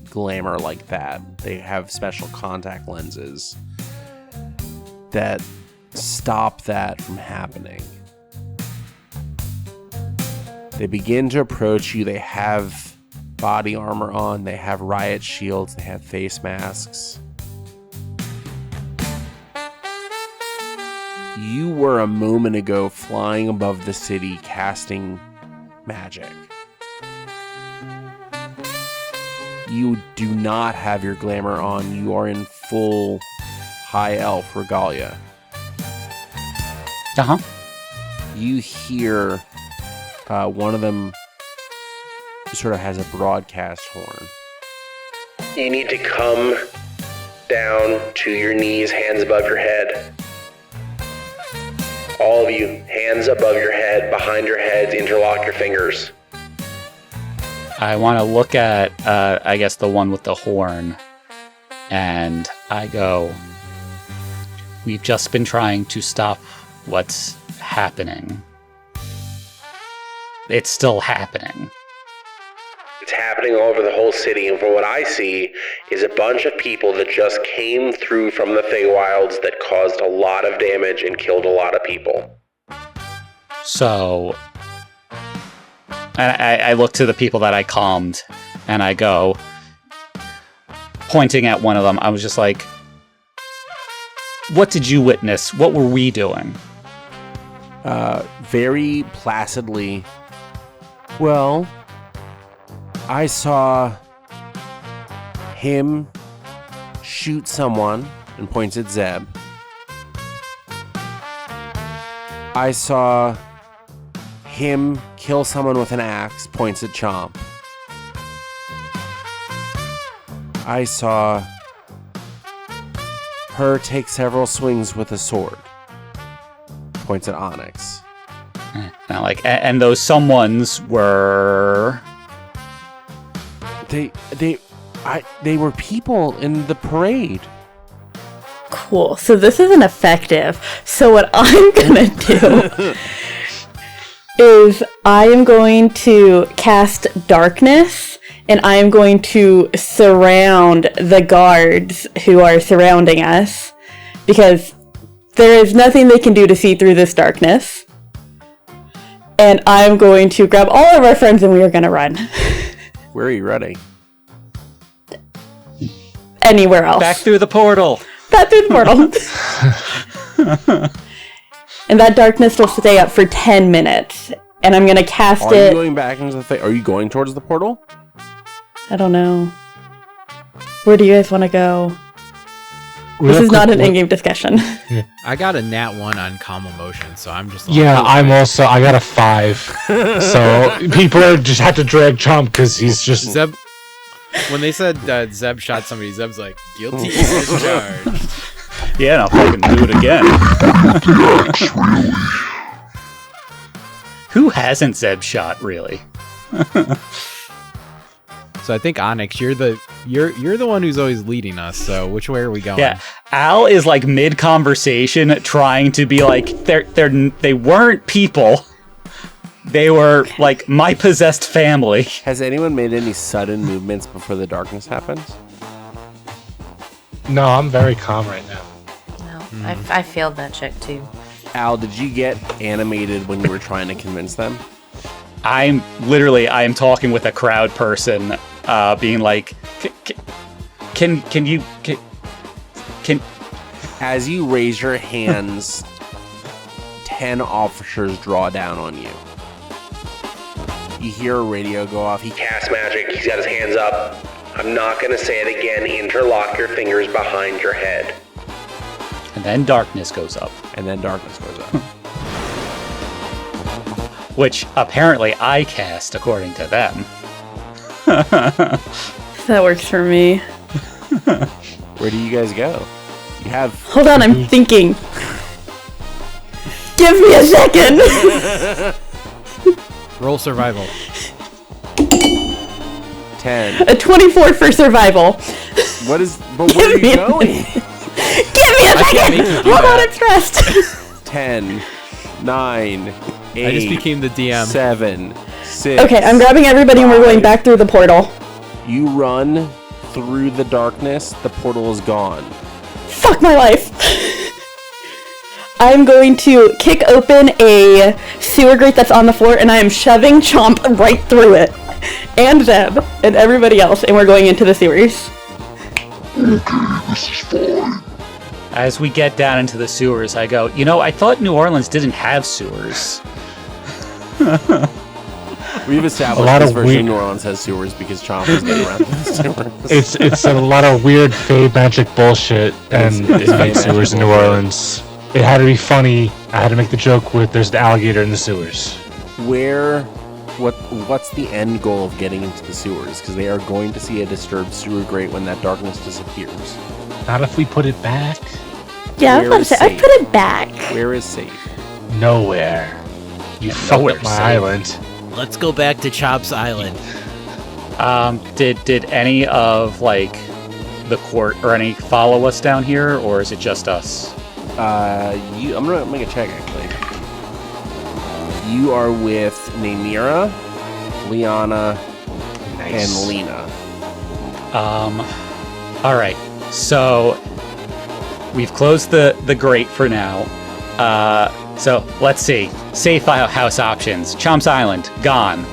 glamour like that. They have special contact lenses that stop that from happening. They begin to approach you. They have body armor on. They have riot shields. They have face masks. You were a moment ago flying above the city casting magic. You do not have your glamour on. You are in full high elf regalia. Uh-huh. You hear one of them sort of has a broadcast horn. You need to come down to your knees, hands above your head. All of you, hands above your head, behind your heads, interlock your fingers. I want to look at, I guess, the one with the horn, and I go, we've just been trying to stop what's happening. It's still happening. It's happening all over the whole city, and from what I see is a bunch of people that just came through from the Feywilds that caused a lot of damage and killed a lot of people. So, I look to the people that I calmed, and I go, pointing at one of them, I was just like, what did you witness? What were we doing? Very placidly, well, I saw him shoot someone, and points at Zeb. I saw him kill someone with an axe, points at Chomp. I saw her take several swings with a sword, points at Onyx. And those someones were... They were people in the parade. Cool. So this isn't effective. So what I'm gonna do is I am going to cast darkness and I am going to surround the guards who are surrounding us, because there is nothing they can do to see through this darkness. And I'm going to grab all of our friends and we are going to run. Where are you running? Anywhere else. Back through the portal. Back through the portal. And that darkness will stay up for 10 minutes. And I'm going to cast Are it. you going back into the Are you going towards the portal? I don't know. Where do you guys want to go? This is not an in-game discussion. I got a nat 1 on calm emotion, so I'm just. Yeah, I got a 5. So people just had to drag Chomp because he's just. Zeb. When they said Zeb shot somebody, Zeb's like, guilty as charged. Yeah, and I'll fucking do it again. Who hasn't Zeb shot, really? So I think Onyx, you're the one who's always leading us. So which way are we going? Yeah, Al is like mid conversation, trying to be like they weren't people. They were like my possessed family. Has anyone made any sudden movements before the darkness happens? No, I'm very calm right now. No, I failed that check too. Al, did you get animated when you were trying to convince them? I am talking with a crowd person, being like, can you As you raise your hands, 10 officers draw down on you. You hear a radio go off. He casts magic. He's got his hands up. I'm not going to say it again. Interlock your fingers behind your head. And then darkness goes up. Which apparently I cast, according to them. That works for me. Where do you guys go? You have... Hold on, I'm thinking. Give me a second! Roll survival. 10. A 24 for survival. What is... But where are you going? Give me a second! Hold on, I'm stressed. 10, 9, 8, I just became the DM. 7, 6... Okay, I'm grabbing everybody and we're going back through the portal. You run through the darkness. The portal is gone. Fuck my life. I'm going to kick open a sewer grate that's on the floor and I am shoving Chomp right through it. And Zeb and everybody else, and we're going into the sewers. Okay, this is fine. As we get down into the sewers, I go, I thought New Orleans didn't have sewers. We've established this version of New Orleans has sewers because Chomp is getting around the sewers. It's a lot of weird fade magic bullshit and fake sewers in New Orleans. It had to be funny. I had to make the joke with there's the alligator in the sewers. What's the end goal of getting into the sewers? Because they are going to see a disturbed sewer grate when that darkness disappears. Not if we put it back. Yeah, I was about to say, I put it back. Where is safe? Nowhere. You fucked up my island. Let's go back to Chomp's Island. Did any of the court or any follow us down here, or is it just us? I'm gonna make a check actually. You are with Naimira, Liana, and Lena. All right. So we've closed the grate for now. So let's see. Safe house options. Chomp's Island, gone.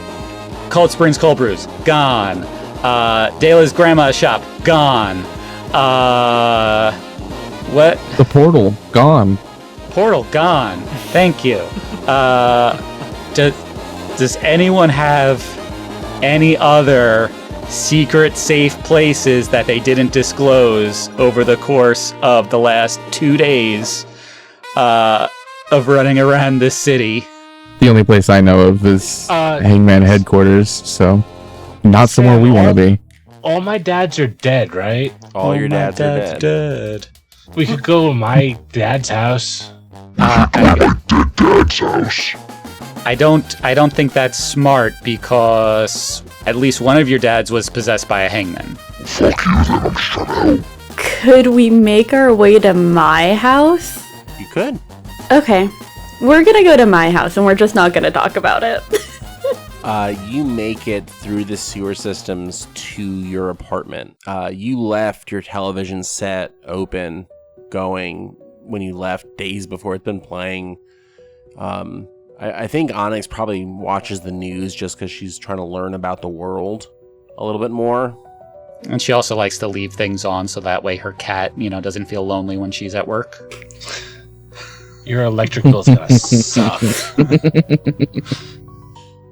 Cold Springs Cold Brews, gone. Dela's Grandma's Shop, gone. What? The portal, gone. Portal, gone. Thank you. Does anyone have any other secret safe places that they didn't disclose over the course of the last 2 days of running around this city? The only place I know of is Hangman headquarters, so not somewhere we want to be. All my dads are dead, right? All your dads are dead. We could go to my dad's house. Dad's house. I don't think that's smart because at least one of your dads was possessed by a hangman. Fuck you, then I'm just trying to help. Could we make our way to my house? You could. Okay. We're gonna go to my house and we're just not gonna talk about it. You make it through the sewer systems to your apartment. You left your television set open, going when you left days before it's been playing. I think Onyx probably watches the news just because she's trying to learn about the world a little bit more. And she also likes to leave things on so that way her cat, doesn't feel lonely when she's at work. Your electric bill's gonna suck.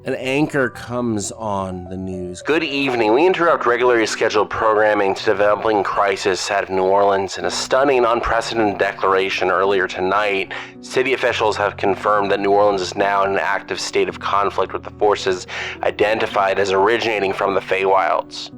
An anchor comes on the news. Good evening. We interrupt regularly scheduled programming to developing crisis out of New Orleans. In a stunning and unprecedented declaration earlier tonight, city officials have confirmed that New Orleans is now in an active state of conflict with the forces identified as originating from the Feywilds.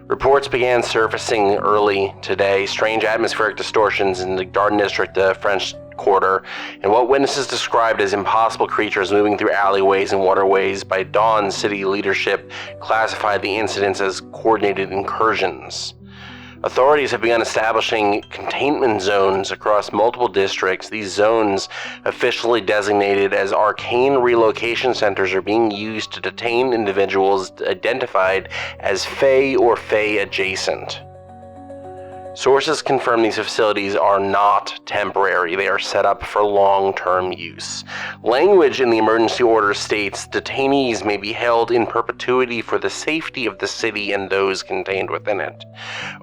Reports began surfacing early today, strange atmospheric distortions in the Garden District, the French Quarter, and what witnesses described as impossible creatures moving through alleyways and waterways. By dawn, city leadership classified the incidents as coordinated incursions. Authorities have begun establishing containment zones across multiple districts. These zones, officially designated as arcane relocation centers, are being used to detain individuals identified as Fey or Fey adjacent. Sources confirm these facilities are not temporary. They are set up for long-term use. Language in the emergency order states detainees may be held in perpetuity for the safety of the city and those contained within it.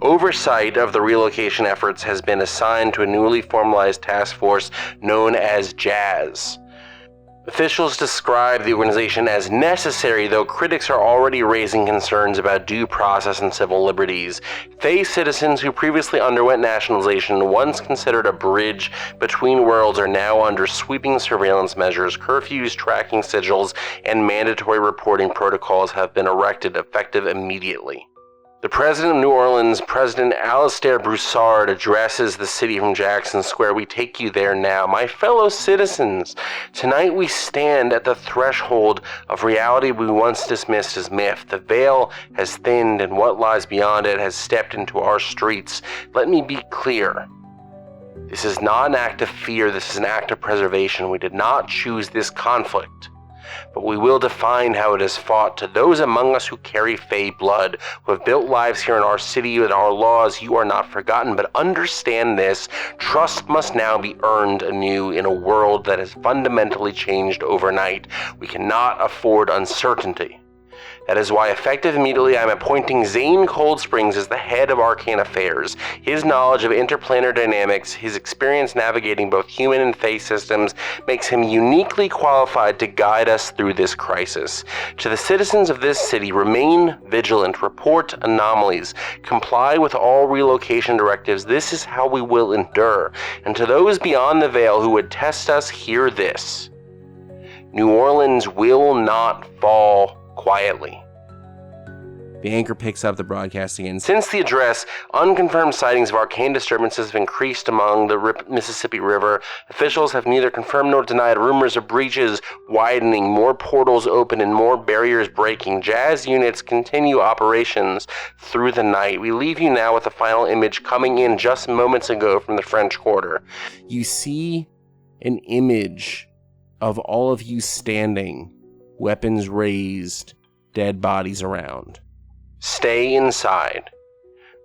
Oversight of the relocation efforts has been assigned to a newly formalized task force known as Jazz. Officials describe the organization as necessary, though critics are already raising concerns about due process and civil liberties. Fey citizens who previously underwent nationalization, once considered a bridge between worlds, are now under sweeping surveillance measures. Curfews, tracking sigils, and mandatory reporting protocols have been erected, effective immediately. The president of New Orleans, President Alastair Broussard, addresses the city from Jackson Square. We take you there now. My fellow citizens, tonight we stand at the threshold of reality we once dismissed as myth. The veil has thinned and what lies beyond it has stepped into our streets. Let me be clear. This is not an act of fear. This is an act of preservation. We did not choose this conflict, but we will define how it is fought. To those among us who carry Fey blood, who have built lives here in our city with our laws, you are not forgotten. But understand this: trust must now be earned anew in a world that has fundamentally changed overnight. We cannot afford uncertainty. That is why, effective immediately, I am appointing Zane Cold Springs as the head of Arcane Affairs. His knowledge of interplanar dynamics, his experience navigating both human and Fey systems, makes him uniquely qualified to guide us through this crisis. To the citizens of this city, remain vigilant, report anomalies, comply with all relocation directives. This is how we will endure. And to those beyond the veil who would test us, hear this: New Orleans will not fall quietly. The anchor picks up the broadcast again. Since the address, unconfirmed sightings of arcane disturbances have increased among the Mississippi River. Officials have neither confirmed nor denied rumors of breaches widening, more portals open, and more barriers breaking. Jazz units continue operations through the night. We leave you now with a final image coming in just moments ago from the French Quarter. You see an image of all of you standing, weapons raised, dead bodies around. Stay inside.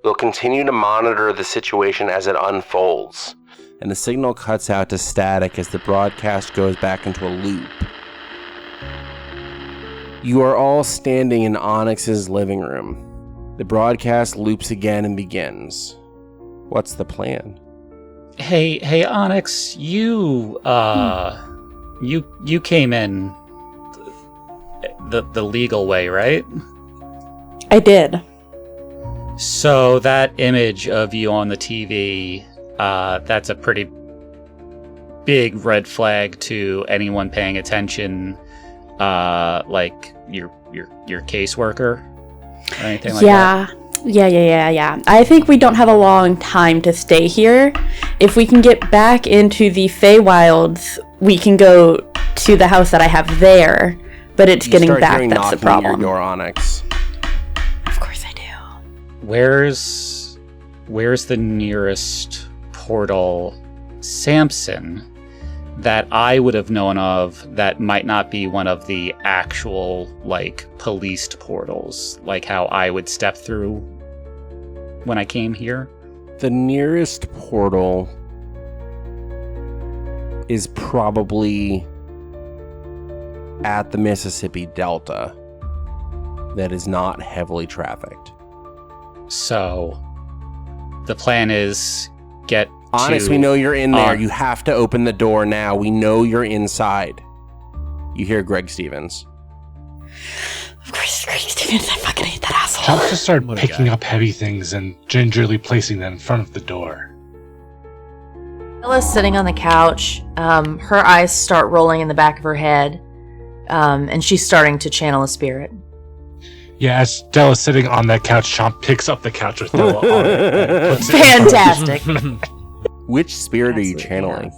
We'll continue to monitor the situation as it unfolds. And the signal cuts out to static as the broadcast goes back into a loop. You are all standing in Onyx's living room. The broadcast loops again and begins. What's the plan? Hey, Onyx, you came in the legal way, right? I did. So that image of you on the TV, that's a pretty big red flag to anyone paying attention, like your caseworker or anything like that. Yeah. I think we don't have a long time to stay here. If we can get back into the Feywilds, we can go to the house that I have there. But it's getting back that's the problem. At your door, Onyx. Of course I do. Where's the nearest portal? Samson, that I would have known of that might not be one of the actual, like, policed portals, like how I would step through when I came here? The nearest portal is probably at the Mississippi Delta that is not heavily trafficked. So, the plan is get Onyx, we know you're in there. You have to open the door now. We know you're inside. You hear Greg Stevens. Of course, Greg Stevens. I fucking hate that asshole. Chomp just started picking up heavy things and gingerly placing them in front of the door. Bella's sitting on the couch. Her eyes start rolling in the back of her head, and she's starting to channel a spirit. Yeah, as Della's sitting on that couch, Chomp picks up the couch with Della on it. And puts it Fantastic. Which spirit are you channeling?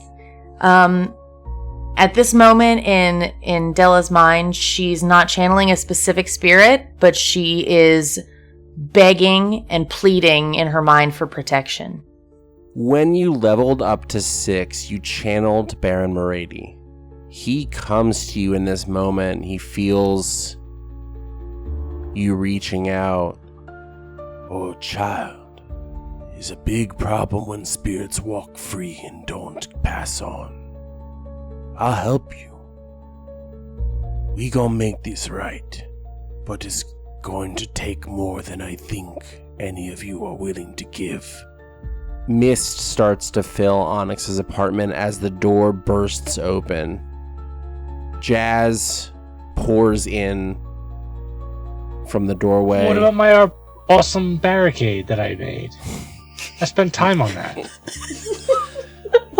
At this moment in Della's mind, she's not channeling a specific spirit, but she is begging and pleading in her mind for protection. When you leveled up to 6, you channeled Baron Mardi. He comes to you in this moment. He feels you reaching out. Oh, child. It's a big problem when spirits walk free and don't pass on. I'll help you. We gonna make this right, but it's going to take more than I think any of you are willing to give. Mist starts to fill Onyx's apartment as the door bursts open. Jazz pours in from the doorway. What about my awesome barricade that I made? I spent time on that.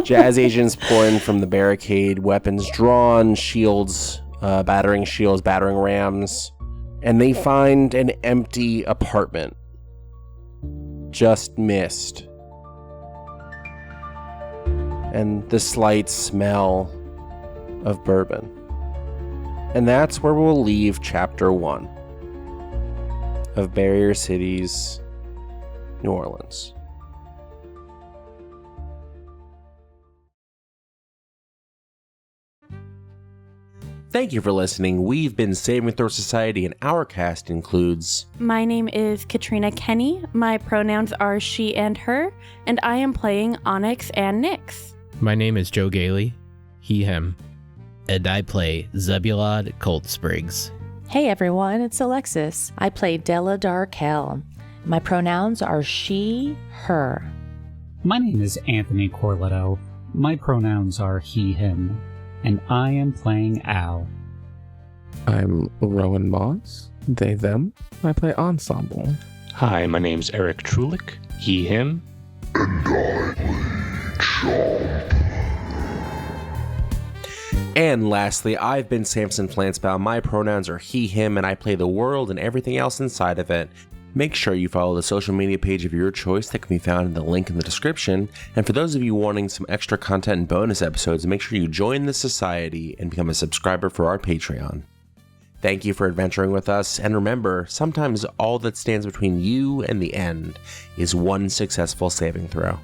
Jazz agents pour in from the barricade, weapons drawn, shields, battering rams, and they find an empty apartment. Just Mist. And the slight smell of bourbon. And that's where we'll leave Chapter 1 of Barrier Cities, New Orleans. Thank you for listening. We've been Saving Throw Society, and our cast includes... My name is Katrina Kenny. My pronouns are she and her, and I am playing Onyx and Nyx. My name is Joe Gailey, he, him. And I play Zebulon Cold Springs. Hey everyone, it's Alexis. I play Della Darkel. My pronouns are she, her. My name is Anthony Corletto. My pronouns are he, him. And I am playing Al. I'm Rowan Moss. They, them. I play Ensemble. Hi, my name's Eric Trulick. He, him. And I play Chomp. And lastly, I've been Samson Flansbow. My pronouns are he, him, and I play the world and everything else inside of it. Make sure you follow the social media page of your choice that can be found in the link in the description. And for those of you wanting some extra content and bonus episodes, make sure you join the society and become a subscriber for our Patreon. Thank you for adventuring with us, and remember, sometimes all that stands between you and the end is one successful saving throw.